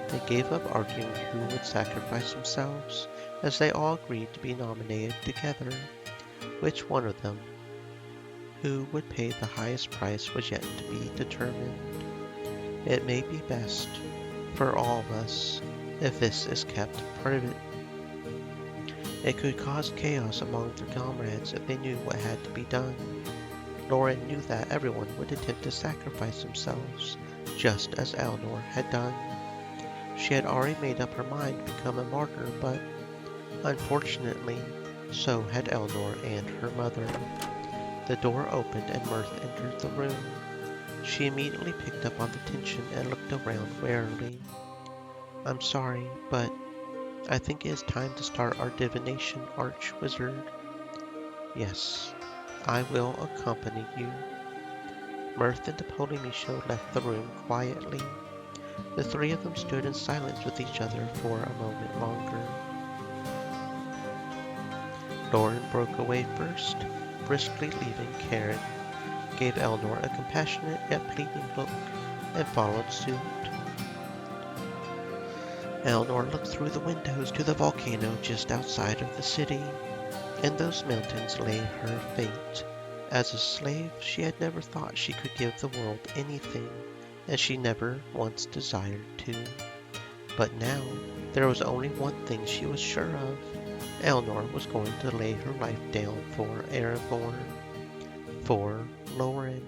They gave up arguing who would sacrifice themselves, as they all agreed to be nominated together. Which one of them who would pay the highest price was yet to be determined. It may be best for all of us if this is kept private. It could cause chaos among their comrades if they knew what had to be done. Loren knew that everyone would attempt to sacrifice themselves, just as Eleanor had done. She had already made up her mind to become a martyr, but unfortunately, so had Eleanor and her mother. The door opened and Mirth entered the room. She immediately picked up on the tension and looked around warily. I'm sorry, but I think it is time to start our divination, Archwizard. Yes, I will accompany you. Mirth and Polymecia left the room quietly. The three of them stood in silence with each other for a moment longer. Loren broke away first, briskly leaving Karen, gave Eleanor a compassionate yet pleading look, and followed suit. Eleanor looked through the windows to the volcano just outside of the city. In those mountains lay her fate. As a slave, she had never thought she could give the world anything, and she never once desired to. But now, there was only one thing she was sure of. Eleanor was going to lay her life down for Erebor, for Loren.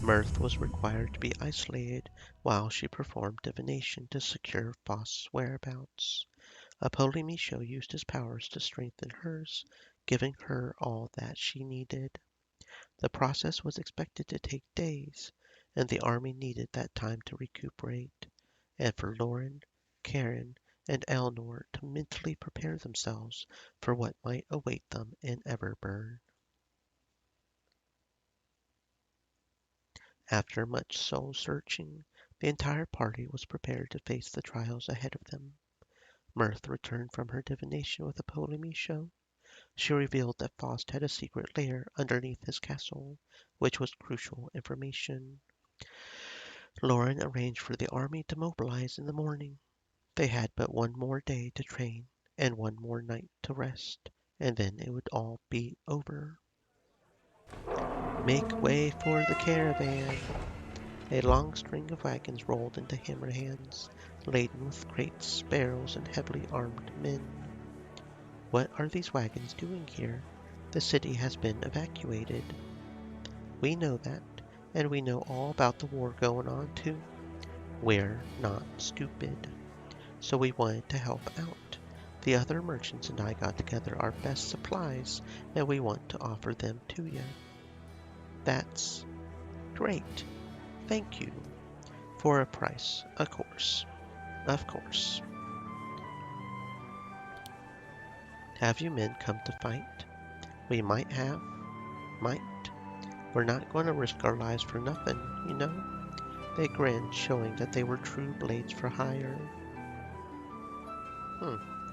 Mirth was required to be isolated while she performed divination to secure Faust's whereabouts. Polymecia used his powers to strengthen hers, giving her all that she needed. The process was expected to take days, and the army needed that time to recuperate, and for Loren, Karen, and Eleanor to mentally prepare themselves for what might await them in Everburn. After much soul-searching, the entire party was prepared to face the trials ahead of them. Mirth returned from her divination with a Polymecia. She revealed that Faust had a secret lair underneath his castle, which was crucial information. Loren arranged for the army to mobilize in the morning. They had but one more day to train and one more night to rest, and then it would all be over. Make way for the caravan! A long string of wagons rolled into Hammerhands, laden with crates, barrels, and heavily armed men. What are these wagons doing here? The city has been evacuated. We know that, and we know all about the war going on too. We're not stupid. So we wanted to help out. The other merchants and I got together our best supplies, and we want to offer them to you. That's great. Thank you. For a price, of course. Of course. Have you men come to fight? We might have. Might. We're not going to risk our lives for nothing, you know? They grinned, showing that they were true blades for hire.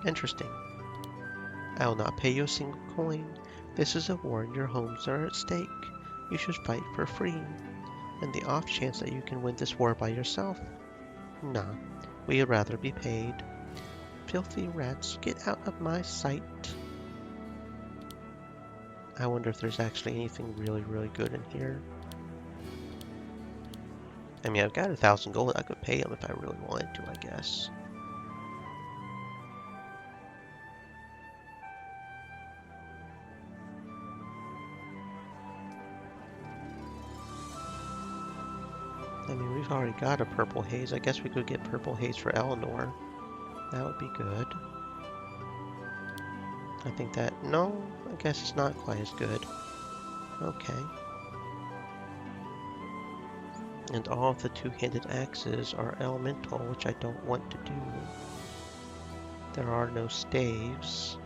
Interesting. I will not pay you a single coin. This is a war and your homes are at stake. You should fight for free. And the off chance that you can win this war by yourself? Nah, we'd rather be paid. Filthy rats, get out of my sight. I wonder if there's actually anything really, really good in here. I mean, I've got 1,000 gold. I could pay him if I really wanted to, I guess. I mean, we've already got a purple haze. I guess we could get purple haze for Eleanor. That would be good. I think that... No, I guess it's not quite as good. Okay. And all of the two-handed axes are elemental, which I don't want to do. There are no staves.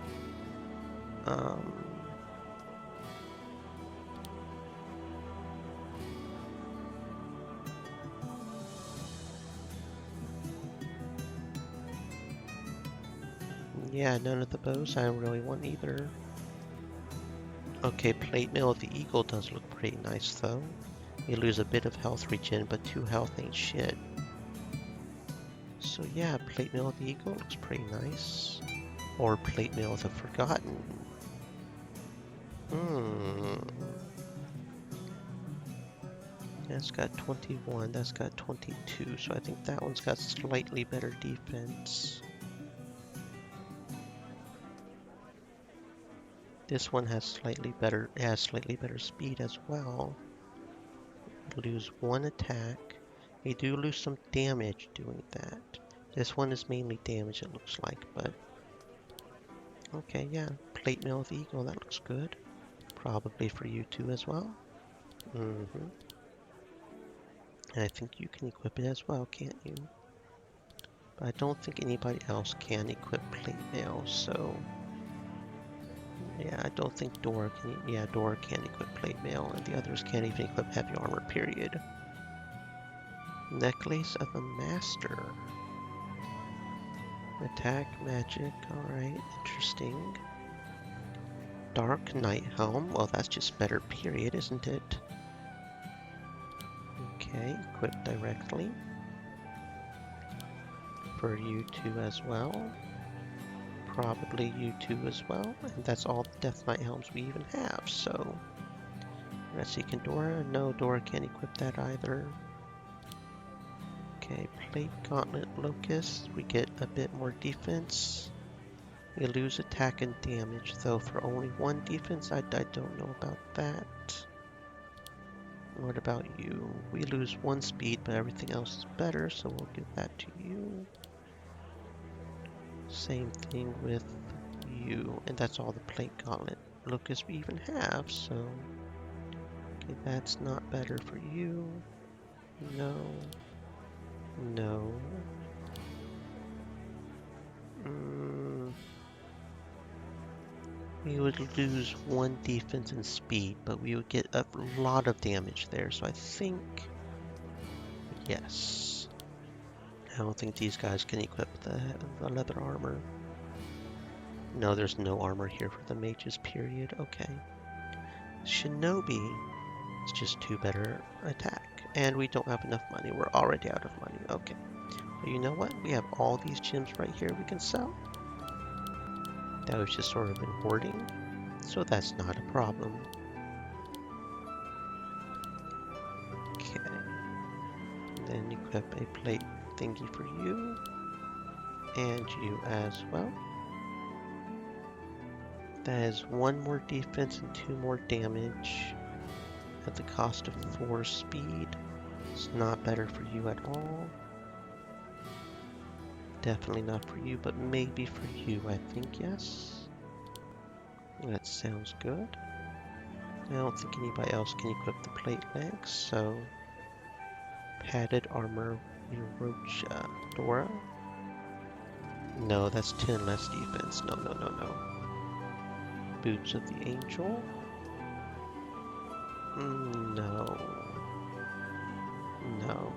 Yeah, none of the bows I really want either. Okay, plate mail of the eagle does look pretty nice though. You lose a bit of health regen, but 2 health ain't shit. So yeah, plate mail of the eagle looks pretty nice. Or plate mail of the forgotten. That's got 21, that's got 22, so I think that one's got slightly better defense. This one has slightly better speed as well. Lose 1 attack. You do lose some damage doing that. This one is mainly damage, it looks like, but okay, yeah. Plate mail of the eagle, that looks good. Probably for you too as well. And I think you can equip it as well, can't you? But I don't think anybody else can equip plate mail, so yeah, I don't think Dora can. Yeah, Dora can equip plate mail, and the others can't even equip heavy armor, period. Necklace of the Master. Attack, magic, alright, interesting. Dark Knight Helm, well that's just better, period, isn't it? Okay, equip directly. For you two as well. Probably you two as well, and that's all the Death Knight Helms we even have, so... Let's see, can Dora? No, Dora can't equip that either. Okay, Plate Gauntlet Locust, we get a bit more defense. We lose attack and damage, though for only 1 defense, I don't know about that. What about you? We lose 1 speed, but everything else is better, so we'll give that to you. Same thing with you, and that's all the Plate Gauntlet Locust we even have, so... Okay, that's not better for you. No. No. We would lose 1 defense and speed, but we would get a lot of damage there, so I think... Yes. I don't think these guys can equip the leather armor. No, there's no armor here for the mages, period. Okay. Shinobi is just 2 better attack. And we don't have enough money. We're already out of money. Okay. But you know what? We have all these gems right here we can sell. That was just sort of been hoarding. So that's not a problem. Okay. Then equip a plate thingy for you. And you as well. That is 1 more defense and 2 more damage at the cost of 4 speed. It's not better for you at all. Definitely not for you, but maybe for you, I think, yes. That sounds good. I don't think anybody else can equip the plate legs, so... Padded armor, Rocha. Dora? No, that's 10 less defense. No, no, no, no. Boots of the Angel? No. No.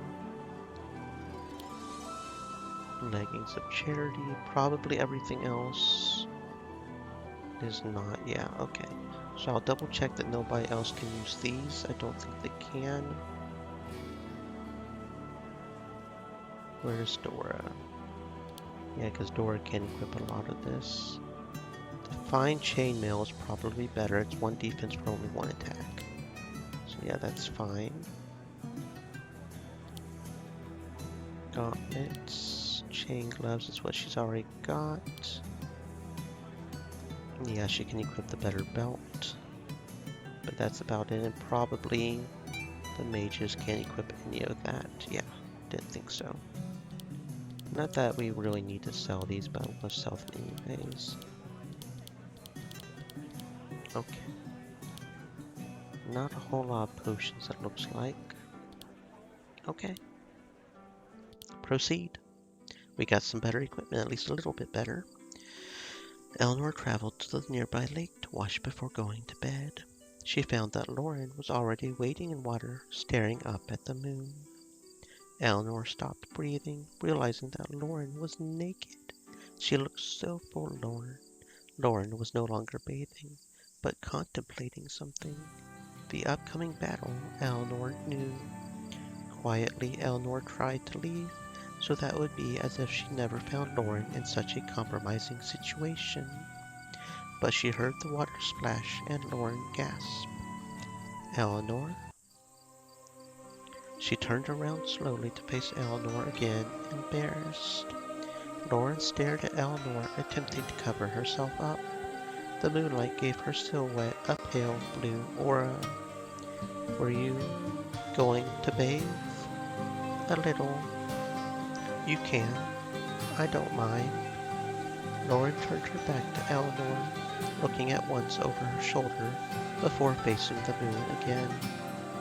Leggings of Charity. Probably everything else is not. Yeah, okay. So I'll double check that nobody else can use these. I don't think they can. Where's Dora? Yeah, because Dora can equip a lot of this. The fine chainmail is probably better. It's 1 defense for only 1 attack. So yeah, that's fine. Gauntlets, chain gloves is what she's already got. Yeah, she can equip the better belt. But that's about it, and probably the mages can't equip any of that. Yeah, didn't think so. Not that we really need to sell these, but we'll sell them anyways. Okay. Not a whole lot of potions, it looks like. Okay. Proceed. We got some better equipment, at least a little bit better. Eleanor traveled to the nearby lake to wash before going to bed. She found that Loren was already wading in water, staring up at the moon. Eleanor stopped breathing, realizing that Loren was naked. She looked so forlorn. Loren was no longer bathing, but contemplating something. The upcoming battle, Eleanor knew. Quietly, Eleanor tried to leave, so that it would be as if she never found Loren in such a compromising situation. But she heard the water splash and Loren gasp. Eleanor? She turned around slowly to face Eleanor again, embarrassed. Loren stared at Eleanor, attempting to cover herself up. The moonlight gave her silhouette a pale blue aura. Were you going to bathe? A little. You can. I don't mind. Loren turned her back to Eleanor, looking at once over her shoulder before facing the moon again.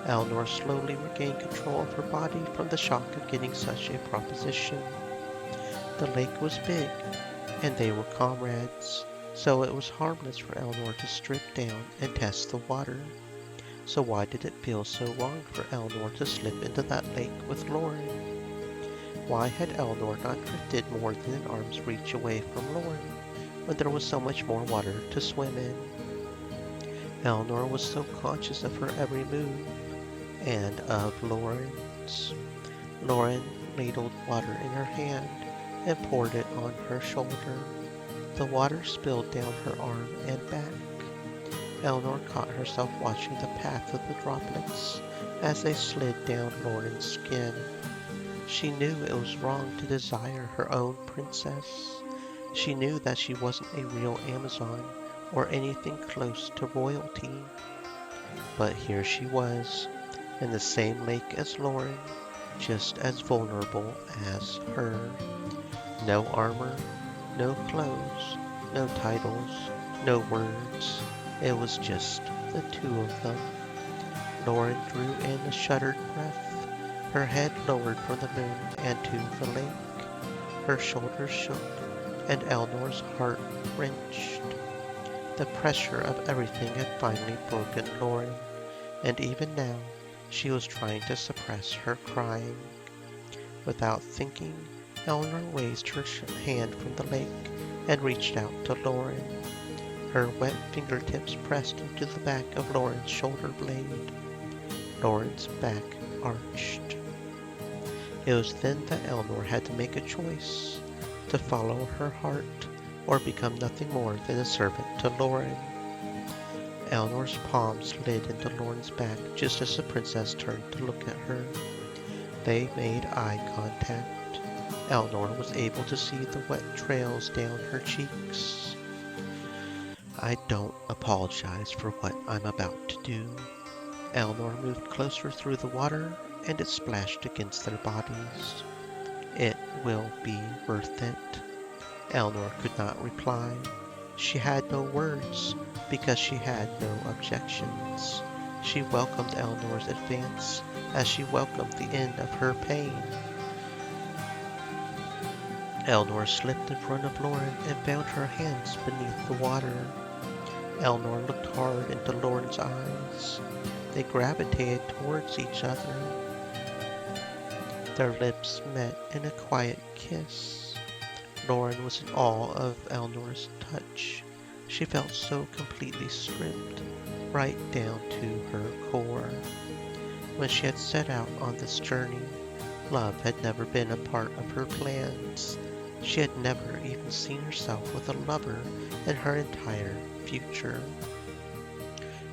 Eleanor slowly regained control of her body from the shock of getting such a proposition. The lake was big, and they were comrades, so it was harmless for Eleanor to strip down and test the water. So why did it feel so wrong for Eleanor to slip into that lake with Loren? Why had Eleanor not drifted more than an arm's reach away from Loren when there was so much more water to swim in? Eleanor was so conscious of her every move, and of Loren's. Loren ladled water in her hand and poured it on her shoulder. The water spilled down her arm and back. Eleanor caught herself watching the path of the droplets as they slid down Loren's skin. She knew it was wrong to desire her own princess. She knew that she wasn't a real Amazon or anything close to royalty. But here she was, in the same lake as Loren, just as vulnerable as her. No armor, no clothes, no titles, no words. It was just the two of them. Loren drew in a shuddered breath, her head lowered from the moon and to the lake. Her shoulders shook, and Eleanor's heart wrenched. The pressure of everything had finally broken Loren, and even now she was trying to suppress her crying. Without thinking, Eleanor raised her hand from the lake and reached out to Loren. Her wet fingertips pressed into the back of Loren's shoulder blade. Loren's back arched. It was then that Eleanor had to make a choice, to follow her heart or become nothing more than a servant to Loren. Eleanor's palm slid into Loren's back just as the princess turned to look at her. They made eye contact. Eleanor was able to see the wet trails down her cheeks. I don't apologize for what I'm about to do. Eleanor moved closer through the water, and it splashed against their bodies. It will be worth it. Eleanor could not reply. She had no words, because she had no objections. She welcomed Eleanor's advance as she welcomed the end of her pain. Eleanor slipped in front of Loren and found her hands beneath the water. Eleanor looked hard into Loren's eyes. They gravitated towards each other. Their lips met in a quiet kiss. Loren was in awe of Eleanor's touch. She felt so completely stripped, right down to her core. When she had set out on this journey, Love had never been a part of her plans. She had never even seen herself with a lover in her entire future.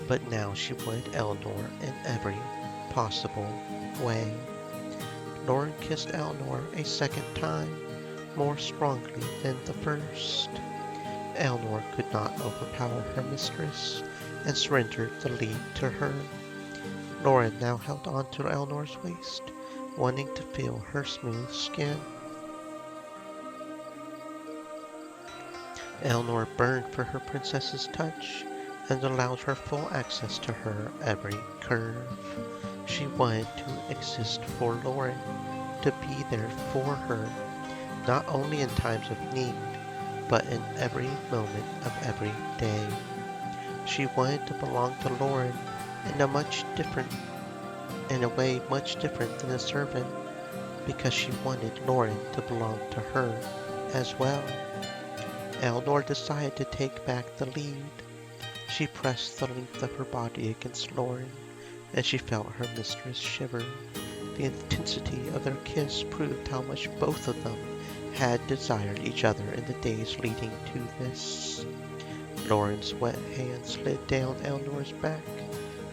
But now she wanted Eleanor in every possible way. Loren kissed Eleanor a second time, more strongly than the first. Eleanor could not overpower her mistress and surrendered the lead to her. Loren now held on to Eleanor's waist, wanting to feel her smooth skin. Eleanor burned for her princess's touch and allowed her full access to her every curve. She wanted to exist for Loren, to be there for her, not only in times of need, but in every moment of every day. She wanted to belong to Loren in a way much different than a servant, because she wanted Loren to belong to her as well. Eleanor decided to take back the lead. She pressed the length of her body against Loren, and she felt her mistress shiver. The intensity of their kiss proved how much both of them had desired each other in the days leading to this. Loren's wet hand slid down Eleanor's back,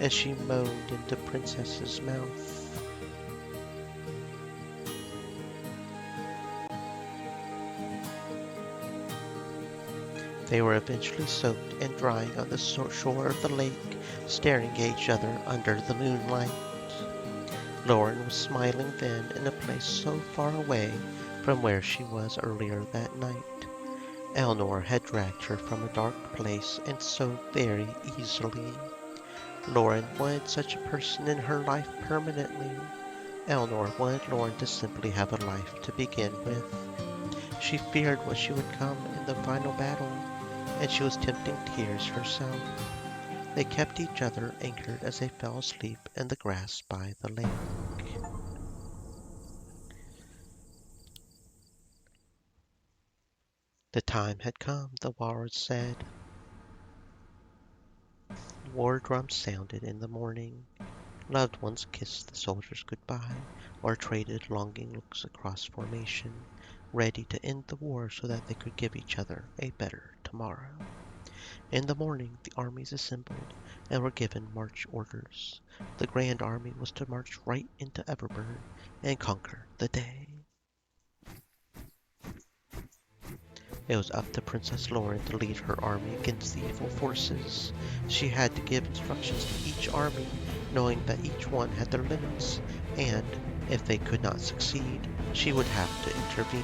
and she moaned into Princess's mouth. They were eventually soaked and drying on the shore of the lake, staring at each other under the moonlight. Loren was smiling then in a place so far away from where she was earlier that night. Eleanor had dragged her from a dark place, and so very easily. Loren wanted such a person in her life permanently. Eleanor wanted Loren to simply have a life to begin with. She feared what she would come in the final battle, and she was tempting tears herself. They kept each other anchored as they fell asleep in the grass by the lake. The time had come, the walrus said. War drums sounded in the morning. Loved ones kissed the soldiers goodbye, or traded longing looks across formation, ready to end the war so that they could give each other a better tomorrow. In the morning the armies assembled and were given march orders. The Grand Army was to march right into Everburn and conquer the day. It was up to Princess Loren to lead her army against the evil forces. She had to give instructions to each army, knowing that each one had their limits, and, if they could not succeed, she would have to intervene.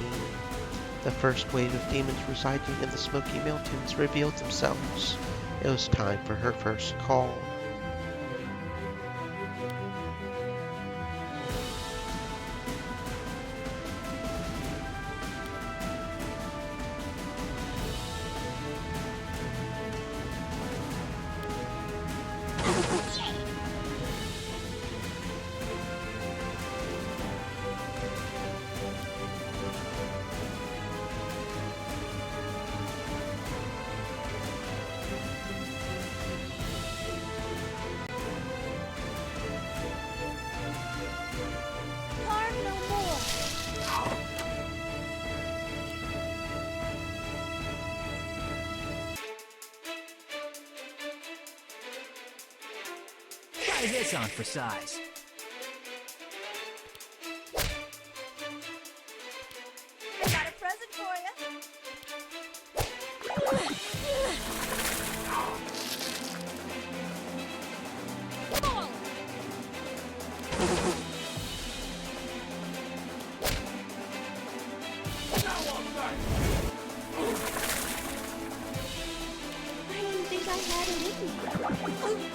The first wave of demons residing in the Smoky Mountains revealed themselves. It was time for her first call. Harm no more. Try this on for size. I got a present for you. I didn't think I had it in me.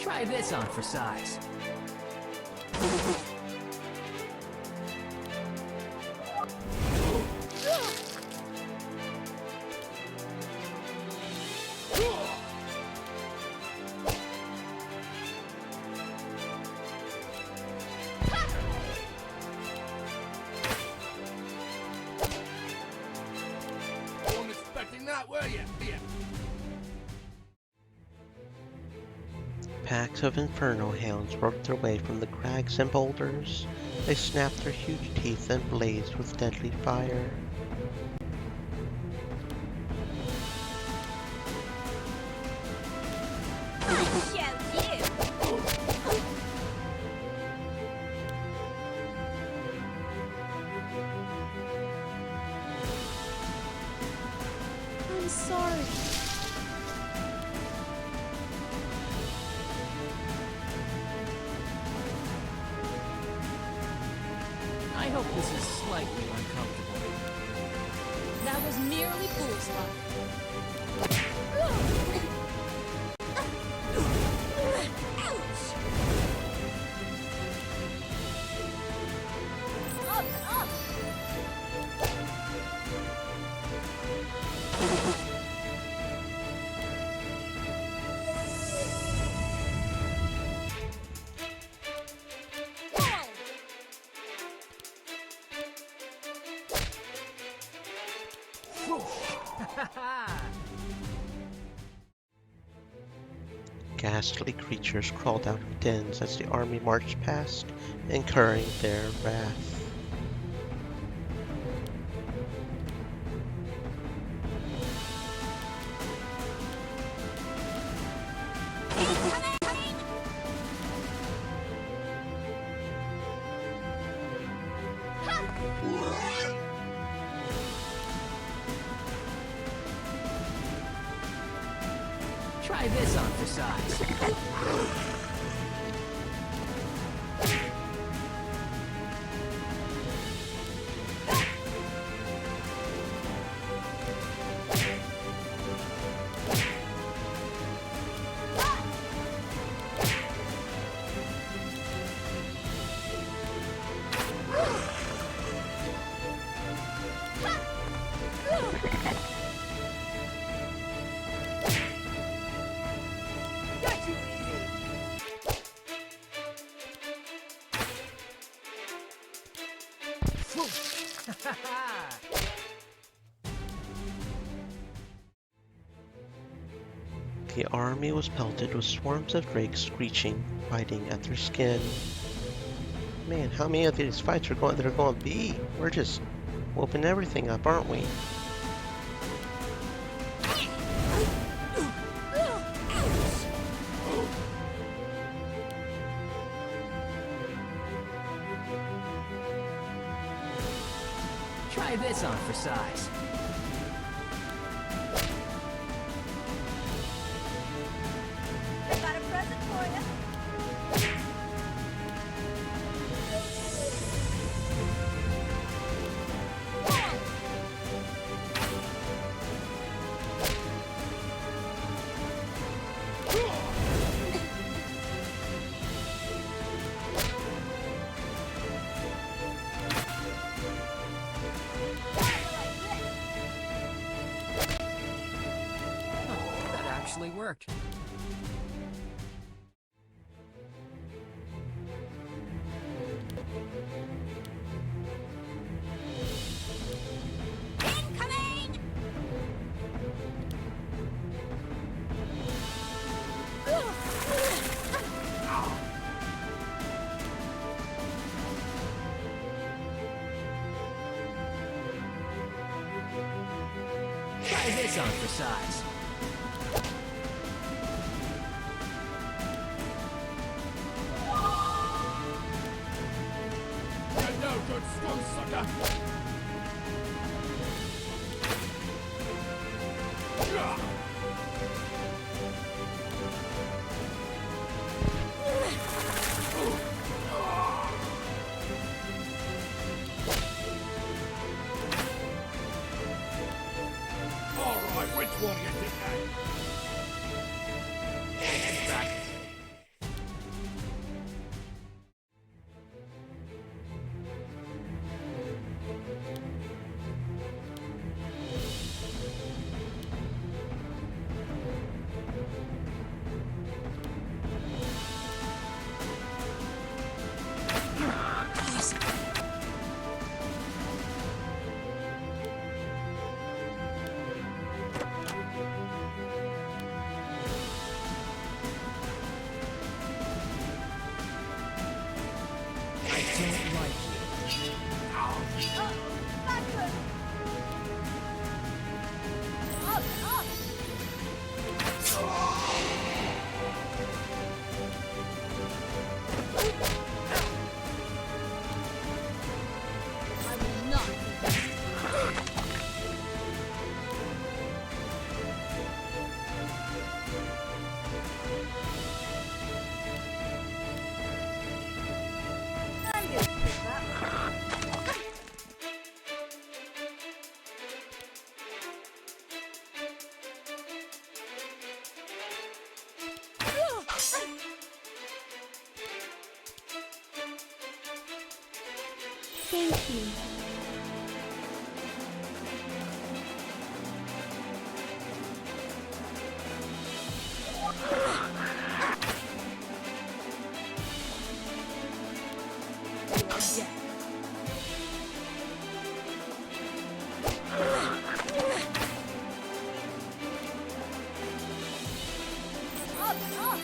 Try this on for size. Where you? Here. Packs of inferno hounds worked their way from the crags and boulders. They snapped their huge teeth and blazed with deadly fire. Show you. I'm sorry. I hope this is slightly uncomfortable. That was merely fool's luck. Ouch! Up, up. Ghastly creatures crawled out of dens as the army marched past, incurring their wrath. Try this on for size. Not too easy. The army was pelted with swarms of drakes screeching, biting at their skin. Man, how many of these fights are going to be? We're just whooping everything up, aren't we? Try this on for size. I got a present for you. Oh, that actually worked. Incoming! Try this on for size. You're no good, scum sucker. Gah! All right, which one do you think that? Back. don't like you. Backward! Up, up! I will not be beat. I didn't pick that. Thank you. Up, up!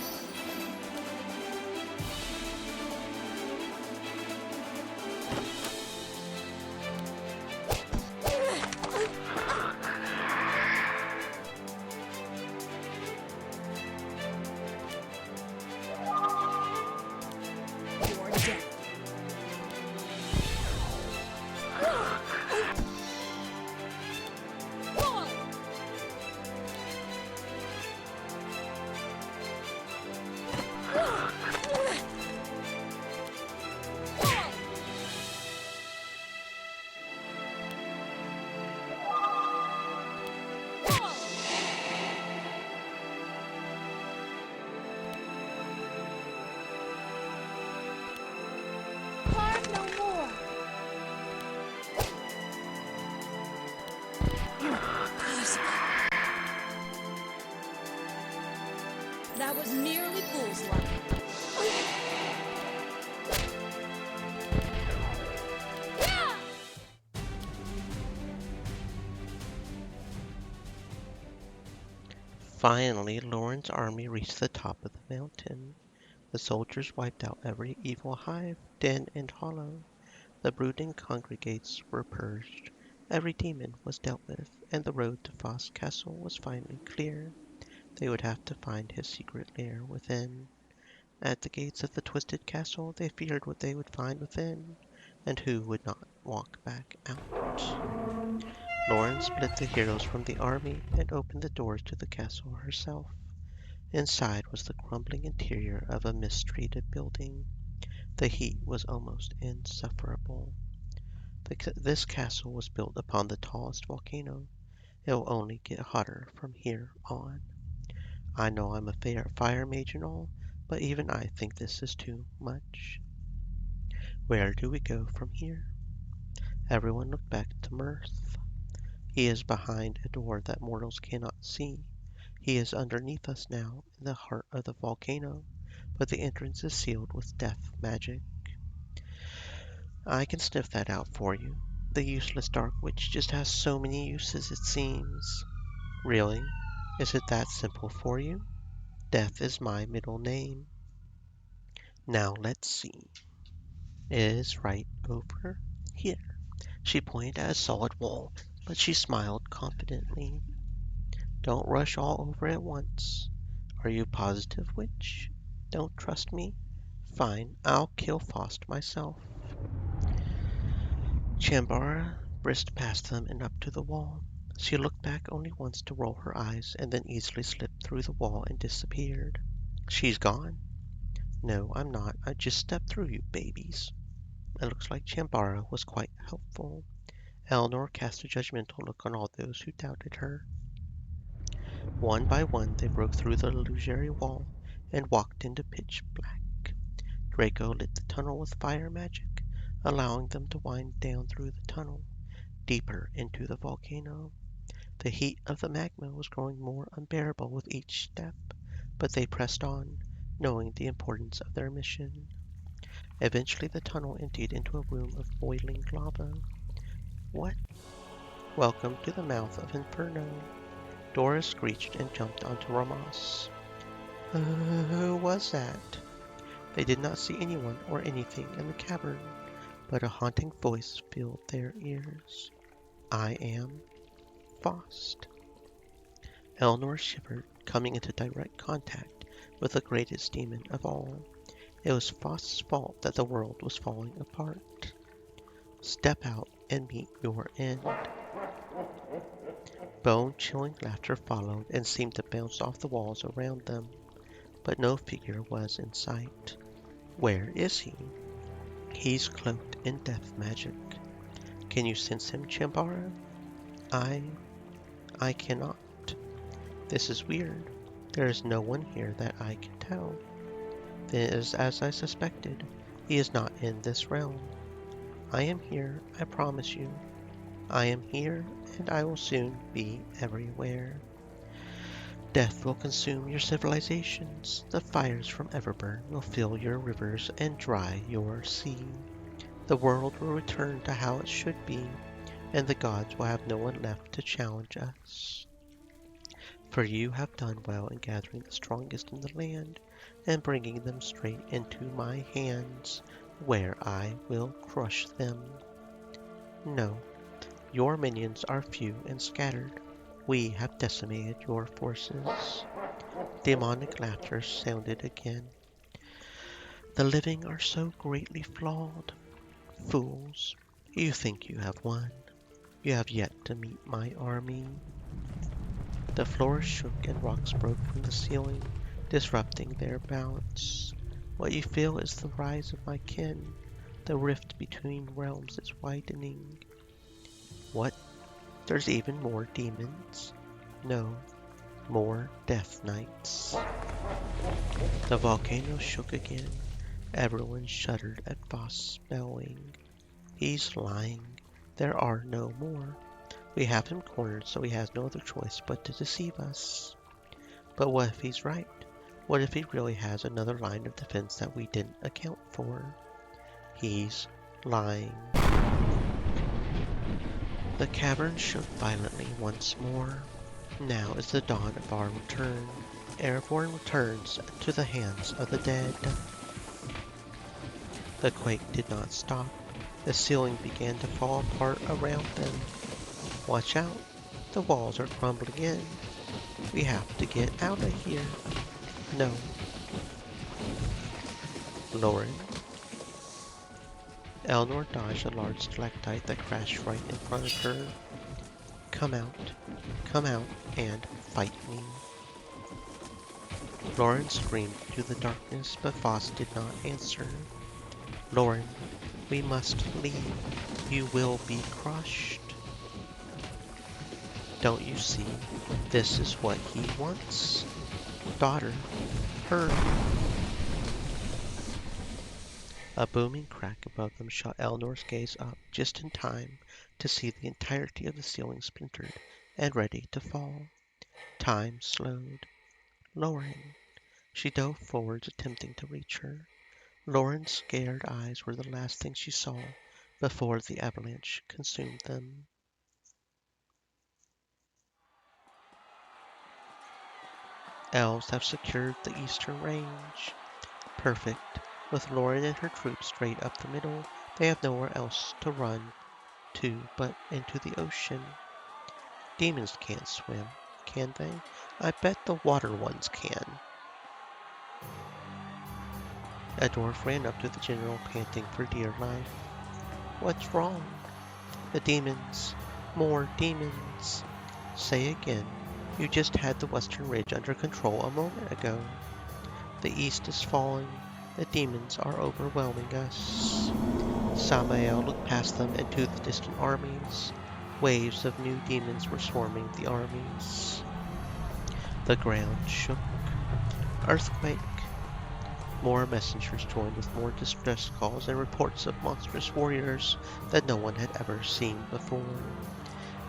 You're dead. Fall! Fall! Fall! Harm no more. Impossible. That was nearly fool's luck. Yeah! Finally, Loren's army reached the top of the mountain. The soldiers wiped out every evil hive, den, and hollow. The brooding congregates were purged. Every demon was dealt with, and the road to Foss Castle was finally clear. They would have to find his secret lair within. At the gates of the Twisted Castle, they feared what they would find within, and who would not walk back out. Loren split the heroes from the army and opened the doors to the castle herself. Inside was the crumbling interior of a mistreated building. The heat was almost insufferable. This castle was built upon the tallest volcano. It will only get hotter from here on. I know I'm a fire mage and all, but even I think this is too much. Where do we go from here? Everyone looked back to Mirth. He is behind a door that mortals cannot see. He is underneath us now, in the heart of the volcano, but the entrance is sealed with death magic. I can sniff that out for you. The useless Dark Witch just has so many uses, it seems. Really? Is it that simple for you? Death is my middle name. Now let's see. It is right over here. She pointed at a solid wall, but she smiled confidently. Don't rush all over at once. Are you positive, witch? Don't trust me? Fine, I'll kill Faust myself. Chambara brisked past them and up to the wall. She looked back only once to roll her eyes and then easily slipped through the wall and disappeared. She's gone. No, I'm not. I just stepped through you babies. It looks like Chambara was quite helpful. Eleanor cast a judgmental look on all those who doubted her. One by one they broke through the illusory wall and walked into pitch black. Draco lit the tunnel with fire magic, allowing them to wind down through the tunnel, deeper into the volcano. The heat of the magma was growing more unbearable with each step, but they pressed on, knowing the importance of their mission. Eventually the tunnel emptied into a room of boiling lava. What? Welcome to the mouth of Inferno. Dora screeched and jumped onto Ramas. Who was that? They did not see anyone or anything in the cavern. but a haunting voice filled their ears. I am Faust. Eleanor shivered, coming into direct contact with the greatest demon of all. It was Faust's fault that the world was falling apart. Step out and meet your end. Bone-chilling laughter followed and seemed to bounce off the walls around them, but no figure was in sight. Where is he? He's cloaked in death magic. Can you sense him, Chambara? I cannot. This is weird. There is no one here that I can tell. Then it is as I suspected. He is not in this realm. I am here, I promise you. I am here, and I will soon be everywhere. Death will consume your civilizations. The fires from Everburn will fill your rivers and dry your sea. The world will return to how it should be, and the gods will have no one left to challenge us. For you have done well in gathering the strongest in the land and bringing them straight into my hands, where I will crush them. No, your minions are few and scattered. We have decimated your forces. Demonic laughter sounded again. The living are so greatly flawed. Fools, you think you have won. You have yet to meet my army. The floor shook and rocks broke from the ceiling, disrupting their balance. What you feel is the rise of my kin. The rift between realms is widening. What? There's even more demons? No, more death knights. The volcano shook again. Everyone shuddered at Faust's bellowing. He's lying. There are no more. We have him cornered, so he has no other choice but to deceive us. But what if he's right? What if he really has another line of defense that we didn't account for? He's lying. The cavern shook violently once more. Now is the dawn of our return. Aragorn returns to the hands of the dead. The quake did not stop. The ceiling began to fall apart around them. Watch out, the walls are crumbling in. We have to get out of here. No. Loren. Eleanor dodged a large stalactite that crashed right in front of her. Come out, and fight me. Loren screamed through the darkness, but Faust did not answer. Loren, we must leave. You will be crushed. Don't you see? This is what he wants. Daughter, her. A booming crack above them shot Eleanor's gaze up just in time to see the entirety of the ceiling splintered and ready to fall. Time slowed. Loren. She dove forwards, attempting to reach her. Loren's scared eyes were the last thing she saw before the avalanche consumed them. Elves have secured the eastern range. Perfect. With Loren and her troops straight up the middle, they have nowhere else to run to but into the ocean. Demons can't swim, can they? I bet the water ones can. A dwarf ran up to the general, panting for dear life. What's wrong? The demons. More demons. Say again. You just had the western ridge under control a moment ago. The east is falling. The demons are overwhelming us. Samael looked past them into the distant armies. Waves of new demons were swarming the armies. The ground shook. Earthquake. More messengers joined with more distress calls and reports of monstrous warriors that no one had ever seen before.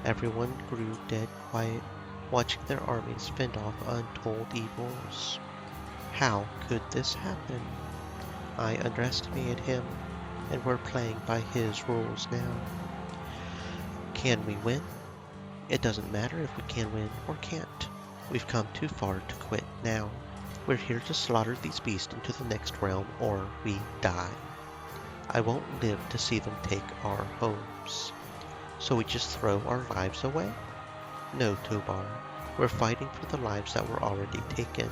Everyone grew dead quiet, watching their armies fend off untold evils. How could this happen? I underestimated him, and we're playing by his rules now. Can we win? It doesn't matter if we can win or can't. We've come too far to quit now. We're here to slaughter these beasts into the next realm, or we die. I won't live to see them take our homes. So we just throw our lives away? No, Tobar. We're fighting for the lives that were already taken.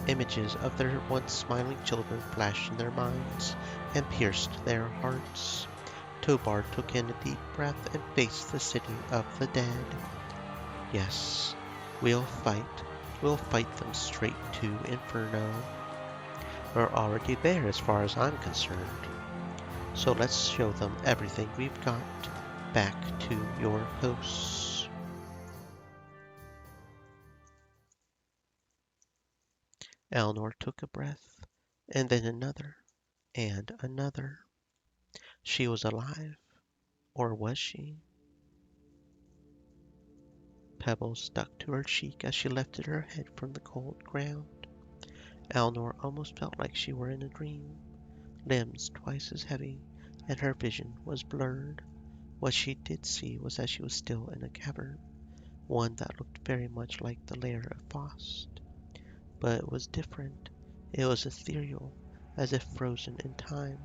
Images of their once smiling children flashed in their minds and pierced their hearts. Tobar took in a deep breath and faced the city of the dead. Yes, we'll fight. We'll fight them straight to Inferno. We're already there as far as I'm concerned. So let's show them everything we've got. Back to your hosts. Eleanor took a breath, and then another, and another. She was alive. Or was she? Pebbles stuck to her cheek as she lifted her head from the cold ground. Eleanor almost felt like she were in a dream, limbs twice as heavy, and her vision was blurred. What she did see was that she was still in a cavern, one that looked very much like the lair of Faust. But it was different. It was ethereal, as if frozen in time,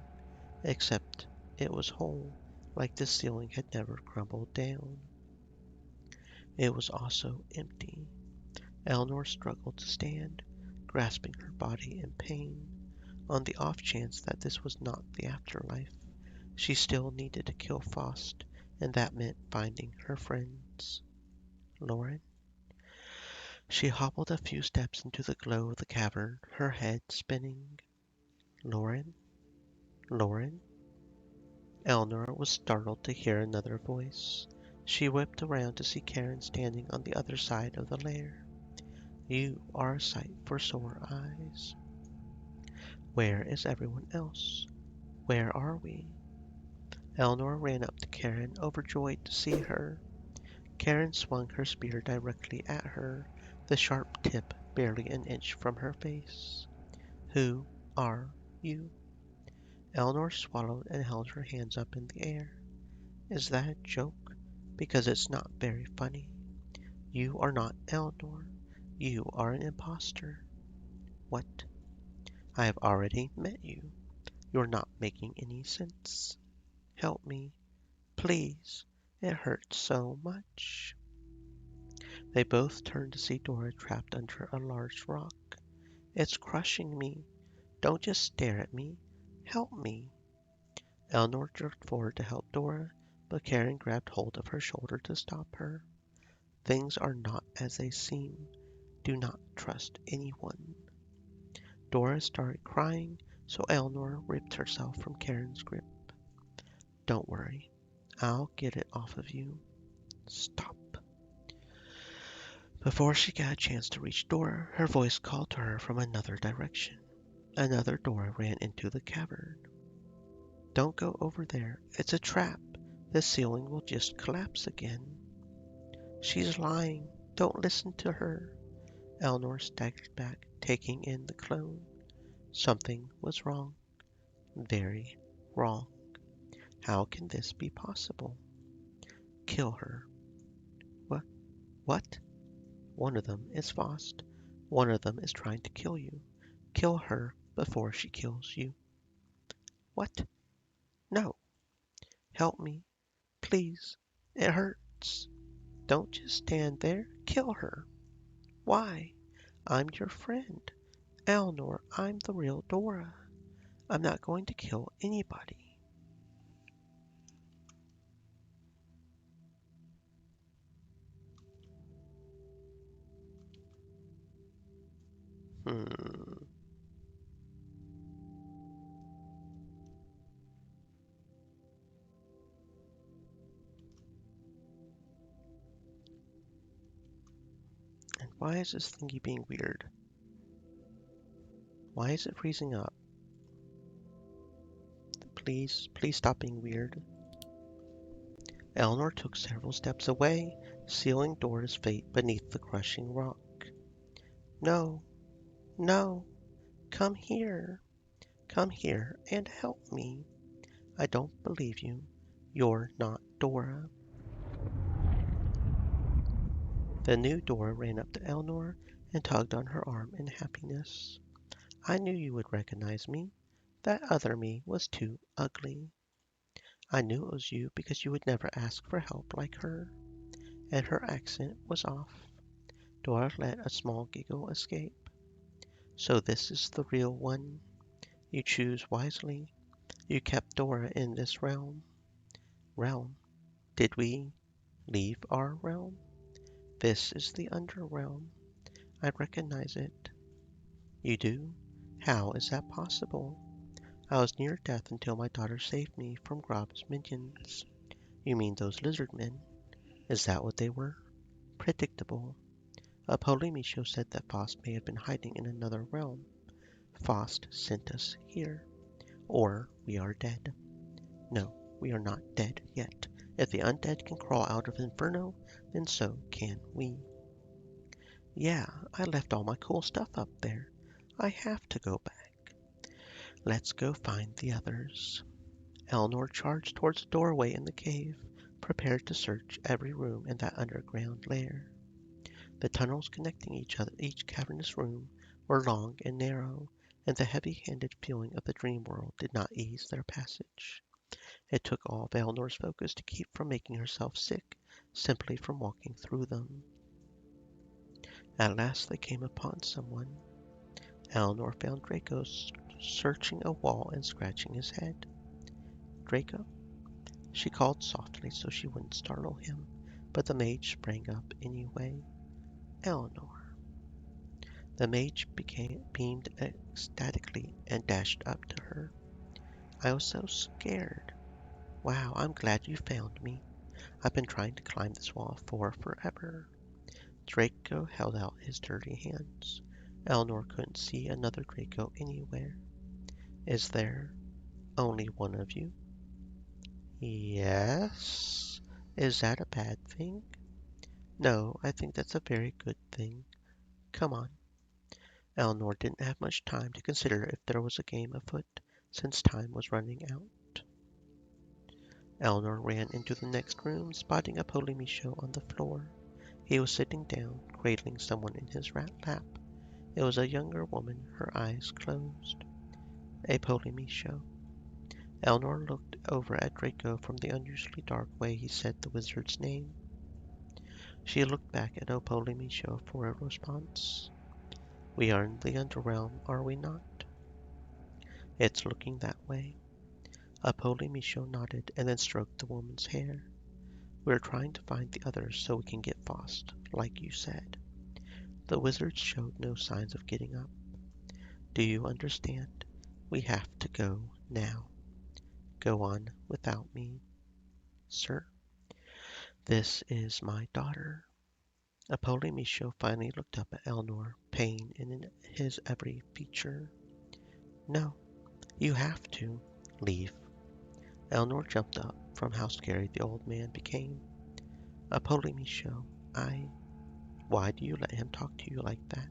except it was whole, like the ceiling had never crumbled down. It was also empty. Eleanor struggled to stand, grasping her body in pain. On the off chance that this was not the afterlife, she still needed to kill Faust, and that meant finding her friends. Loren? She hobbled a few steps into the glow of the cavern, her head spinning. Loren? Loren? Eleanor was startled to hear another voice. She whipped around to see Karen standing on the other side of the lair. You are a sight for sore eyes. Where is everyone else? Where are we? Eleanor ran up to Karen, overjoyed to see her. Karen swung her spear directly at her, the sharp tip barely an inch from her face. Who are you? Eleanor swallowed and held her hands up in the air. Is that a joke? Because it's not very funny. You are not Eleanor. You are an impostor. What? I have already met you. You're not making any sense. Help me, please. It hurts so much. They both turned to see Dora trapped under a large rock. It's crushing me. Don't just stare at me. Help me. Eleanor jerked forward to help Dora, but Karen grabbed hold of her shoulder to stop her. Things are not as they seem. Do not trust anyone. Dora started crying, so Eleanor ripped herself from Karen's grip. Don't worry. I'll get it off of you. Stop. Before she got a chance to reach Dora, her voice called to her from another direction. Another door ran into the cavern. Don't go over there. It's a trap. The ceiling will just collapse again. She's lying. Don't listen to her. Eleanor staggered back, taking in the clone. Something was wrong. Very wrong. How can this be possible? Kill her. What? What? One of them is Faust. One of them is trying to kill you. Kill her before she kills you. What? No. Help me. Please. It hurts. Don't just stand there. Kill her. Why? I'm your friend. Eleanor, I'm the real Dora. I'm not going to kill anybody. Hmm. And why is this thingy being weird? Why is it freezing up? Please stop being weird. Eleanor took several steps away, sealing Dora's fate beneath the crushing rock. No, no, come here. Come here and help me. I don't believe you. You're not Dora. The new Dora ran up to Eleanor and tugged on her arm in happiness. I knew you would recognize me. That other me was too ugly. I knew it was you because you would never ask for help like her. And her accent was off. Dora let a small giggle escape. So this is the real one. You choose wisely. You kept Dora in this realm. Realm? Did we leave our realm? This is the underrealm. I recognize it. You do? How is that possible? I was near death until my daughter saved me from Grob's minions. You mean those lizard men? Is that what they were? Predictable. Polymecio said that Faust may have been hiding in another realm. Faust sent us here. Or we are dead. No, we are not dead yet. If the undead can crawl out of Inferno, then so can we. Yeah, I left all my cool stuff up there. I have to go back. Let's go find the others. Eleanor charged towards the doorway in the cave, prepared to search every room in that underground lair. The tunnels connecting each cavernous room, were long and narrow, and the heavy-handed feeling of the dream world did not ease their passage. It took all of Eleanor's focus to keep from making herself sick, simply from walking through them. At last they came upon someone. Eleanor found Draco searching a wall and scratching his head. Draco? She called softly so she wouldn't startle him, but the mage sprang up anyway. Eleanor. The mage beamed ecstatically and dashed up to her. I was so scared. Wow, I'm glad you found me. I've been trying to climb this wall for forever. Draco held out his dirty hands. Eleanor couldn't see another Draco anywhere. Is there only one of you? Yes. Is that a bad thing? No, I think that's a very good thing. Come on. Eleanor didn't have much time to consider if there was a game afoot, since time was running out. Eleanor ran into the next room, spotting a Polymecio on the floor. He was sitting down, cradling someone in his lap. It was a younger woman, her eyes closed. A Polymecio. Eleanor looked over at Draco from the unusually dark way he said the wizard's name. She looked back at Polymecio for a response. We are in the Underrealm, are we not? It's looking that way. Polymecio nodded and then stroked the woman's hair. We're trying to find the others so we can get Faust, like you said. The wizards showed no signs of getting up. Do you understand? We have to go now. Go on without me, sir. This is my daughter. Polymecio finally looked up at Eleanor, pain in his every feature. No, you have to. Leave. Eleanor jumped up from how scary the old man became. Polymecio, why do you let him talk to you like that?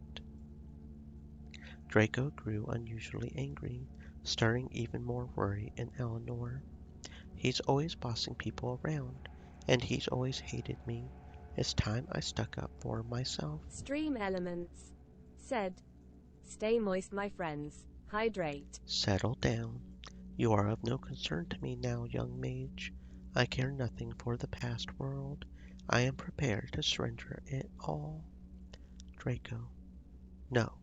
Draco grew unusually angry, stirring even more worry in Eleanor. He's always bossing people around, and he's always hated me. It's time I stuck up for myself. Stream Elements said, stay moist, my friends. Hydrate. Settle down. You are of no concern to me now, young mage. I care nothing for the past world. I am prepared to surrender it all. Draco. No.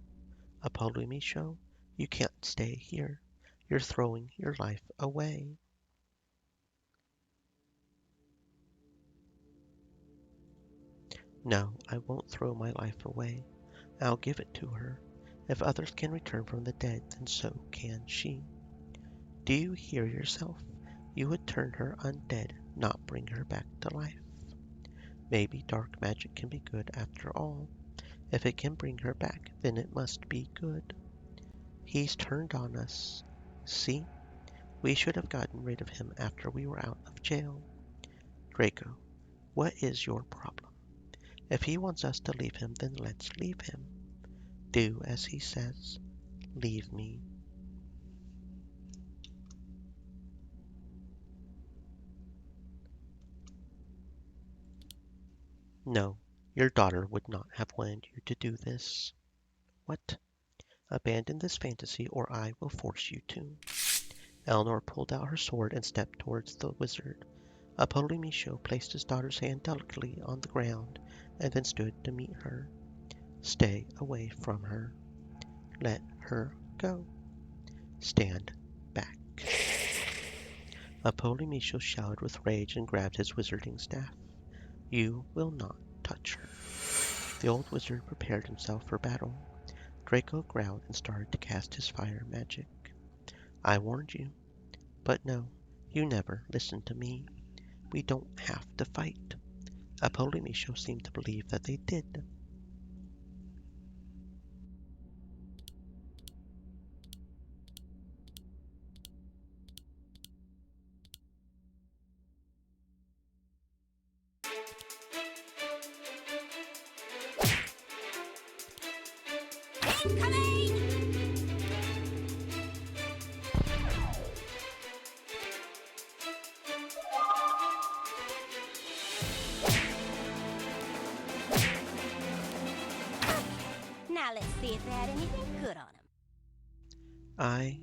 Polymecio, you can't stay here. You're throwing your life away. No, I won't throw my life away. I'll give it to her. If others can return from the dead, then so can she. Do you hear yourself? You would turn her undead, not bring her back to life. Maybe dark magic can be good after all. If it can bring her back, then it must be good. He's turned on us. See? We should have gotten rid of him after we were out of jail. Draco, what is your problem? If he wants us to leave him, then let's leave him. Do as he says. Leave me. No, your daughter would not have wanted you to do this. What? Abandon this fantasy or I will force you to. Eleanor pulled out her sword and stepped towards the wizard. Apollonicio placed his daughter's hand delicately on the ground and then stood to meet her. Stay away from her. Let her go. Stand back. Apollonicio shouted with rage and grabbed his wizarding staff. You will not touch her. The old wizard prepared himself for battle. Draco growled and started to cast his fire magic. I warned you. But no, you never listened to me. We don't have to fight. Apollonicio seemed to believe that they did. Now let's see if they had anything good on them.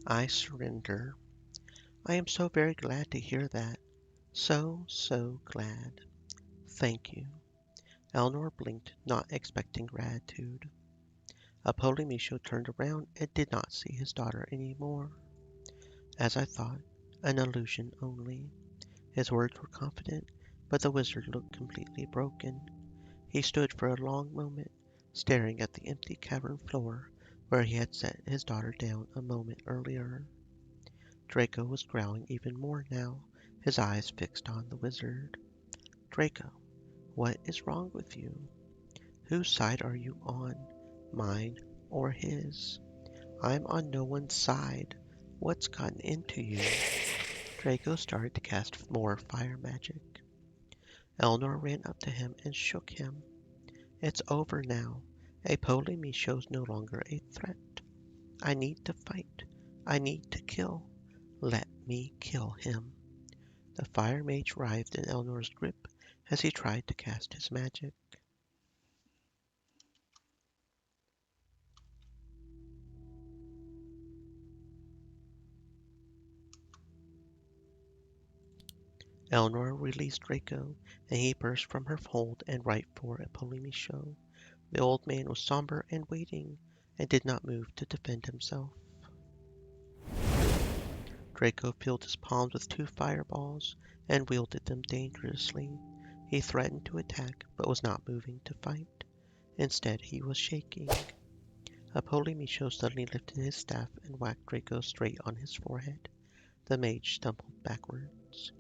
I surrender. I am so very glad to hear that. So glad. Thank you. Eleanor blinked, not expecting gratitude. Apollonicio turned around and did not see his daughter any more. As I thought, an illusion only. His words were confident, but the wizard looked completely broken. He stood for a long moment, staring at the empty cavern floor where he had set his daughter down a moment earlier. Draco was growling even more now, his eyes fixed on the wizard. Draco, what is wrong with you? Whose side are you on? Mine or his? I'm on no one's side. What's gotten into you? Draco started to cast more fire magic. Eleanor ran up to him and shook him. It's over now. Apollonicio is no longer a threat. I need to fight. I need to kill. Let me kill him. The fire mage writhed in Eleanor's grip as he tried to cast his magic. Eleanor released Draco, and he burst from her hold and right for Apollonicio. The old man was somber and waiting, and did not move to defend himself. Draco filled his palms with 2 fireballs and wielded them dangerously. He threatened to attack, but was not moving to fight. Instead, he was shaking. Apollonicio suddenly lifted his staff and whacked Draco straight on his forehead. The mage stumbled backwards.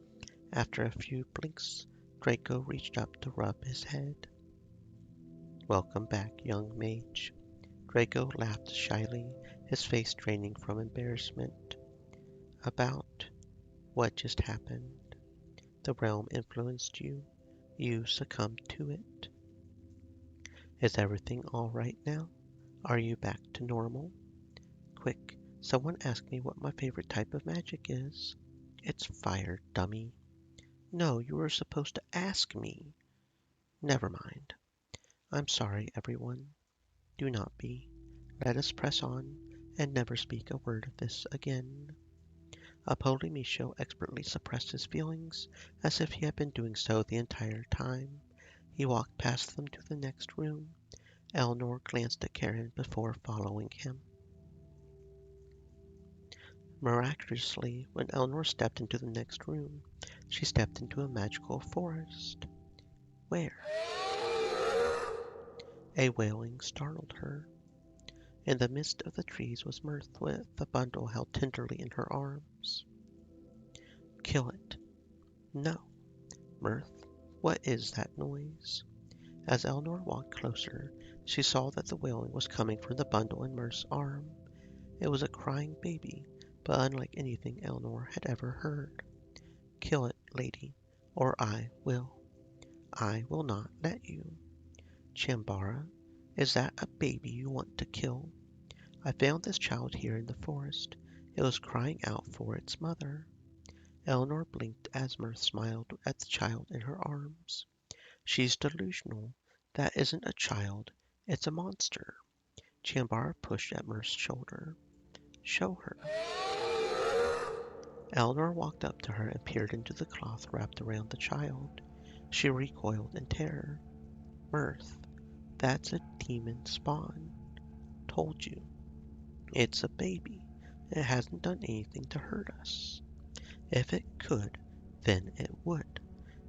After a few blinks, Draco reached up to rub his head. Welcome back, young mage. Draco laughed shyly, his face draining from embarrassment. About what just happened. The realm influenced you. You succumbed to it. Is everything all right now? Are you back to normal? Quick, someone ask me what my favorite type of magic is. It's fire, dummy. No, you were supposed to ask me. Never mind. I'm sorry, everyone. Do not be. Let us press on and never speak a word of this again. Apollonicio expertly suppressed his feelings, as if he had been doing so the entire time. He walked past them to the next room. Eleanor glanced at Karen before following him. Miraculously, when Eleanor stepped into the next room, she stepped into a magical forest. Where? A wailing startled her. In the midst of the trees was Mirth with the bundle held tenderly in her arms. Kill it. No. Mirth, what is that noise? As Eleanor walked closer, she saw that the wailing was coming from the bundle in Mirth's arm. It was a crying baby, but unlike anything Eleanor had ever heard. Kill it, lady, or I will. I will not let you. Chambara, is that a baby you want to kill? I found this child here in the forest. It was crying out for its mother. Eleanor blinked as Mirth smiled at the child in her arms. She's delusional. That isn't a child. It's a monster. Chambara pushed at Mirth's shoulder. Show her. Eleanor walked up to her and peered into the cloth wrapped around the child. She recoiled in terror. Mirth, that's a demon spawn. Told you. It's a baby. It hasn't done anything to hurt us. If it could, then it would.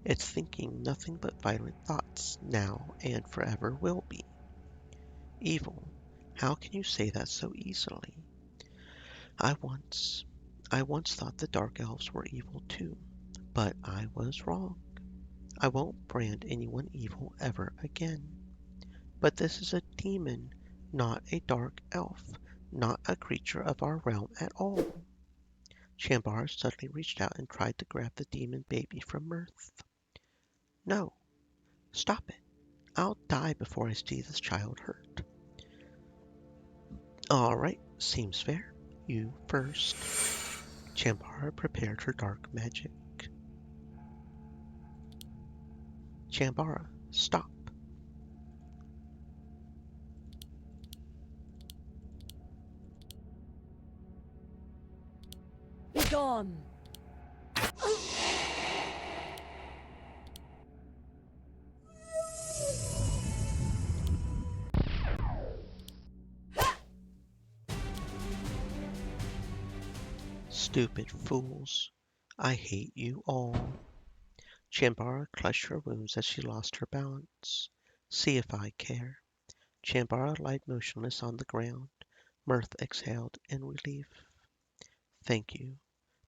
It's thinking nothing but violent thoughts, now and forever will be. Evil. How can you say that so easily? I once, I once thought the dark elves were evil too, but I was wrong. I won't brand anyone evil ever again. But this is a demon, not a dark elf, not a creature of our realm at all. Chambara suddenly reached out and tried to grab the demon baby from Mirth. No, stop it. I'll die before I see this child hurt. All right, seems fair. You first. Chambara prepared her dark magic. Chambara, stop. Be gone. Stupid fools. I hate you all. Chambara clutched her wounds as she lost her balance. See if I care. Chambara lied motionless on the ground. Mirth exhaled in relief. Thank you.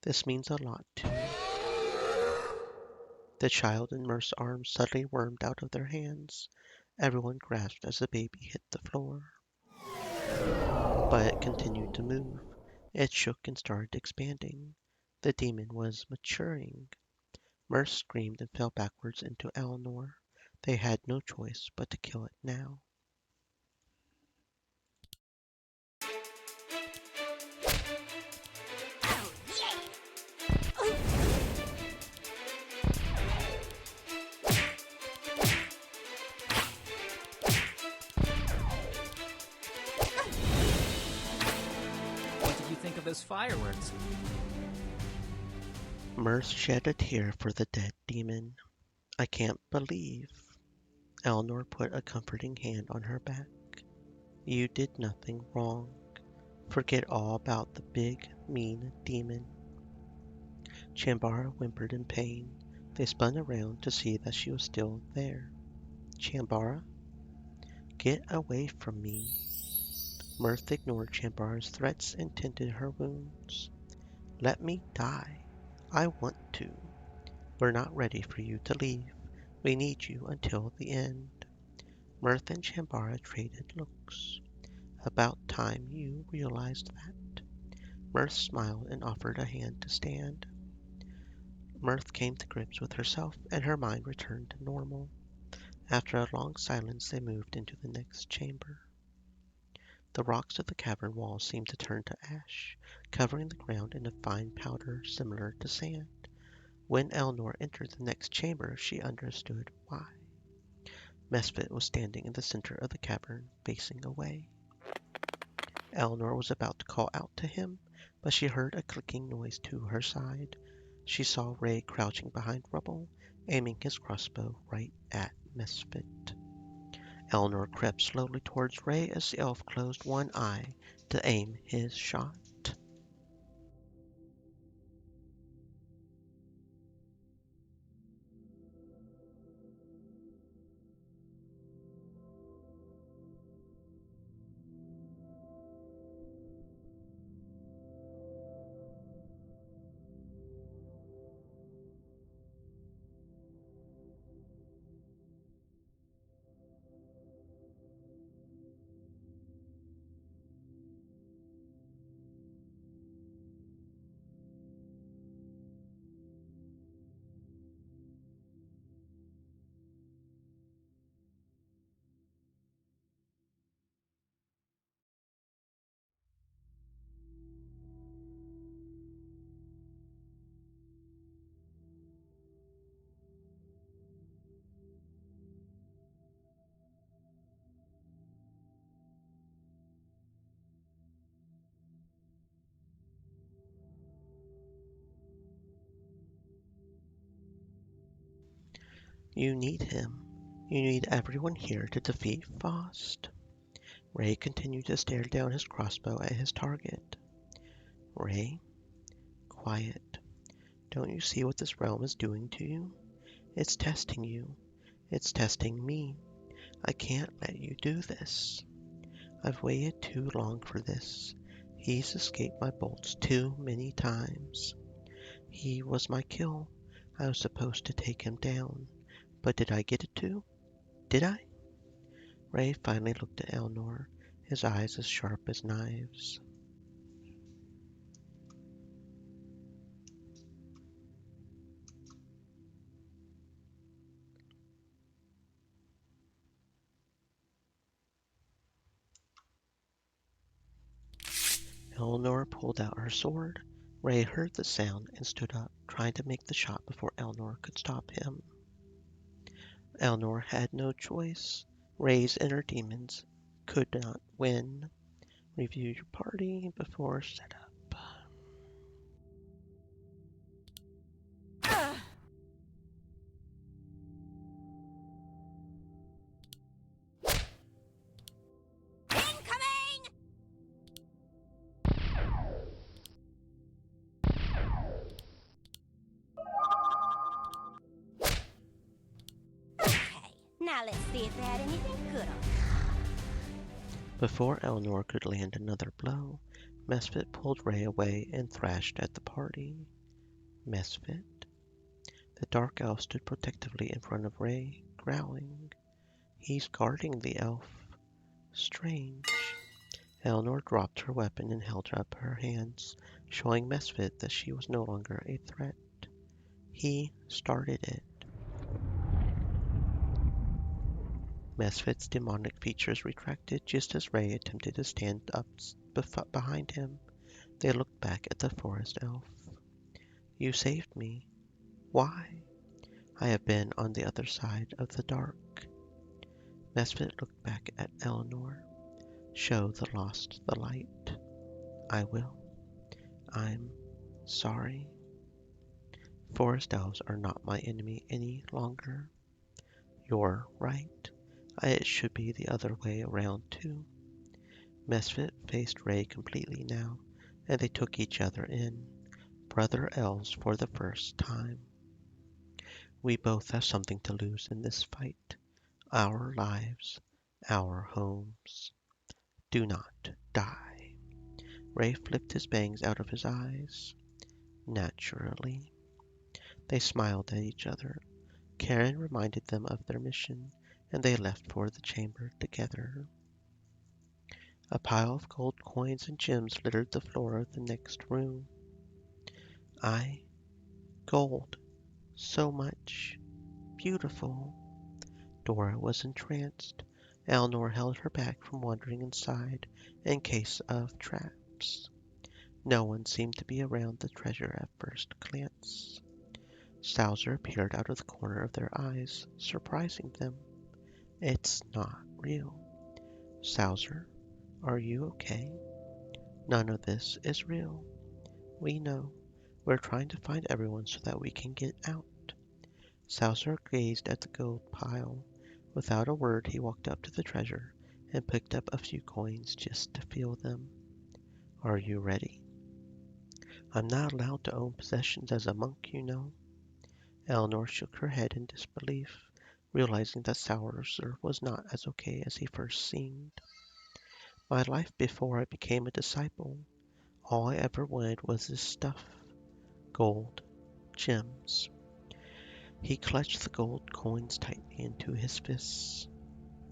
This means a lot to me. The child in Mirth's arms suddenly wormed out of their hands. Everyone grasped as the baby hit the floor. But it continued to move. It shook and started expanding. The demon was maturing. Mirth screamed and fell backwards into Eleanor. They had no choice but to kill it now. What did you think of those fireworks? Mirth shed a tear for the dead demon. I can't believe. Eleanor put a comforting hand on her back. You did nothing wrong. Forget all about the big, mean demon. Chambara whimpered in pain. They spun around to see that she was still there. Chambara? Get away from me. Mirth ignored Chambara's threats and tended her wounds. Let me die. I want to. We're not ready for you to leave. We need you until the end. Mirth and Chambara traded looks. About time you realized that. Mirth smiled and offered a hand to stand. Mirth came to grips with herself, and her mind returned to normal. After a long silence, they moved into the next chamber. The rocks of the cavern wall seemed to turn to ash, covering the ground in a fine powder similar to sand. When Eleanor entered the next chamber, she understood why. Mesfit was standing in the center of the cavern, facing away. Eleanor was about to call out to him, but she heard a clicking noise to her side. She saw Ray crouching behind rubble, aiming his crossbow right at Mesfit. Eleanor crept slowly towards Ray as the elf closed one eye to aim his shot. You need him. You need everyone here to defeat Faust. Ray continued to stare down his crossbow at his target. Ray, quiet. Don't you see what this realm is doing to you? It's testing you. It's testing me. I can't let you do this. I've waited too long for this. He's escaped my bolts too many times. He was my kill. I was supposed to take him down. But did I get it too? Did I? Ray finally looked at Elnor, his eyes as sharp as knives. Elnor pulled out her sword. Ray heard the sound and stood up, trying to make the shot before Elnor could stop him. Elnor had no choice. Ray's inner demons could not win. Review your party before setup. Incoming! Okay, now let's see if they had anything good on. Before Elnor could land another blow, Mesfit pulled Ray away and thrashed at the party. Mesfit? The dark elf stood protectively in front of Ray, growling. He's guarding the elf. Strange. Elnor dropped her weapon and held up her hands, showing Mesfit that she was no longer a threat. He started it. Mesfit's demonic features retracted just as Ray attempted to stand up behind him. They looked back at the forest elf. You saved me. Why? I have been on the other side of the dark. Mesfit looked back at Eleanor. Show the lost the light. I will. I'm sorry. Forest elves are not my enemy any longer. You're right. It should be the other way around too. Mesfit faced Ray completely now, and they took each other in, brother elves for the first time. We both have something to lose in this fight. Our lives, our homes. Do not die. Ray flipped his bangs out of his eyes. Naturally. They smiled at each other. Karen reminded them of their mission, and they left for the chamber together. A pile of gold coins and gems littered the floor of the next room. Gold. So much. Beautiful. Dora was entranced. Eleanor held her back from wandering inside in case of traps. No one seemed to be around the treasure at first glance. Salzer appeared out of the corner of their eyes, surprising them. It's not real. Salzer, are you okay? None of this is real. We know. We're trying to find everyone so that we can get out. Salzer gazed at the gold pile. Without a word, he walked up to the treasure and picked up a few coins just to feel them. Are you ready? I'm not allowed to own possessions as a monk, you know. Eleanor shook her head in disbelief, realizing that Salzer was not as okay as he first seemed. My life before I became a disciple, all I ever wanted was this stuff. Gold. Gems. He clutched the gold coins tightly into his fists.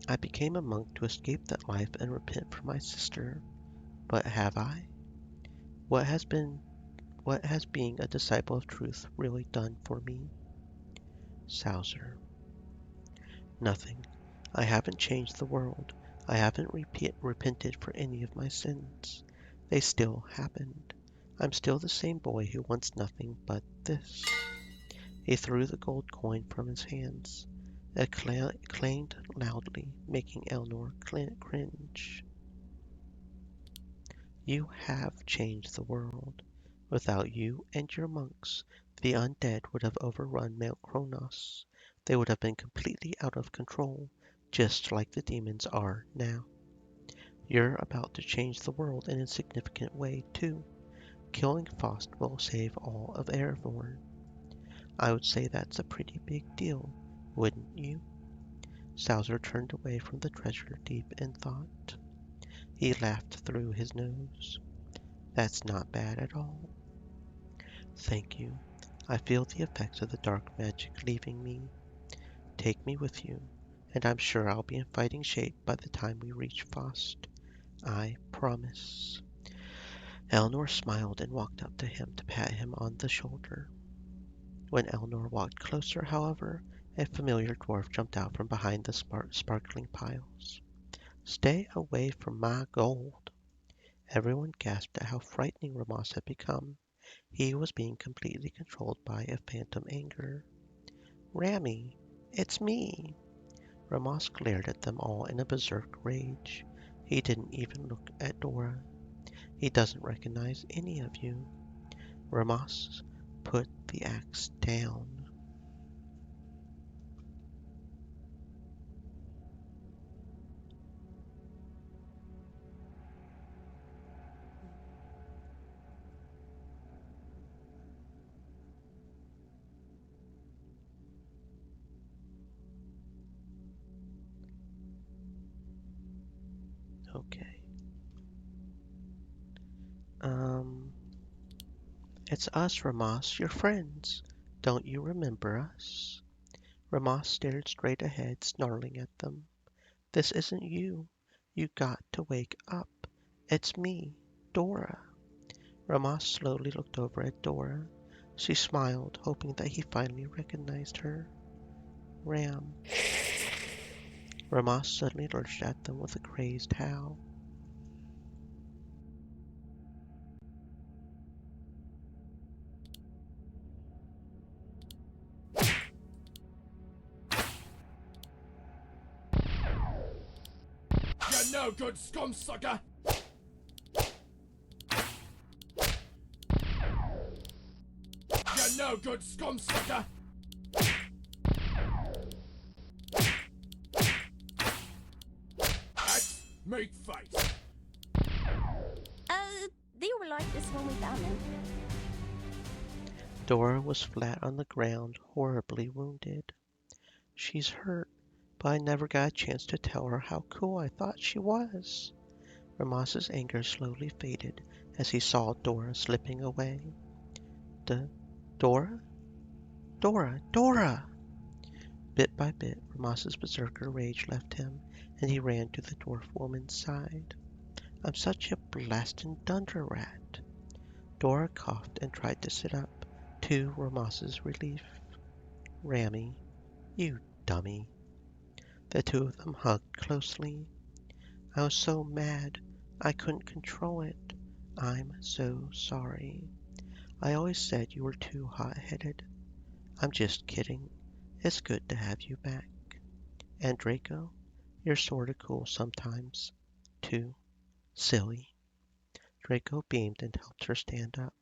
I became a monk to escape that life and repent for my sister. But have I? What has being a disciple of truth really done for me? Salzer. Nothing. I haven't changed the world. I haven't repented for any of my sins. They still happened. I'm still the same boy who wants nothing but this. He threw the gold coin from his hands. It clanged loudly, making Eleanor cringe. You have changed the world. Without you and your monks, the undead would have overrun Mount Kronos. they would have been completely out of control, just like the demons are now. You're about to change the world in a significant way, too. Killing Faust will save all of Erevorn. I would say that's a pretty big deal, wouldn't you? Salzer turned away from the treasure deep in thought. He laughed through his nose. That's not bad at all. Thank you. I feel the effects of the dark magic leaving me. Take me with you, and I'm sure I'll be in fighting shape by the time we reach Faust. I promise. Elnor smiled and walked up to him to pat him on the shoulder. When Elnor walked closer, however, a familiar dwarf jumped out from behind the sparkling piles. Stay away from my gold. Everyone gasped at how frightening Ramos had become. He was being completely controlled by a phantom anger. Rami, it's me. Ramos glared at them all in a berserk rage. He didn't even look at Dora. He doesn't recognize any of you. Ramos, put the axe down. Okay. Um, it's us, Ramos, your friends. Don't you remember us? Ramos stared straight ahead, snarling at them. This isn't you. You got to wake up. It's me, Dora. Ramos slowly looked over at Dora. She smiled, hoping that he finally recognized her. Ram. Ramos suddenly lurched at them with a crazed howl. You no good scum sucker! You no good scum sucker! Axe, make face! They were like this when we found them. Dora was flat on the ground, horribly wounded. She's hurt, but I never got a chance to tell her how cool I thought she was. Ramos's anger slowly faded as he saw Dora slipping away. Dora? Dora! Dora! Bit by bit, Ramos's berserker rage left him, and he ran to the dwarf woman's side. I'm such a blastin' dunder rat. Dora coughed and tried to sit up, to Ramos's relief. Rami, you dummy. The two of them hugged closely. I was so mad, I couldn't control it. I'm so sorry. I always said you were too hot-headed. I'm just kidding. It's good to have you back. And Draco, you're sorta cool sometimes, too. Silly. Draco beamed and helped her stand up.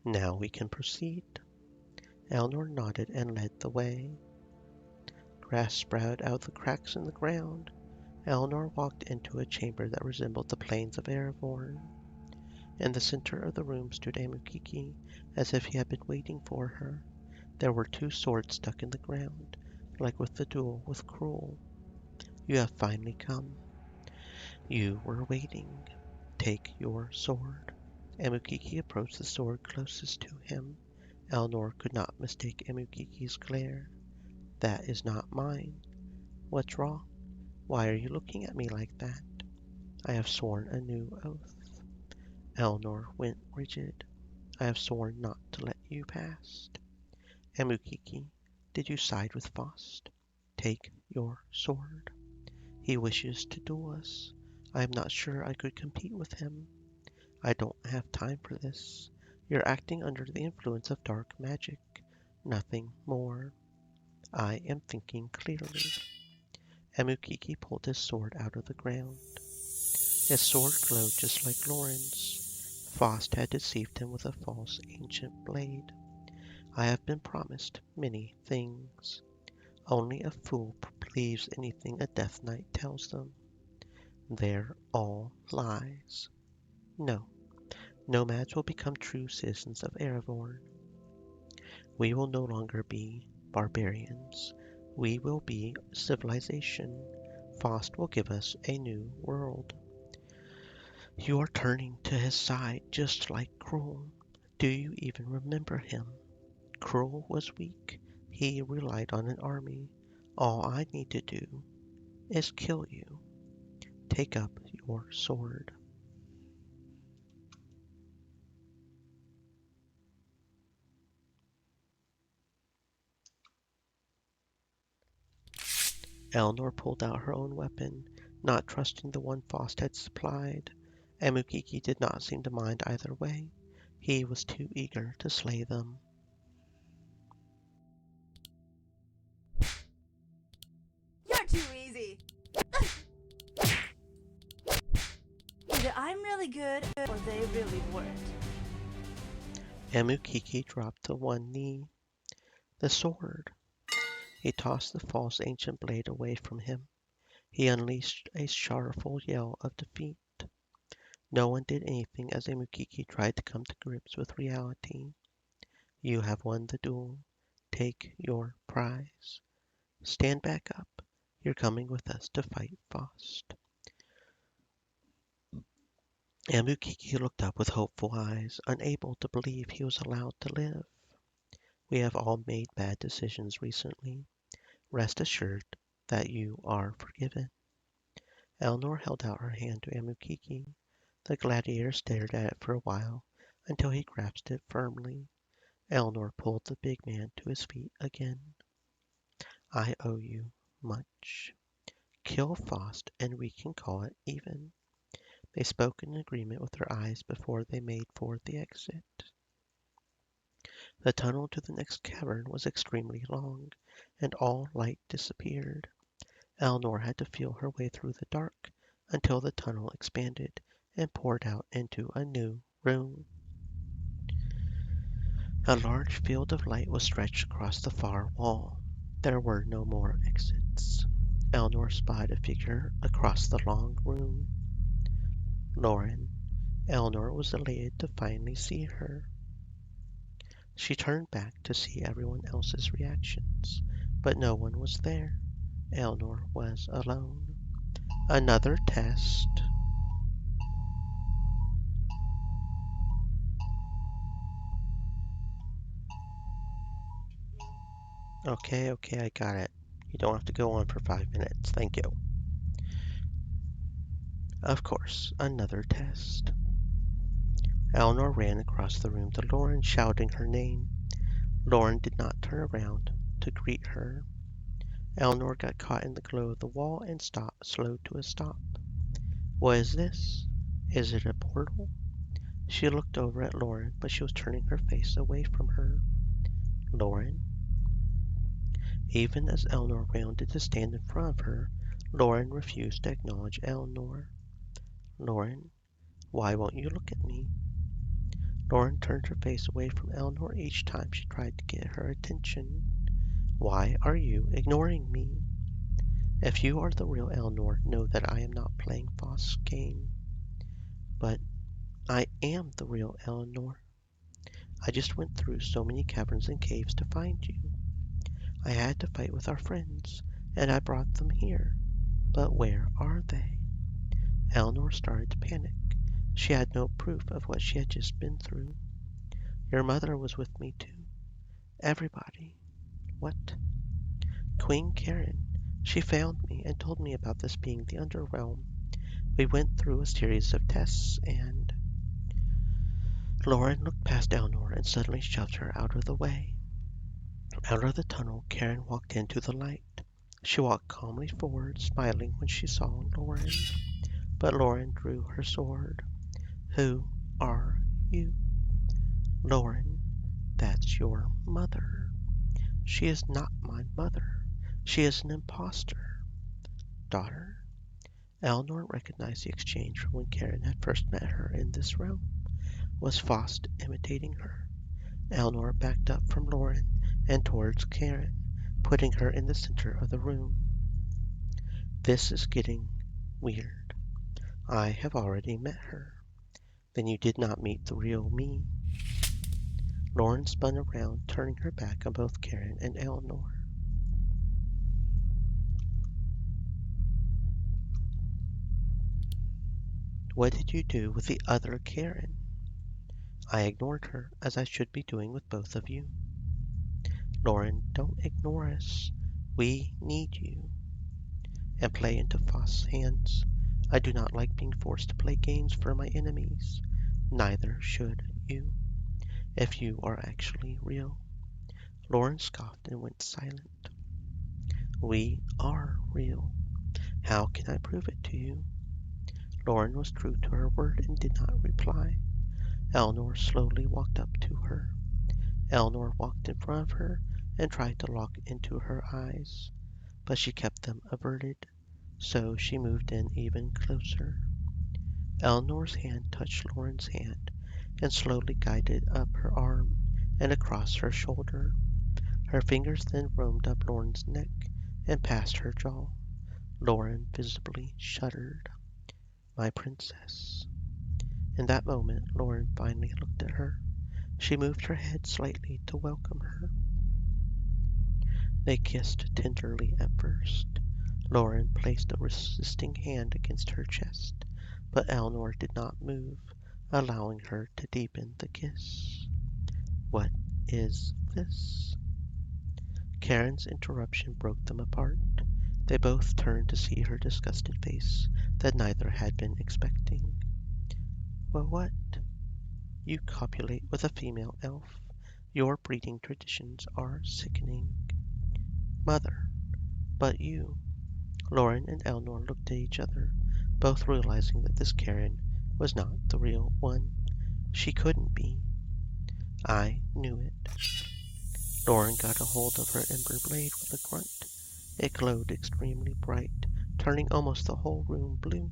Now we can proceed. Elnor nodded and led the way. Grass sprouted out of the cracks in the ground. Elnor walked into a chamber that resembled the plains of Erevorn. In the center of the room stood Amukiki, as if he had been waiting for her. There were two swords stuck in the ground, like with the duel with Cruel. You have finally come. You were waiting. Take your sword. Amukiki approached the sword closest to him. Elnor could not mistake Amukiki's glare. That is not mine. What's wrong? Why are you looking at me like that? I have sworn a new oath. Elnor went rigid. I have sworn not to let you past. Amukiki, did you side with Faust? Take your sword. He wishes to duel us. I am not sure I could compete with him. I don't have time for this. You're acting under the influence of dark magic. Nothing more. I am thinking clearly. Amukiki pulled his sword out of the ground. His sword glowed just like Loren's. Faust had deceived him with a false ancient blade. I have been promised many things. Only a fool believes anything a Death Knight tells them. They're all lies. No, nomads will become true citizens of Erevorn. We will no longer be barbarians. We will be civilization. Faust will give us a new world. You are turning to his side just like Cruel. Do you even remember him? Cruel was weak. He relied on an army. All I need to do is kill you. Take up your sword. Eleanor pulled out her own weapon, not trusting the one Faust had supplied. And Mukiki did not seem to mind either way. He was too eager to slay them. You're too easy. Either I'm really good or they really weren't. And Mukiki dropped to one knee. The sword! He tossed the false ancient blade away from him. He unleashed a sorrowful yell of defeat. No one did anything as Mukiki tried to come to grips with reality. You have won the duel. Take your prize. Stand back up. You're coming with us to fight Faust. And Mukiki looked up with hopeful eyes, unable to believe he was allowed to live. We have all made bad decisions recently. Rest assured that you are forgiven. Eleanor held out her hand to Amukiki. The gladiator stared at it for a while until he grasped it firmly. Eleanor pulled the big man to his feet again. I owe you much. Kill Faust and we can call it even. They spoke in agreement with their eyes before they made for the exit. The tunnel to the next cavern was extremely long, and all light disappeared. Eleanor had to feel her way through the dark until the tunnel expanded and poured out into a new room. A large field of light was stretched across the far wall. There were no more exits. Eleanor spied a figure across the long room. Loren. Eleanor was elated to finally see her. She turned back to see everyone else's reactions, but no one was there. Eleanor was alone. Another test. Okay, I got it. You don't have to go on for 5 minutes. Thank you. Of course, another test. Eleanor ran across the room to Loren, shouting her name. Loren did not turn around to greet her. Eleanor got caught in the glow of the wall and slowed to a stop. What is this? Is it a portal? She looked over at Loren, but she was turning her face away from her. Loren? Even as Eleanor rounded to stand in front of her, Loren refused to acknowledge Eleanor. Loren, why won't you look at me? Loren turned her face away from Eleanor each time she tried to get her attention. Why are you ignoring me? If you are the real Eleanor, know that I am not playing Faust's game. But I am the real Eleanor. I just went through so many caverns and caves to find you. I had to fight with our friends, and I brought them here. But where are they? Eleanor started to panic. She had no proof of what she had just been through. Your mother was with me too. Everybody. What? Queen Karen. She found me and told me about this being the Underrealm. We went through a series of tests and... Loren looked past Eleanor and suddenly shoved her out of the way. Out of the tunnel, Karen walked into the light. She walked calmly forward, smiling when she saw Loren. But Loren drew her sword. Who are you? Loren, that's your mother. She is not my mother. She is an impostor. Daughter? Eleanor recognized the exchange from when Karen had first met her in this realm. Was Faust imitating her? Eleanor backed up from Loren and towards Karen, putting her in the center of the room. This is getting weird. I have already met her. Then you did not meet the real me. Loren spun around, turning her back on both Karen and Eleanor. What did you do with the other Karen? I ignored her, as I should be doing with both of you. Loren, don't ignore us. We need you. And play into Foss's hands. I do not like being forced to play games for my enemies. Neither should you, if you are actually real. Loren scoffed and went silent. We are real. How can I prove it to you? Loren was true to her word and did not reply. Eleanor slowly walked up to her. Eleanor walked in front of her and tried to look into her eyes, but she kept them averted, so she moved in even closer. Eleanor's hand touched Loren's hand and slowly guided up her arm and across her shoulder. Her fingers then roamed up Loren's neck and past her jaw. Loren visibly shuddered. My princess. In that moment, Loren finally looked at her. She moved her head slightly to welcome her. They kissed tenderly at first. Loren placed a resisting hand against her chest, but Eleanor did not move, allowing her to deepen the kiss. What is this? Karen's interruption broke them apart. They both turned to see her disgusted face that neither had been expecting. Well, what? You copulate with a female elf. Your breeding traditions are sickening. Mother, but you. Loren and Eleanor looked at each other, both realizing that this Karen was not the real one. She couldn't be. I knew it. Loren got a hold of her ember blade with a grunt. It glowed extremely bright, turning almost the whole room blue.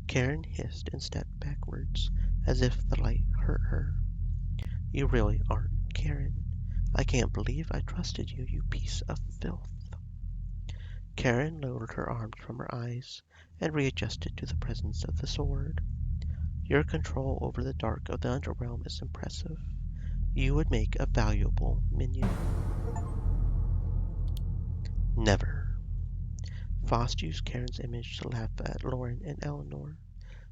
Karen hissed and stepped backwards, as if the light hurt her. You really aren't Karen. I can't believe I trusted you, you piece of filth. Karen lowered her arms from her eyes and readjusted to the presence of the sword. Your control over the dark of the underrealm is impressive. You would make a valuable minion. Never. Foss used Karen's image to laugh at Loren and Eleanor.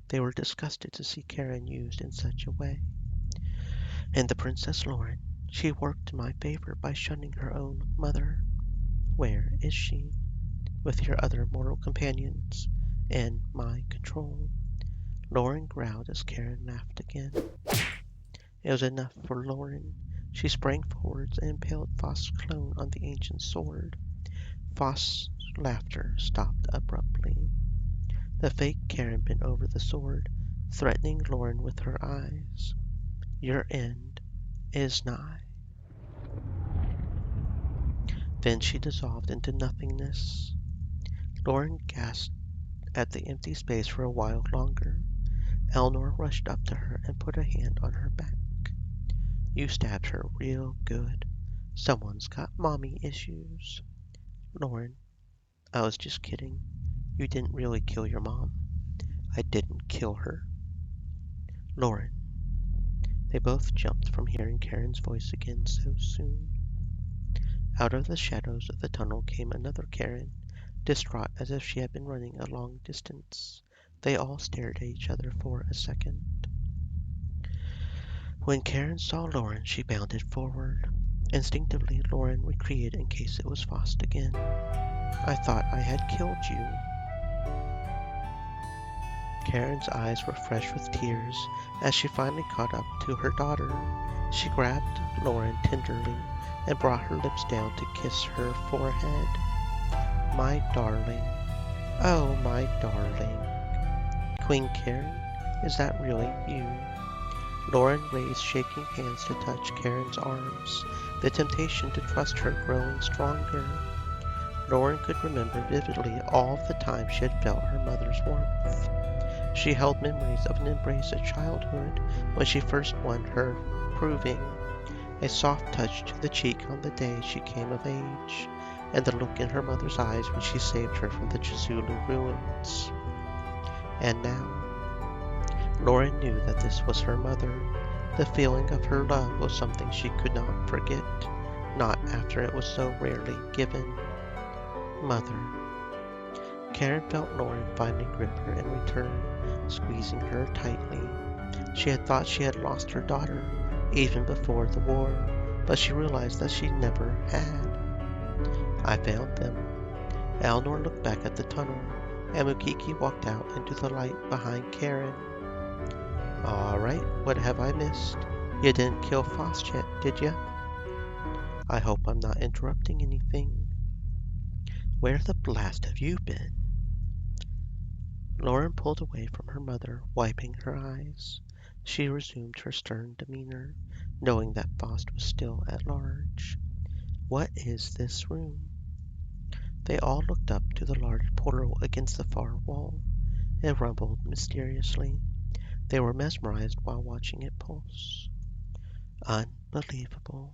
They were disgusted to see Karen used in such a way. And the Princess Loren, she worked in my favor by shunning her own mother. Where is she? With your other mortal companions, in my control. Loren growled as Karen laughed again. It was enough for Loren. She sprang forwards and impaled Foss's clone on the ancient sword. Foss's laughter stopped abruptly. The fake Karen bent over the sword, threatening Loren with her eyes. Your end is nigh. Then she dissolved into nothingness. Loren gasped at the empty space for a while longer. Eleanor rushed up to her and put a hand on her back. You stabbed her real good. Someone's got mommy issues. Loren, I was just kidding. You didn't really kill your mom. I didn't kill her. Loren. They both jumped from hearing Karen's voice again so soon. Out of the shadows of the tunnel came another Karen, distraught as if she had been running a long distance. They all stared at each other for a second. When Karen saw Loren, she bounded forward. Instinctively, Loren retreated in case it was Foss again. I thought I had killed you. Karen's eyes were fresh with tears as she finally caught up to her daughter. She grabbed Loren tenderly and brought her lips down to kiss her forehead. My darling. Oh, my darling. Queen Karen, is that really you? Loren raised shaking hands to touch Karen's arms, the temptation to trust her growing stronger. Loren could remember vividly all of the time she had felt her mother's warmth. She held memories of an embrace of childhood when she first won her proving, a soft touch to the cheek on the day she came of age, and the look in her mother's eyes when she saved her from the Chizulu ruins. And now, Loren knew that this was her mother. The feeling of her love was something she could not forget, not after it was so rarely given. Mother. Karen felt Loren finally grip her in return, squeezing her tightly. She had thought she had lost her daughter, even before the war, but she realized that she never had. I found them. Eleanor looked back at the tunnel, and Mukiki walked out into the light behind Karen. All right, what have I missed? You didn't kill Faust yet, did ya? I hope I'm not interrupting anything. Where the blast have you been? Loren pulled away from her mother, wiping her eyes. She resumed her stern demeanor, knowing that Faust was still at large. What is this room? They all looked up to the large portal against the far wall. It rumbled mysteriously. They were mesmerized while watching it pulse. Unbelievable.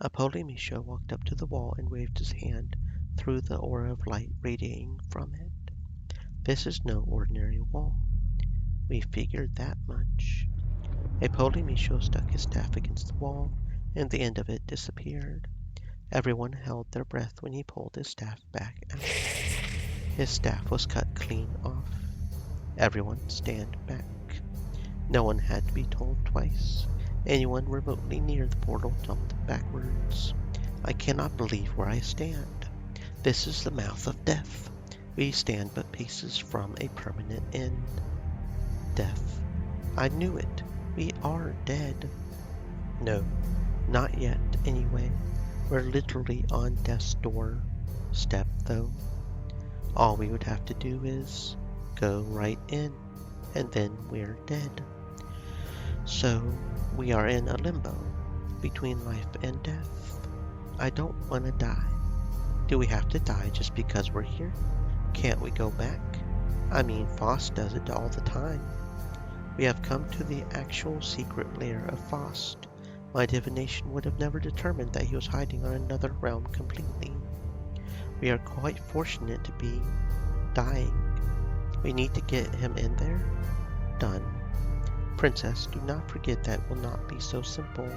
Apollonius walked up to the wall and waved his hand through the aura of light radiating from it. This is no ordinary wall. We figured that much. Apollonius stuck his staff against the wall, and the end of it disappeared. Everyone held their breath when he pulled his staff back out. His staff was cut clean off. Everyone stand back. No one had to be told twice. Anyone remotely near the portal jumped backwards. I cannot believe where I stand. This is the mouth of death. We stand but paces from a permanent end. Death. I knew it. We are dead. No, not yet, anyway. We're literally on death's door step, though. All we would have to do is go right in, and then we're dead. So, we are in a limbo, between life and death. I don't want to die. Do we have to die just because we're here? Can't we go back? I mean, Faust does it all the time. We have come to the actual secret lair of Faust. My divination would have never determined that he was hiding on another realm completely. We are quite fortunate to be dying. We need to get him in there. Done. Princess, do not forget that will not be so simple.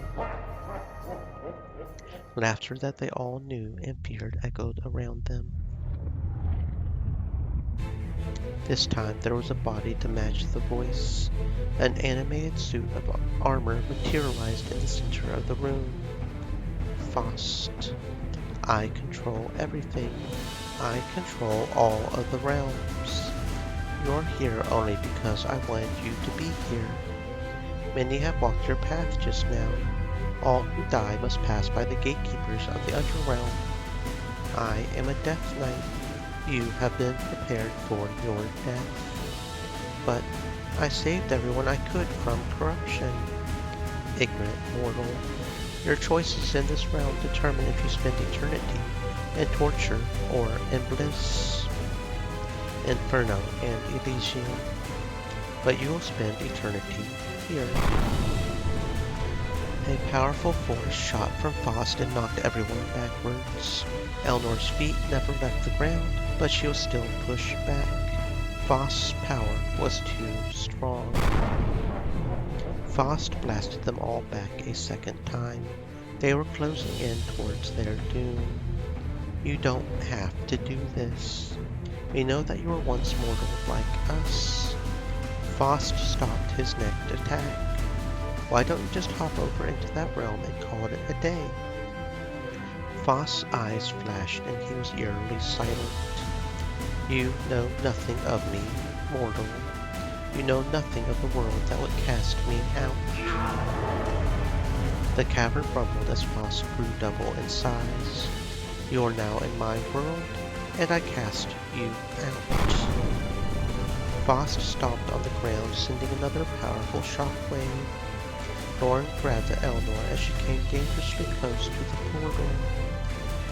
Laughter that they all knew and feared echoed around them. This time there was a body to match the voice. An animated suit of armor materialized in the center of the room. Faust. I control everything. I control all of the realms. You're here only because I wanted you to be here. Many have walked your path just now. All who die must pass by the gatekeepers of the underrealm. I am a death knight. You have been prepared for your death. But I saved everyone I could from corruption. Ignorant mortal. Your choices in this realm determine if you spend eternity in torture or in bliss. Inferno and Elysium. But you will spend eternity here. A powerful force shot from Faust and knocked everyone backwards. Eleanor's feet never left the ground, but she was still pushed back. Faust's power was too strong. Faust blasted them all back a second time. They were closing in towards their doom. You don't have to do this. We know that you were once mortal like us. Faust stopped his next attack. Why don't you just hop over into that realm and call it a day? Faust's eyes flashed and he was eerily silent. You know nothing of me, mortal. You know nothing of the world that would cast me out. The cavern rumbled as Faust grew double in size. You are now in my world, and I cast you out. Faust stomped on the ground, sending another powerful shockwave. Loren grabbed at Eleanor as she came dangerously close to the portal.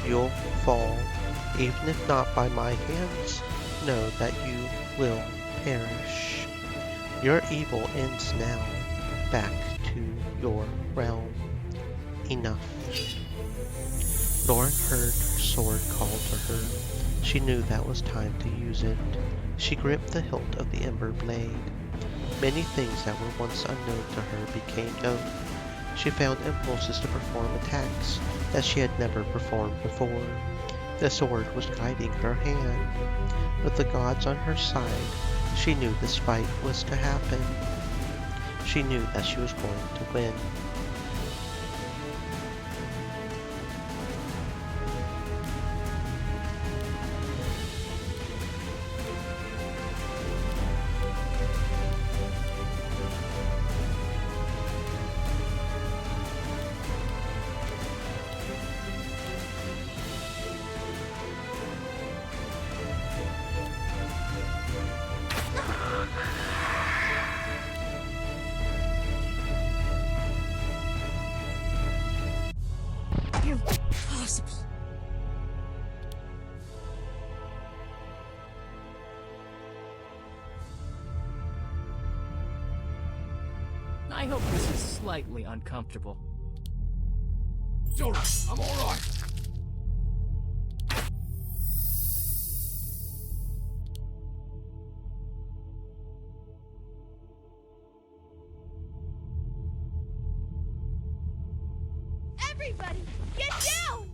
You'll fall, even if not by my hands. Know that you will perish. Your evil ends now. Back to your realm. Enough. Loren heard her sword call to her. She knew that was time to use it. She gripped the hilt of the ember blade. Many things that were once unknown to her became known. She found impulses to perform attacks that she had never performed before. The sword was guiding her hand. With the gods on her side, she knew this fight was to happen. She knew that she was going to win. Impossible. I hope this is slightly uncomfortable. Loren, I'm alright. Everybody, get down!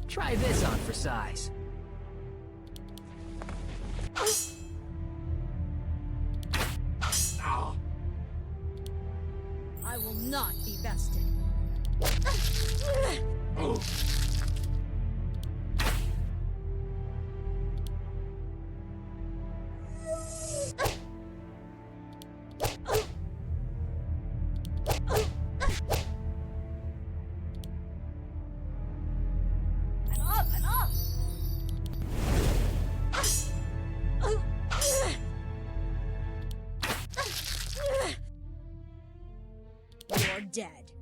Try this on for size. I will not be bested. I'm up! You're dead.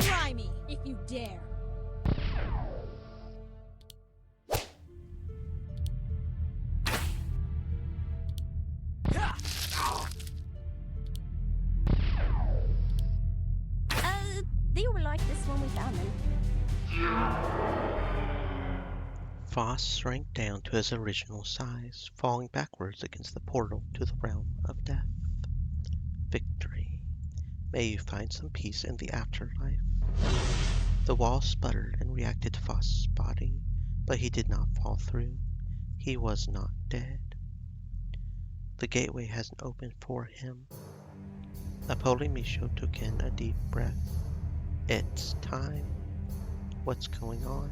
Try me if you dare. They were like this when we found them. Voss shrank down to his original size, falling backwards against the portal to the realm of death. Victory. May you find some peace in the afterlife. The wall sputtered and reacted to Voss's body, but he did not fall through. He was not dead. The gateway hasn't opened for him. Apollonicio took in a deep breath. It's time. What's going on?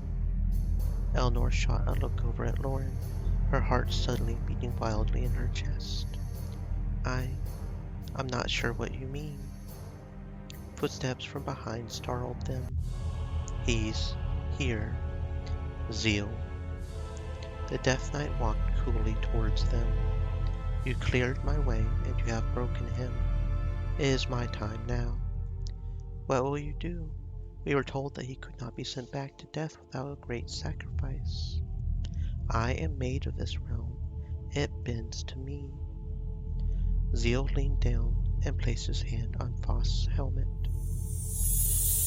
Eleanor shot a look over at Loren, her heart suddenly beating wildly in her chest. I'm not sure what you mean. Footsteps from behind startled them. He's here. Zeal. The Death Knight walked coolly towards them. You cleared my way, and you have broken him. It is my time now. What will you do? We were told that he could not be sent back to death without a great sacrifice. I am made of this realm. It bends to me. Zeal leaned down and placed his hand on Voss's helmet.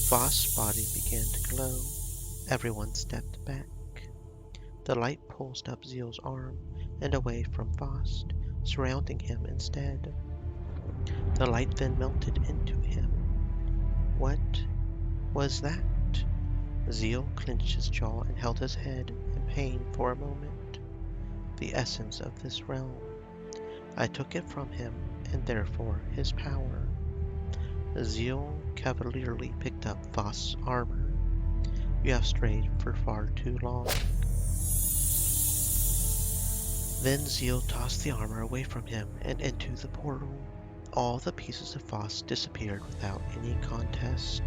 Voss's body began to glow. Everyone stepped back. The light pulsed up Zeal's arm and away from Voss, surrounding him instead. The light then melted into him. What was that? Zeal clenched his jaw and held his head in pain for a moment. The essence of this realm. I took it from him, and therefore his power. Zeal cavalierly picked up Voss's armor. You have strayed for far too long. Then Zeal tossed the armor away from him and into the portal. All the pieces of Voss disappeared without any contest.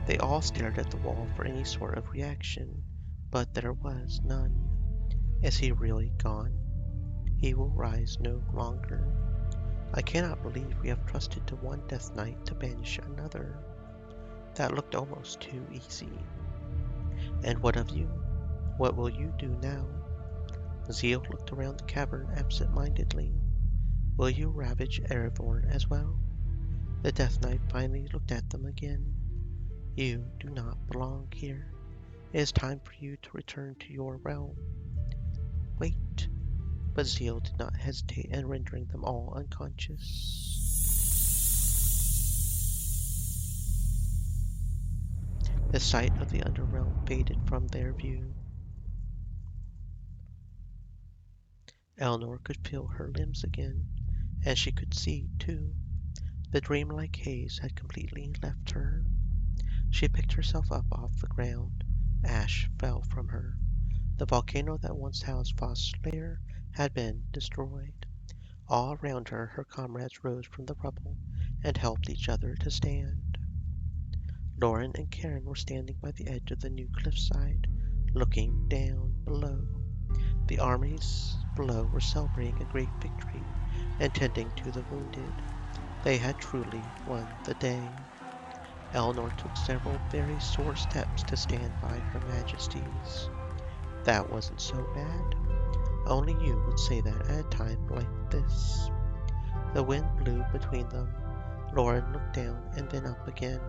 They all stared at the wall for any sort of reaction, but there was none. Is he really gone? He will rise no longer. I cannot believe we have trusted to one Death Knight to banish another. That looked almost too easy. And what of you? What will you do now? Zeal looked around the cavern absent-mindedly. Will you ravage Erevorn as well? The Death Knight finally looked at them again. You do not belong here. It is time for you to return to your realm. Wait. But Zeal did not hesitate in rendering them all unconscious. The sight of the underrealm faded from their view. Eleanor could feel her limbs again, and she could see, too. The dreamlike haze had completely left her. She picked herself up off the ground. Ash fell from her. The volcano that once housed Phost's lair had been destroyed. All around her, her comrades rose from the rubble and helped each other to stand. Loren and Karen were standing by the edge of the new cliffside, looking down below. The armies below were celebrating a great victory and tending to the wounded. They had truly won the day. Eleanor took several very sore steps to stand by her majesties. That wasn't so bad. Only you would say that at a time like this. The wind blew between them. Loren looked down and then up again.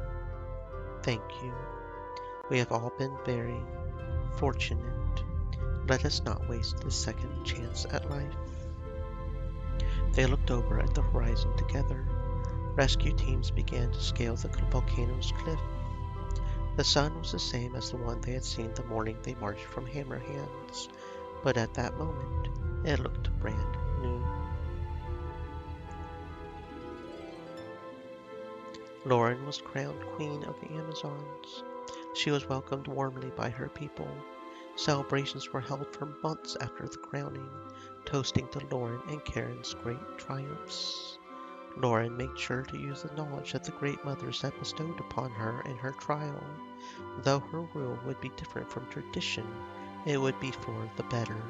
Thank you. We have all been very fortunate. Let us not waste this second chance at life. They looked over at the horizon together. Rescue teams began to scale the volcano's cliff. The sun was the same as the one they had seen the morning they marched from Hammerhands, but at that moment it looked brand new. Loren was crowned Queen of the Amazons. She was welcomed warmly by her people. Celebrations were held for months after the crowning, toasting to Loren and Karen's great triumphs. Loren made sure to use the knowledge that the Great Mothers had bestowed upon her in her trial. Though her rule would be different from tradition, it would be for the better.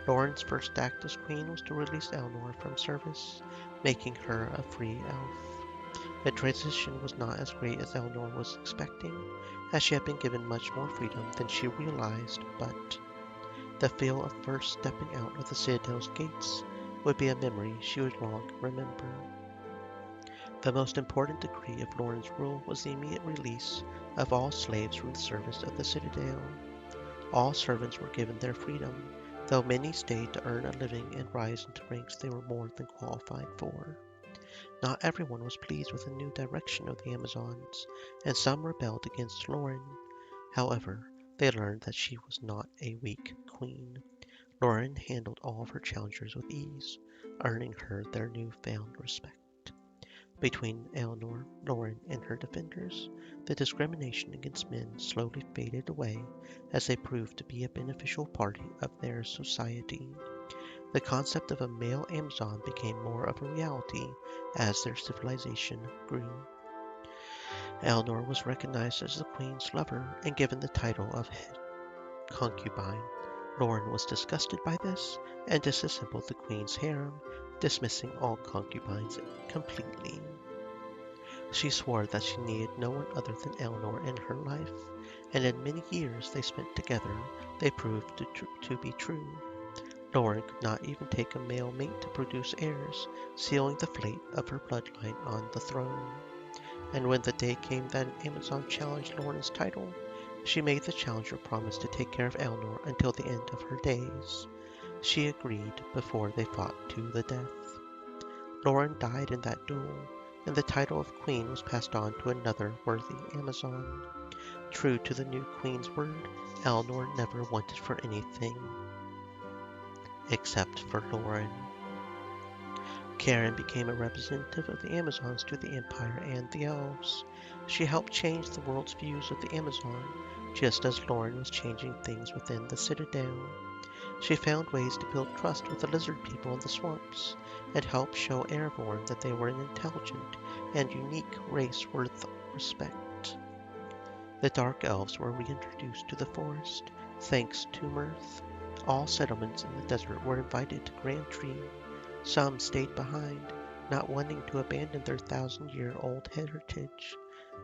Loren's first act as queen was to release Eleanor from service, making her a free elf. The transition was not as great as Eleanor was expecting, as she had been given much more freedom than she realized, but the feel of first stepping out of the Citadel's gates would be a memory she would long remember. The most important decree of Loren's rule was the immediate release of all slaves from the service of the Citadel. All servants were given their freedom, though many stayed to earn a living and rise into ranks they were more than qualified for. Not everyone was pleased with the new direction of the Amazons, and some rebelled against Loren. However, they learned that she was not a weak queen. Loren handled all of her challengers with ease, earning her their newfound respect. Between Eleanor, Loren, and her defenders, the discrimination against men slowly faded away as they proved to be a beneficial part of their society. The concept of a male Amazon became more of a reality as their civilization grew. Eleanor was recognized as the queen's lover and given the title of head concubine. Loren was disgusted by this and disassembled the queen's harem, dismissing all concubines completely. She swore that she needed no one other than Eleanor in her life, and in many years they spent together, they proved to be true. Loren could not even take a male mate to produce heirs, sealing the fate of her bloodline on the throne. And when the day came that an Amazon challenged Loren's title, she made the challenger promise to take care of Eleanor until the end of her days. She agreed before they fought to the death. Loren died in that duel, and the title of queen was passed on to another worthy Amazon. True to the new queen's word, Eleanor never wanted for anything except for Loren. Karen became a representative of the Amazons to the Empire and the Elves. She helped change the world's views of the Amazon, just as Loren was changing things within the Citadel. She found ways to build trust with the lizard people in the swamps, and helped show Erevorn that they were an intelligent and unique race worth respect. The Dark Elves were reintroduced to the forest, thanks to Mirth. All settlements in the desert were invited to Grand Tree. Some stayed behind, not wanting to abandon their 1,000-year-old heritage.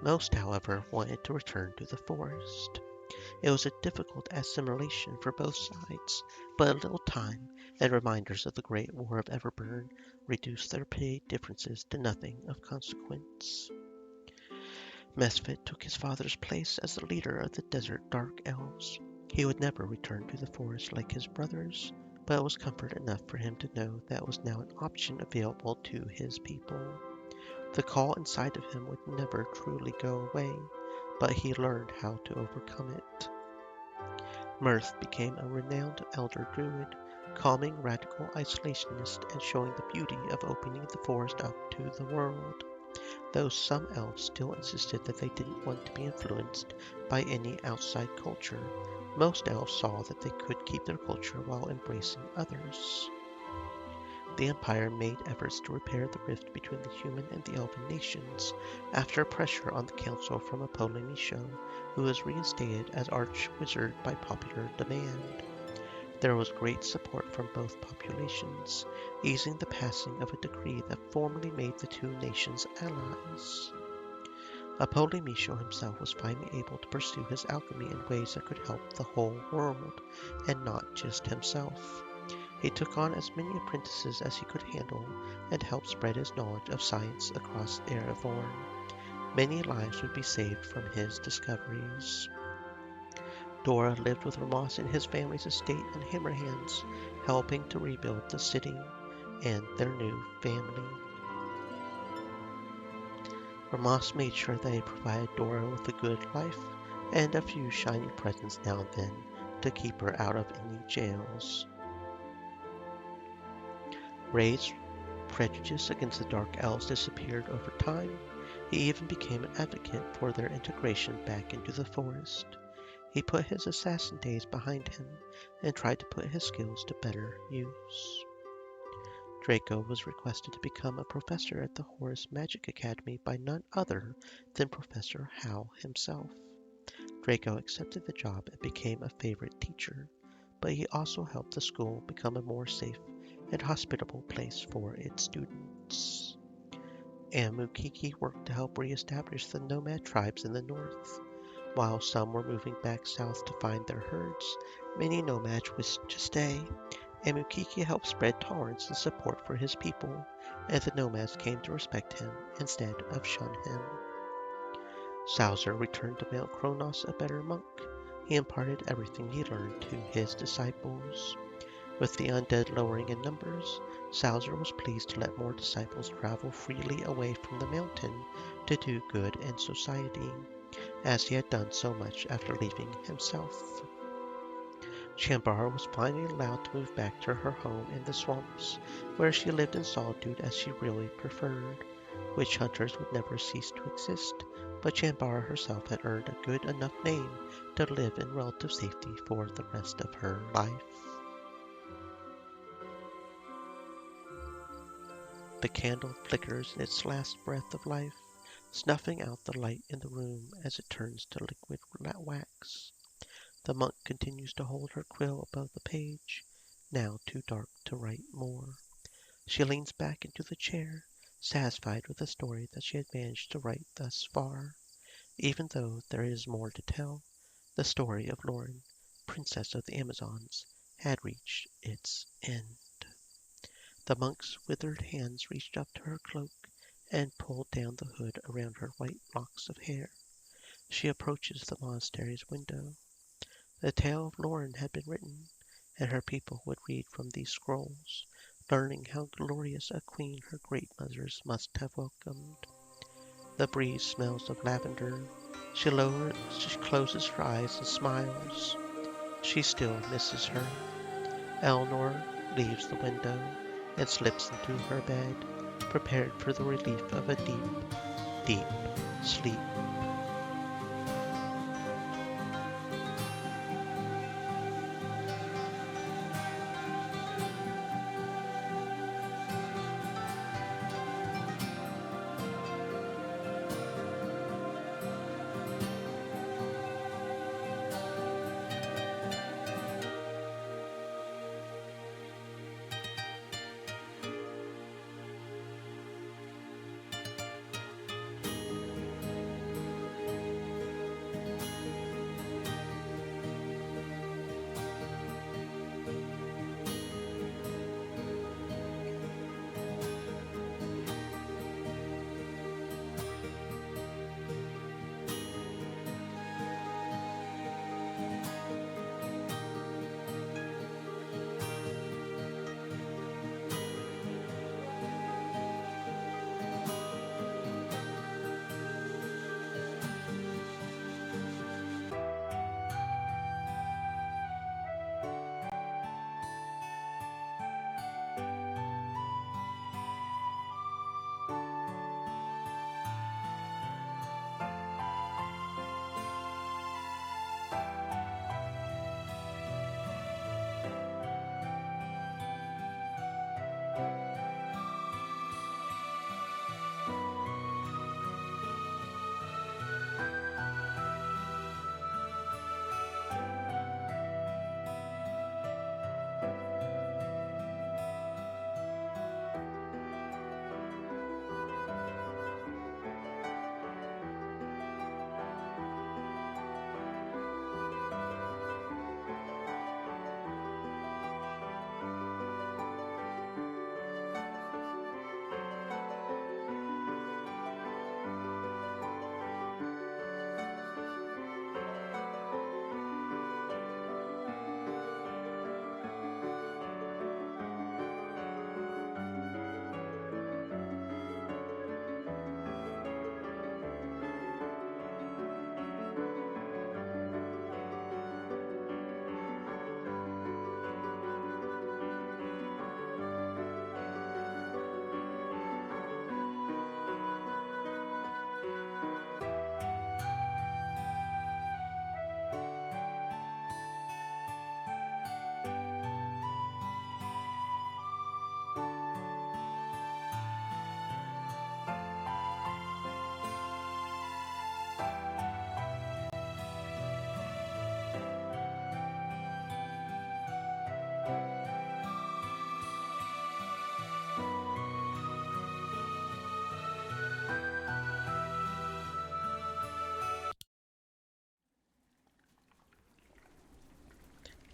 Most, however, wanted to return to the forest. It was a difficult assimilation for both sides, but a little time and reminders of the Great War of Everburn reduced their petty differences to nothing of consequence. Mesfit took his father's place as the leader of the Desert Dark Elves. He would never return to the forest like his brothers, but it was comfort enough for him to know that was now an option available to his people. The call inside of him would never truly go away, but he learned how to overcome it. Mirth became a renowned elder druid, calming radical isolationists and showing the beauty of opening the forest up to the world. Though some elves still insisted that they didn't want to be influenced by any outside culture, most elves saw that they could keep their culture while embracing others. The Empire made efforts to repair the rift between the human and the elven nations after pressure on the council from a Polymisho, who was reinstated as Archwizard by popular demand. There was great support from both populations, easing the passing of a decree that formally made the two nations allies. Apollonicio himself was finally able to pursue his alchemy in ways that could help the whole world, and not just himself. He took on as many apprentices as he could handle, and helped spread his knowledge of science across Erevorn. Many lives would be saved from his discoveries. Dora lived with Ramos in his family's estate in Hammerhands, helping to rebuild the city and their new family. Ramos made sure they provided Dora with a good life and a few shiny presents now and then to keep her out of any jails. Ray's prejudice against the Dark Elves disappeared over time. He even became an advocate for their integration back into the forest. He put his assassin days behind him and tried to put his skills to better use. Draco was requested to become a professor at the Horus Magic Academy by none other than Professor Howe himself. Draco accepted the job and became a favorite teacher, but he also helped the school become a more safe and hospitable place for its students. Amukiki worked to help re-establish the nomad tribes in the north. While some were moving back south to find their herds, many nomads wished to stay. Amukiki helped spread tolerance and support for his people, and the nomads came to respect him instead of shun him. Salzer returned to Mount Kronos a better monk. He imparted everything he learned to his disciples. With the undead lowering in numbers, Salzer was pleased to let more disciples travel freely away from the mountain to do good in society, as he had done so much after leaving himself. Chambara was finally allowed to move back to her home in the swamps, where she lived in solitude as she really preferred. Witch hunters would never cease to exist, but Chambara herself had earned a good enough name to live in relative safety for the rest of her life. The candle flickers in its last breath of life, snuffing out the light in the room as it turns to liquid wax. The monk continues to hold her quill above the page, now too dark to write more. She leans back into the chair, satisfied with the story that she had managed to write thus far. Even though there is more to tell, the story of Loren, Princess of the Amazons, had reached its end. The monk's withered hands reached up to her cloak and pulled down the hood around her white locks of hair. She approaches the monastery's window. The tale of Loren had been written, and her people would read from these scrolls, learning how glorious a queen her great mothers must have welcomed. The breeze smells of lavender. She closes her eyes and smiles. She still misses her. Eleanor leaves the window and slips into her bed, prepared for the relief of a deep, deep sleep.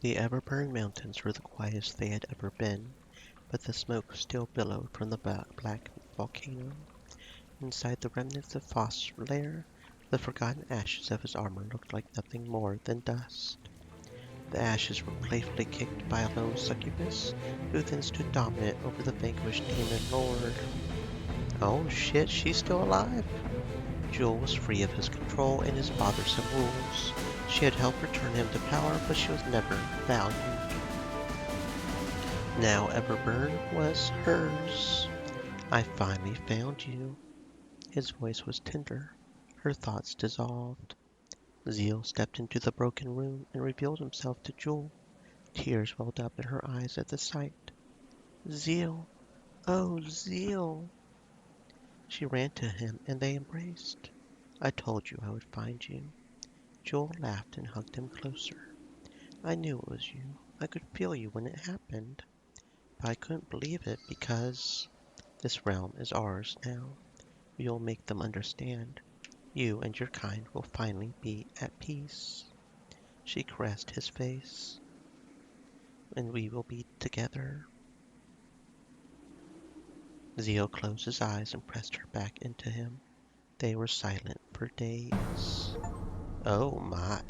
The Everburn Mountains were the quietest they had ever been, but the smoke still billowed from the black volcano. Inside the remnants of Phos's lair, the forgotten ashes of his armor looked like nothing more than dust. The ashes were playfully kicked by a lone succubus, who then stood dominant over the vanquished demon lord. Oh shit, she's still alive! Jewel was free of his control and his bothersome rules. She had helped return him to power, but she was never valued. Now Everburn was hers. I finally found you. His voice was tender. Her thoughts dissolved. Zeal stepped into the broken room and revealed himself to Jewel. Tears welled up in her eyes at the sight. Zeal! Oh, Zeal! She ran to him and they embraced. I told you I would find you. Jewel laughed and hugged him closer. I knew it was you. I could feel you when it happened. But I couldn't believe it because this realm is ours now. We will make them understand. You and your kind will finally be at peace. She caressed his face. And we will be together. Zeal closed his eyes and pressed her back into him. They were silent for days. Oh my.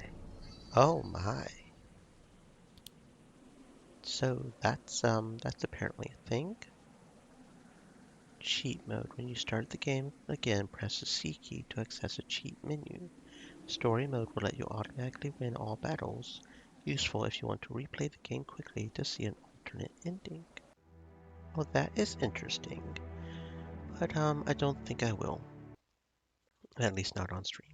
Oh my. So that's apparently a thing. Cheat mode. When you start the game again, press the C key to access a cheat menu. Story mode will let you automatically win all battles. Useful if you want to replay the game quickly to see an alternate ending. Well, that is interesting. But I don't think I will. At least not on stream.